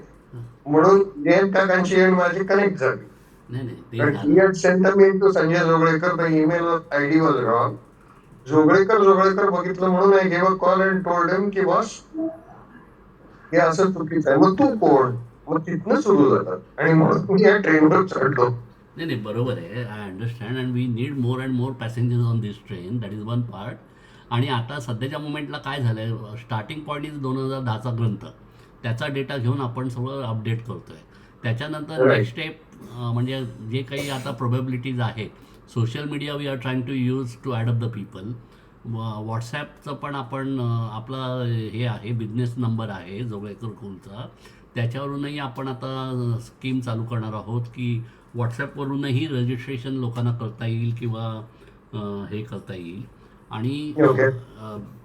D: म्हणून जयंत काकांची आणि माझी कनेक्ट झाली.
A: नाही ते
D: कारण
A: झालं.
D: he had sent a mail to Sanjay Joglekar, the email ID was wrong. Joglekar बघितलं म्हणून I gave a call and told him की बॉस हे असं चुकीचं आहे, मग तू कोण, मग तिथनं सुरू झालं आणि म्हणून मी या ट्रेनवर चढलो.
A: नाही बरोबर आहे. I understand and we need more and more passengers on this train, that is one part. आणि आता सध्याच्या मोमेंटला काय झालं आहे, स्टार्टिंग पॉईंट इज 2010चा ग्रंथ, त्याचा डेटा घेऊन आपण सगळं अपडेट करतो आहे. त्याच्यानंतर नेक्स्ट स्टेप म्हणजे जे काही आता प्रोबॅबिलिटीज आहेत, social media we are trying to use to add up the people. व्हॉट्सॲपचं पण आपण आपला हे आहे, बिझनेस नंबर आहे जोगळेकर कुलचा, त्याच्यावरूनही आपण आता स्कीम चालू करणार आहोत की व्हॉट्सॲपवरूनही रजिस्ट्रेशन लोकांना करता येईल किंवा हे करता येईल. आणि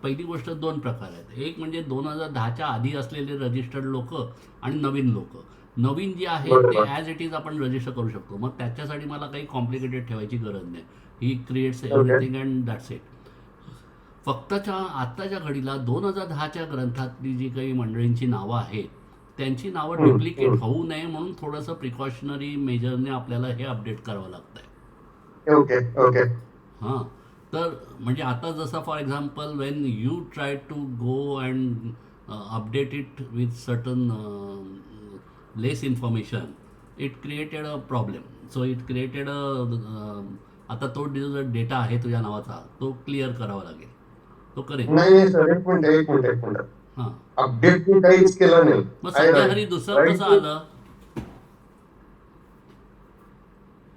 A: पहिली गोष्ट 2 प्रकार आहेत. एक म्हणजे 2010च्या आधी असलेले रजिस्टर्ड लोक आणि नवीन लोक. नवीन जे आहे ते ॲज इट इज आपण रजिस्टर करू शकतो, मग त्याच्यासाठी मला काही कॉम्प्लिकेटेड ठेवायची गरज नाही. He creates everything and that's it. फक्तच्या आत्ताच्या घडीला 2010च्या ग्रंथातली जी काही मंडळींची नावं आहेत त्यांची नावं डुप्लिकेट होऊ नये म्हणून थोडंसं प्रिकॉशनरी मेजरने आपल्याला हे अपडेट करावं लागतं आहे.
D: ओके.
A: हां, तर म्हणजे आता जसं for example when you try to go and update it with certain less information, it created a problem. So it created आता तो जो डेटा आहे तुझ्या नावाचा तो क्लिअर करावा लागेल. तो करेल.
D: नाही सर, एक मिनिट.
A: हां,
D: अपडेट मी काहीच केलं नाही.
A: मग संजय हरी दुसरं कसं आलं?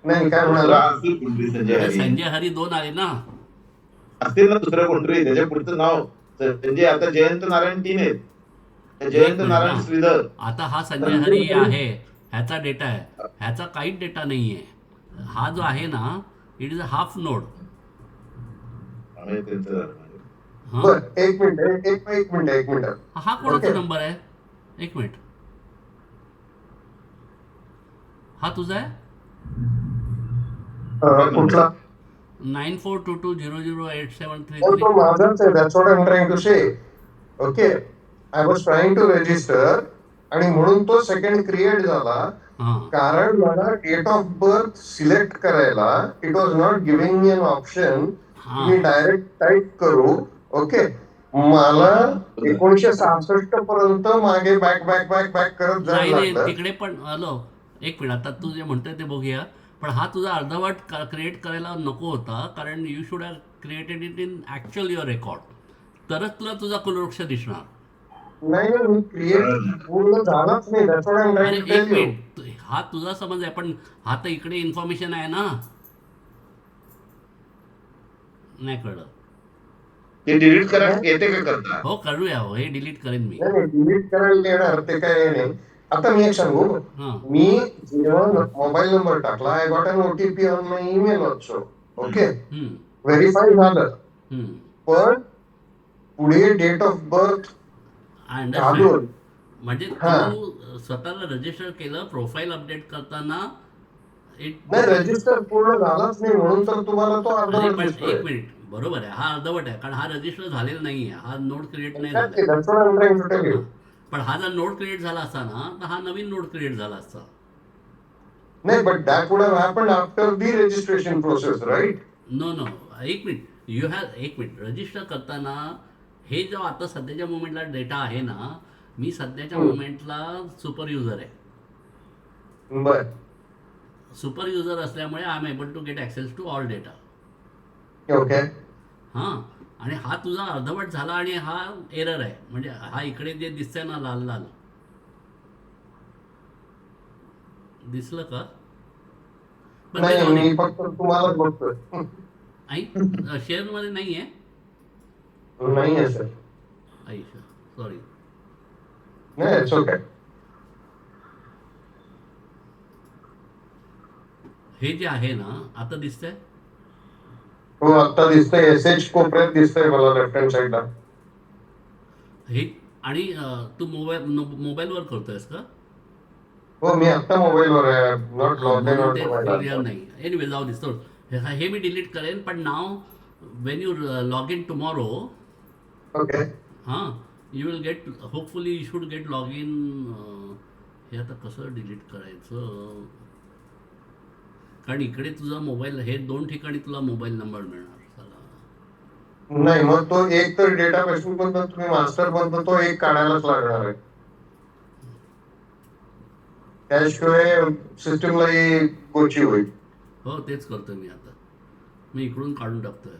D: नाही काय म्हणाला,
A: संजय हरी 2 आले ना.
B: असतील ना दुसरं कोणतरी त्याच्या पुढचं नाव संजय, आता जयंत नारायण 3 आहेत. जयंत नारायण श्रीधर.
A: आता हा संजय हरी आहे, ह्याचा डेटा आहे, ह्याचा काहीच डेटा नाही आहे. हा जो आहे ना, it is a half node.
D: एक मिनिट.
A: हा कोणाचा नंबर आहे? एक मिनिट. हा तुझा आहे?
D: कुठला?
A: 9422008733.
D: तो माझाच आहे. That's what I am trying to say. Okay, I was trying to register आणि म्हणून तो सेकंड क्रिएट झाला. कारण मला डेट ऑफ बर्थ सिलेक्ट करायला it was not giving me an option मी डायरेक्ट टाईप करू. ओके, मला 1966 पर्यंत मागे बॅक करत जायला लागलं.
A: तिकडे पण हॅलो एक मिनिट, आता तू जे म्हणतोय ते बघूया. पण हा तुझा अर्धवट क्रिएट करायला नको होता, कारण you should have created it in actual your record, तरच तुला तुझा कुलवृक्ष दिसणार.
D: नाही मी क्रिएट पूर्ण झालाच नाही. That's what I am trying to tell you.
A: हा तुझा समज आहे, पण हा तर इकडे इन्फॉर्मेशन आहे ना. नाही कळलं.
B: ते डिलीट करायला येते का करता?
A: हो करूया, हो हे डिलीट करेन मी.
D: डिलीट करायला येणार ते काय नाही. आता मी एक सांगू, मी जेव्हा मोबाईल नंबर टाकला I got an OTP on my email also. Okay, verify झालं, पण पुढे डेट ऑफ बर्थ
A: म्हणजे तू स्वतःला रजिस्टर केलं, प्रोफाईल अपडेट करताना
D: नाही, रजिस्टर पूर्ण झालाच नाही म्हणून तर तुम्हाला तो
A: अरे
D: अर्धवट
A: पण
D: दिसतोय.
A: एक मिनिट, बरोबर आहे, हा अर्धवट आहे, कारण हा रजिस्टर झालेला नाही आहे, हा नोड क्रिएट नाही
D: Exactly,
A: झाला.
D: that's what I'm trying to tell you.
A: पण हा जर नोड क्रिएट झाला असता ना, तर हा नवीन नोड क्रिएट झाला असता.
D: नाही, but that would have happened after the registration process, right?
A: No no, एक मिनिट, यू हॅव, एक मिनिट, रजिस्टर करताना हे जो आता सध्याच्या मुवमेंटला डेटा आहे ना, मी सध्याच्या मुवमेंटला सुपर युजर आहे.
D: बर.
A: सुपर युजर असल्यामुळे I am able to get access to all data.
D: Okay.
A: हां, आणि हा तुझा अर्धवट झाला आणि हा एरर आहे, म्हणजे हा इकडे जे दिसतंय ना लाल लाल, दिसलं का? पण ते
D: नाही,
A: जाऊ दे.
D: मी फक्त तुम्हालाच बघतोय.
A: आई शेअरमध्ये नाही आहे.
D: नाही आहे सर.
A: आई सॉरी.
D: नाही, इट्स ओके.
A: हे जे आहे ना आता दिसतंय.
D: हो, आता दिसतंय, एसएच कोपऱ्यात दिसतंय मला लेफ्ट हँड साईडला.
A: हे आणि तू मोबाईलवर करतोयस का?
D: हो, मी आता मोबाईलवर आहे, नॉट लॉग इन
A: म्हणून ते
D: ऑन
A: क्लिअर नाही. एनिवे जाऊ दिसतो, हे मी डिलीट करेन. पण now when you log in tomorrow,
D: okay.
A: हां, you will get, hopefully you should get log in. हे आता कसं डिलीट करायचं, कारण इकडे तुझा मोबाईल, हे 2 ठिकाणी तुला मोबाईल नंबर मिळणार. चला,
D: नाही, मग तो एक तर डेटा बेसून पण तुम्ही मास्टर बनतो, तो एक काढायलाच लागणार आहे. त्याशिवाय सिस्टमलाही गोची होईल.
A: हो तेच करतोय मी आता. मी इकडून काढून टाकतोय.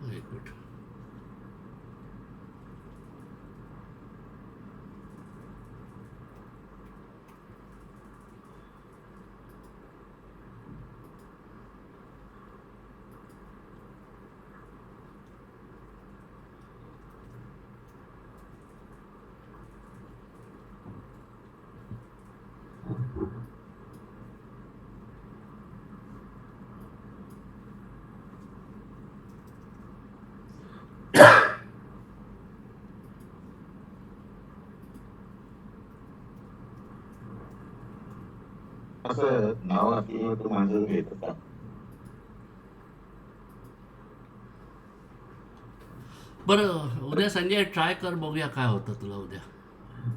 A: एक मिनिट.
B: असं नाव असलं तर माझं घेत होता.
A: बरं, उद्या संजय ट्राय कर, बघूया काय होतं तुला उद्या.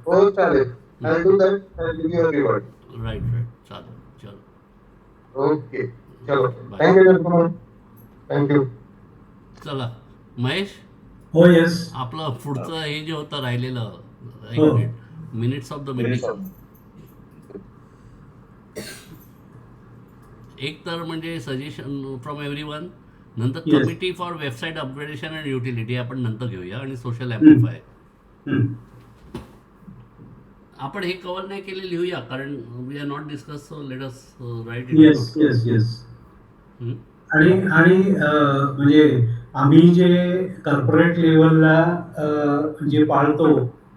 D: हो, चालेल. I'll do that. I'll give you a reward.
A: Right right, चालेल, चलो.
D: ओके, चलो.
A: Bye.
D: Thank you gentlemen. थँक्यू.
A: चला महेश,
C: हो, येस.
A: आपलं पुढचं हे जे होतं राहिलेलं, एक
C: हो.
A: Minute, minutes of the meeting. एक तर म्हणजे सजेशन फ्रॉम एव्हरीवन, नंतर
C: Yes.
A: Committee for website upgradation and utility आपण नंतर घेऊया, आणि सोशल ॲम्प्लिफाय आपण हे कव्हर नाही केले, लिहूया, कारण we are not discuss, so let us write it.
C: Yes yes yes. आणि म्हणजे आम्ही जे कॉर्पोरेट लेवलला जे पाळतो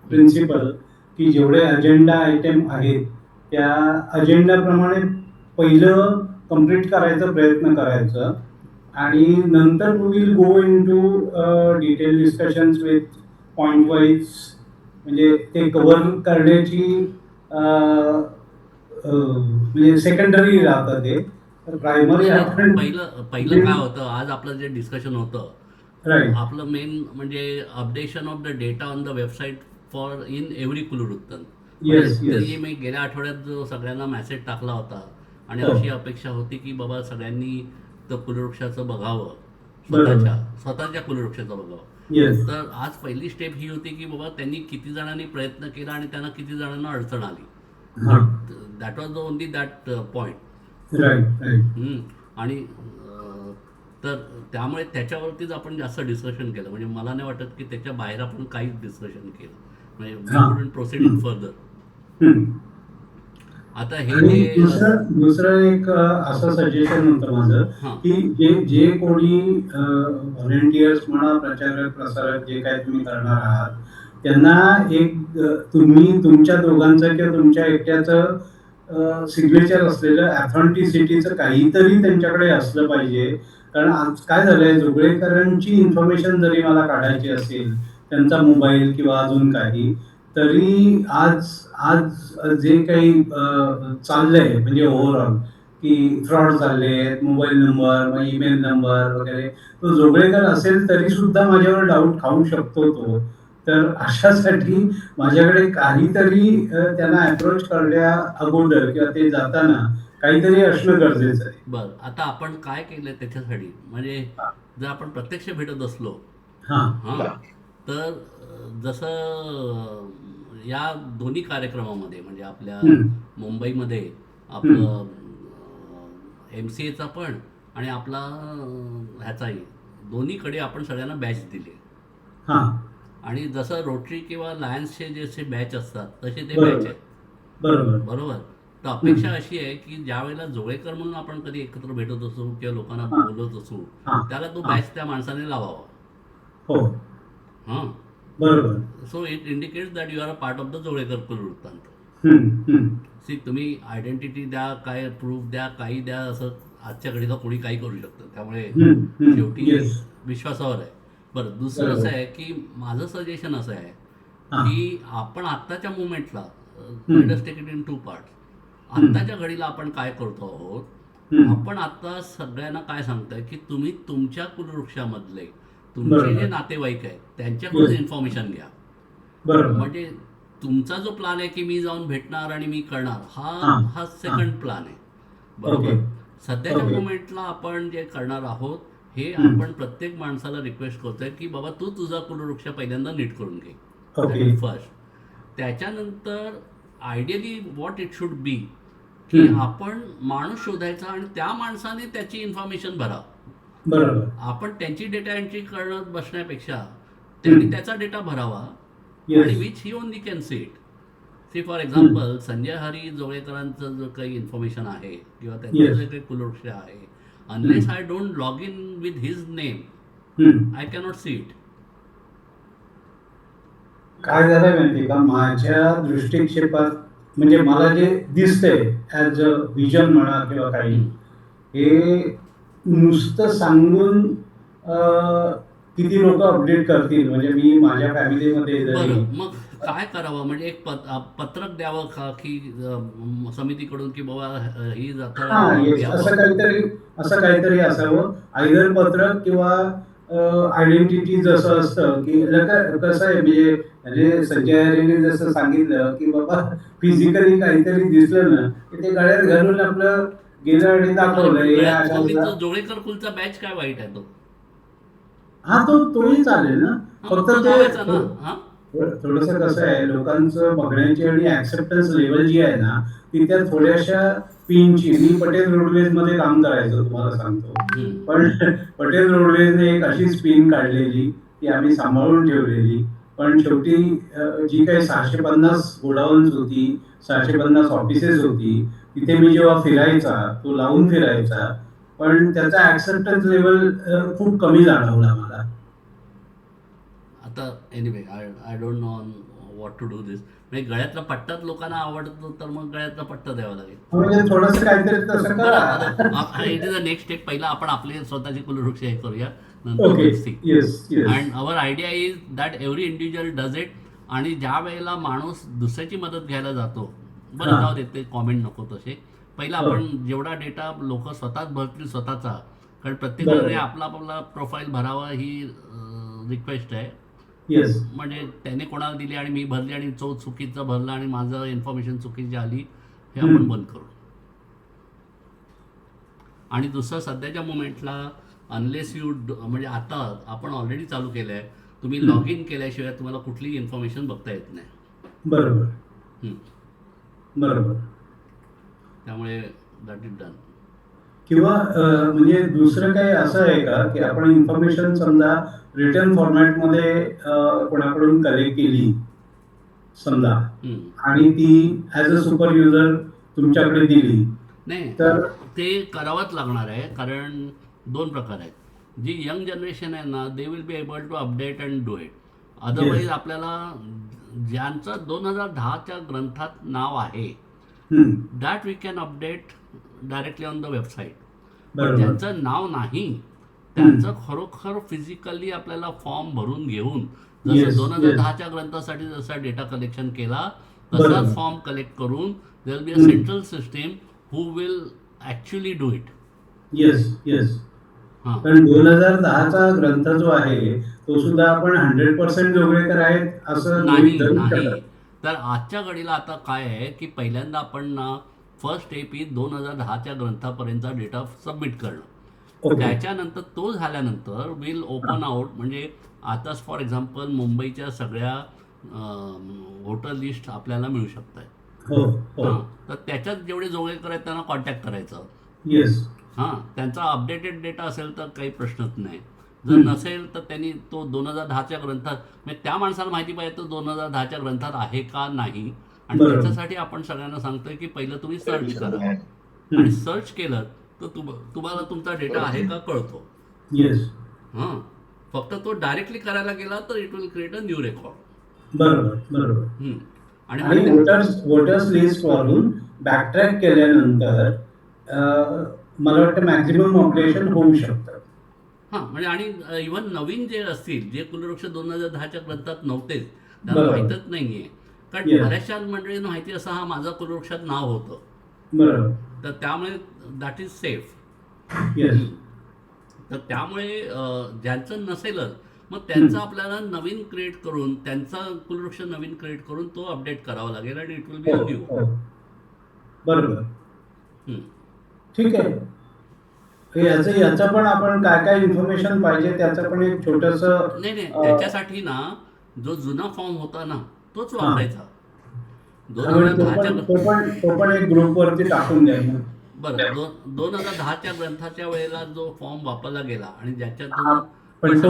C: प्रिन्सिपल, की जेवढे अजेंडा आयटम आहेत त्या अजेंडाप्रमाणे पहिलं कंप्लीट करायचा प्रयत्न करायचं, आणि नंतर we will go in to detail discussions with point wise, म्हणजे ते कव्हर करण्याची म्हणजे सेकंडरी राहतं ते. प्रायमरी आपण
A: पहिलं काय होतं, आज आपलं जे डिस्कशन होतं,
C: राईट,
A: आपलं मेन म्हणजे updation of the data on the website for in every Kulavruttant.
C: Yes
A: तरी
C: येस.
A: मी गेल्या आठवड्यात जो सगळ्यांना मेसेज टाकला होता, आणि
C: हो.
A: अशी अपेक्षा होती की बाबा सगळ्यांनी तर कुलवृक्षाचं बघावं,
C: बरोबर.
A: स्वतःच्या कुलवृक्षाचं बघावं.
C: येस.
A: तर आज पहिली स्टेप ही होती की बाबा त्यांनी किती जणांनी प्रयत्न केला आणि त्यांना किती जणांना अडचण आली.
C: हां,
A: that was the only that point.
C: Right right.
A: आणि तर त्यामुळे त्याच्यावरतीच आपण जास्त डिस्कशन केलं. म्हणजे मला नाही वाटत की त्याच्या बाहेर आपण काहीच डिस्कशन केलं, म्हणजे we couldn't proceed in further. आता हे
C: आणि
A: जे
C: दुसरं एक असं सजेशन होतं माझं,
A: हां.
C: की जे कोणी व्हॉलेंटियर्स म्हणा, प्रचारक प्रसारक जे काय तुम्ही करणार आहात, त्यांना एक तुम्ही तुमच्या दोघांचं किंवा तुमच्या एकट्याचं सिग्नेचर असलेलं ऑथेंटिसिटीचं काहीतरी त्यांच्याकडे असलं पाहिजे. कारण आज काय झालंय, जोगळेकरांची इन्फॉर्मेशन जरी मला काढायची असेल, त्यांचा मोबाईल किंवा अजून काही, तरी आज आज जे काही चाललंय म्हणजे ओव्हरऑल की फ्रॉड चालले, मोबाईल नंबर मग ईमेल नंबर वगैरे, तो जोगळेकर असेल तरी सुद्धा माझ्यावर डाऊट खाऊ शकतो तो. तर अशासाठी माझ्याकडे काहीतरी त्यांना अप्रोच करण्या अगोदर किंवा ते जाताना काहीतरी असणं गरजेचं आहे.
A: बरं, आता आपण काय केलं त्याच्यासाठी, म्हणजे जर आपण प्रत्यक्ष भेटत असलो
C: हां
A: तर जसं या दोन्ही कार्यक्रमामध्ये म्हणजे आपल्या मुंबईमध्ये आपलं MCAचा पण आणि आपला ह्याचाही दोन्हीकडे आपण सगळ्यांना बॅच दिले.
C: हां
A: आणि जसं रोटरी किंवा लायन्सचे जसे बॅच असतात तसे ते
C: बरोबर.
A: बॅच आहेत.
C: बरोबर.
A: बरोबर. तर अपेक्षा अशी आहे की ज्या वेळेला जोगळेकर म्हणून आपण कधी एकत्र भेटत असू किंवा लोकांना बोलत असू, त्याला तो बॅच त्या माणसाने लावावा.
C: हो
A: हां,
C: बरोबर.
A: So it indicates that you are a part of the Joglekar Kul Vruttant. See, तुम्ही आयडेंटिटी द्या, काय प्रूफ द्या, काही द्या, असं आजच्या घडीला कोणी काही करू शकतं. त्यामुळे शेवटी विश्वासावर आहे. बरं, दुसरं असं आहे की माझं सजेशन असं आहे की आपण आत्ताच्या मुवमेंटला let us take it in 2 parts. आत्ताच्या घडीला आपण काय करतो आहोत, आपण आता सगळ्यांना काय सांगतोय की तुम्ही तुमच्या कुलवृक्षामधले तुमचे जे नातेवाईक आहेत त्यांच्याकडून इन्फॉर्मेशन घ्या. म्हणजे तुमचा जो प्लान आहे की मी जाऊन भेटणार आणि मी करणार, हा सेकंड प्लान आहे. बरोबर. सध्याच्या मोमेंटला आपण जे करणार आहोत हे आपण प्रत्येक माणसाला रिक्वेस्ट करतोय की बाबा तू तुझा कुलवृक्ष पहिल्यांदा नीट करून घे फर्स्ट. त्याच्यानंतर ideally what it should be की आपण माणूस शोधायचा आणि त्या माणसाने त्याची इन्फॉर्मेशन भरावं.
C: बरोबर.
A: आपण त्यांची डेटा एंट्री करत बसण्यापेक्षा त्यांनी त्याचा डेटा भरावा आणि which he only can see it. See for example Sanjay Hari जोगळेकरांचं जो काही इन्फॉर्मेशन आहे किंवा त्यांचं जे काही कुलवृक्ष आहे, unless I don't log in with his name I cannot see it.
C: काय झालं माहिती का, माझ्या दृष्टिक्षेपात म्हणजे मला जे दिसतंय ॲज अ व्हिजन म्हणा किंवा काही, हे नुसतं सांगून किती लोक अपडेट करतील. म्हणजे मी माझ्या फॅमिलीमध्ये
A: बरं, मग काय करावं, म्हणजे एक पत्रक द्यावं का की समितीकडून की बाबा ही
C: असं काहीतरी असावं. आयदर पत्रक किंवा आयडेंटिटी जसं असतं की कसं आहे, म्हणजे संजय हरीने जसं सांगितलं की बाबा फिजिकली काहीतरी दिसलं ना की ते गळ्यात घालून आपलं गेलं आणि दाखवलं.
A: जोगळेकर कुलचा बॅच काय वाईट आहे तो?
C: हा, तोही चालेल ना. फक्त ते थोडस कसं आहे, लोकांचं बघण्याची आणि ऍक्सेप्टन्स लेवल जी आहे ना ती त्या थोड्याशा पिनची. मी पटेल रोडवेज मध्ये काम करायचो तुम्हाला सांगतो, पण पटेल रोडवेजने एक अशी स्पिन काढलेली ती आम्ही सांभाळून ठेवलेली. पण शेवटी जी काही 650 गोडाऊन्स होती, 650 ऑफिसेस होती, तिथे मी जेव्हा फिरायचा, तो लावून फिरायचा, पण त्याचा ऍक्सेप्टन्स लेवल खूप कमी जाणवला मला.
A: आता anyway I don't know on what to do this. म्हणजे गळ्यातला पट्टाच लोकांना आवडतो तर मग गळ्यातला पट्टा द्यावा लागेल.
C: म्हणजे थोडंसं काहीतरी तसं करा.
A: It is the next step. पहिला आपण आपले स्वतःचे कुलवृक्ष हे करूया, and our idea is that every individual does it. आणि ज्या वेळेला माणूस दुसऱ्याची मदत घ्यायला जातो, बरं जाऊ देत, ते कॉमेंट नको तसे, पहिला आपण जेवढा डेटा लोक स्वतःच भरतील स्वतःचा, कारण प्रत्येकाने आपला आपला प्रोफाईल भरावा ही रिक्वेस्ट आहे. म्हणजे त्याने कोणाला दिली आणि मी भरली आणि तो चुकीचं भरला आणि माझं इन्फॉर्मेशन चुकीची आली, हे आपण बंद करू. आणि दुसरं, सध्याच्या मोमेंटला अनलेस यू म्हणजे आता आपण ऑलरेडी चालू केलं आहे, तुम्ही लॉग इन केल्याशिवाय तुम्हाला कुठलीही इन्फॉर्मेशन बघता येत नाही.
C: बरोबर बरोबर.
A: त्यामुळे दॅट इज डन.
C: किंवा म्हणजे दुसरं काही असं आहे का की आपण इन्फॉर्मेशन समजा रिटर्न फॉर्मॅटमध्ये कोणाकडून कलेक्ट केली समजा आणि ती ॲज अ सुपर युजर तुमच्याकडे दिली,
A: नाही
C: तर
A: ते करावंच लागणार आहे. कारण 2 प्रकार आहेत. जी यंग जनरेशन आहे ना, they will be able to update and do it. Otherwise आपल्याला ज्यांचं 2010च्या ग्रंथात नाव आहे that we can update directly on the website. पण
C: बरोबर.
A: ज्यांचं नाव नाही त्यांचं खरोखर फिजिकली आपल्याला फॉर्म भरून घेऊन जसं
C: Yes,
A: 2010च्या ग्रंथासाठी जसा डेटा कलेक्शन केला
C: बरोबर.
A: तसाच फॉर्म कलेक्ट करून देर विल बी अ
C: हम्म.
A: Central system who will actually do it.
C: Yes yes.
A: हां
C: कारण 2010चा ग्रंथ जो आहे तो सुद्धा आपण 100% जोगळेकर आहेत असं
A: नाही
C: गृहीत धरू
A: नाही.
C: शकत.
A: तर आजच्या घडीला आता काय आहे की पहिल्यांदा आपण ना फर्स्ट AP 2010च्या ग्रंथापर्यंतचा डेटा सबमिट करणं.
C: ओके.
A: त्याच्यानंतर तो झाल्यानंतर विल ओपन आउट म्हणजे आता फॉर एक्झाम्पल मुंबईच्या सगळ्या वोटर लिस्ट आपल्याला मिळू शकत आहे.
C: हो हो.
A: हां तर त्याच्यात जेवढे जोगळेकर आहेत त्यांना कॉन्टॅक्ट करायचं.
C: येस.
A: हां त्यांचा अपडेटेड डेटा असेल तर काही प्रश्नच नाही. जर नसेल तर त्यांनी तो 2010च्या ग्रंथात म्हणजे त्या माणसाला माहिती पाहिजे तो 2010च्या ग्रंथात आहे का नाही. आणि
C: बरोबर.
A: त्याच्यासाठी आपण सगळ्यांना सांगतोय की पहिलं तुम्ही सर्च करा आणि सर्च केलं तर तुम्हाला तुमचा डेटा आहे का कळतो.
C: येस.
A: हां फक्त तो डायरेक्टली करायला गेला तर it will create a new record.
C: बरोबर बरोबर.
A: आणि
C: आणि वोटर्स लिस्ट वरून बॅकट्रॅक केल्यानंतर मला वाटतं मॅक्झिमम ऑपरेशन होऊ शकतं.
A: हां म्हणजे आणि इव्हन नवीन जे असतील जे कुलवृक्ष 2010च्या ग्रंथात नव्हतेच त्यांना
C: बरोबर.
A: माहीतच नाही आहे. कारण
C: Yes.
A: बऱ्याचशा मंडळींना माहिती असं हा माझा कुलवृक्षात नाव होतं
C: बरोबर.
A: तर त्यामुळे दॅट इज सेफ.
C: येस.
A: तर त्यामुळे ज्यांचं नसेलच मग त्यांचं आपल्याला नवीन क्रिएट करून त्यांचा कुलवृक्ष नवीन क्रिएट करून तो अपडेट करावा लागेल आणि इट विल बी
C: हो
A: अ न्यू.
C: हो. बरोबर. ठीक आहे. याचं पण आपण काय काय इन्फॉर्मेशन पाहिजे त्याचं पण एक छोटंसं
A: नाही त्याच्यासाठी ना जो जुना फॉर्म होता ना तोच वापरायचा.
C: त्यामुळे
A: 2010च्या
C: तो पण एक ग्रुपवरती टाकून द्या मग.
A: बरं 2010च्या ग्रंथाच्या वेळेला जो फॉर्म वापरला गेला आणि ज्याच्यातून
C: पण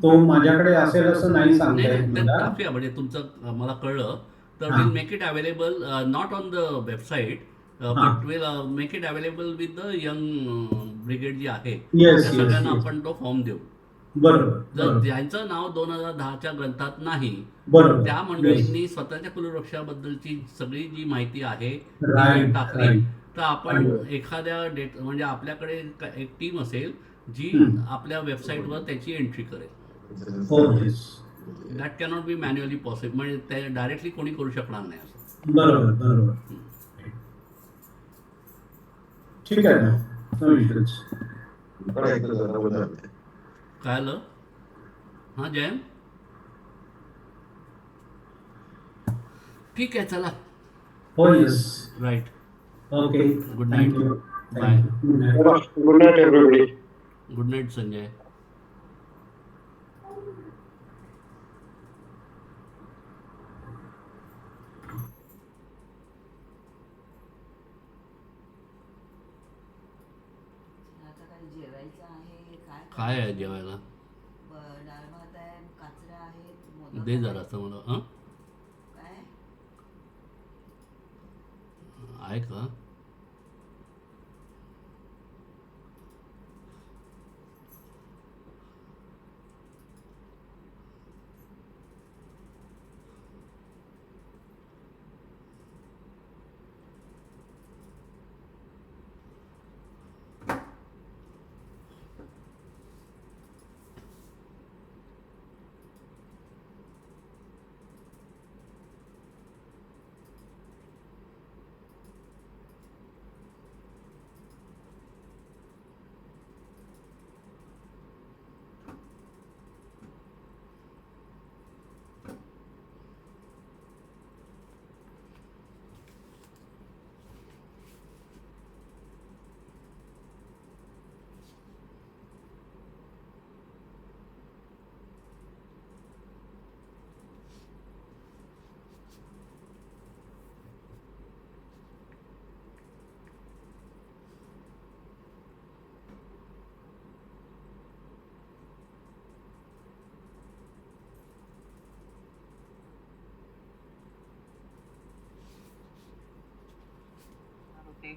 C: तो माझ्याकडे असेल असं नाही सांगता
A: नाही
C: येत
A: नाही ते
C: मला.
A: टाकूया म्हणजे तुमचं मला कळलं तर
C: हां.
A: Will make it available not on the website
C: हां.
A: But will make it available with the young brigade जी आहे
C: Yes,
A: त्या
C: yes,
A: सगळ्यांना
C: yes.
A: आपण तो फॉर्म देऊ.
C: बरोबर
A: जर
C: बरोबर
A: ज्यांचं नाव 2010च्या ग्रंथात नाही
C: बरोबर.
A: त्या मंडळींनी स्वतःच्या कुलवृक्षाबद्दलची सगळी जी माहिती आहे ती
C: Right,
A: टाकली
C: right.
A: तर आपण
C: बरोबर.
A: एखाद्या म्हणजे आपल्याकडे एक टीम असेल जी आपल्या वेबसाईटवर त्याची एंट्री करेल.
C: हो yes.
A: That cannot be manually possible म्हणजे ते डायरेक्टली कोणी करू शकणार नाही असं.
C: बरोबर बरोबर. ठीक आहे ना. No issues.
A: काय आलं. हां जयंत ठीक आहे चला.
C: हो yes.
A: Right.
C: Okay.
A: Good night.
C: Thank you.
A: Bye.
C: Good night.
D: Good night everybody.
A: Good night Sanjay.
M: आता काय जेवायचं आहे
A: काय आहे जेवायला.
M: डाळ भात आहे काचऱ्या आहेत मोदक
A: दे
M: आहेत.
A: जरासं मला. हां
M: काय
A: आहे का.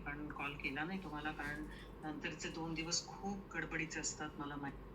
N: पण कॉल केला नाही तुम्हाला कारण नंतरचे 2 दिवस खूप गडबडीचे असतात मला माहिती.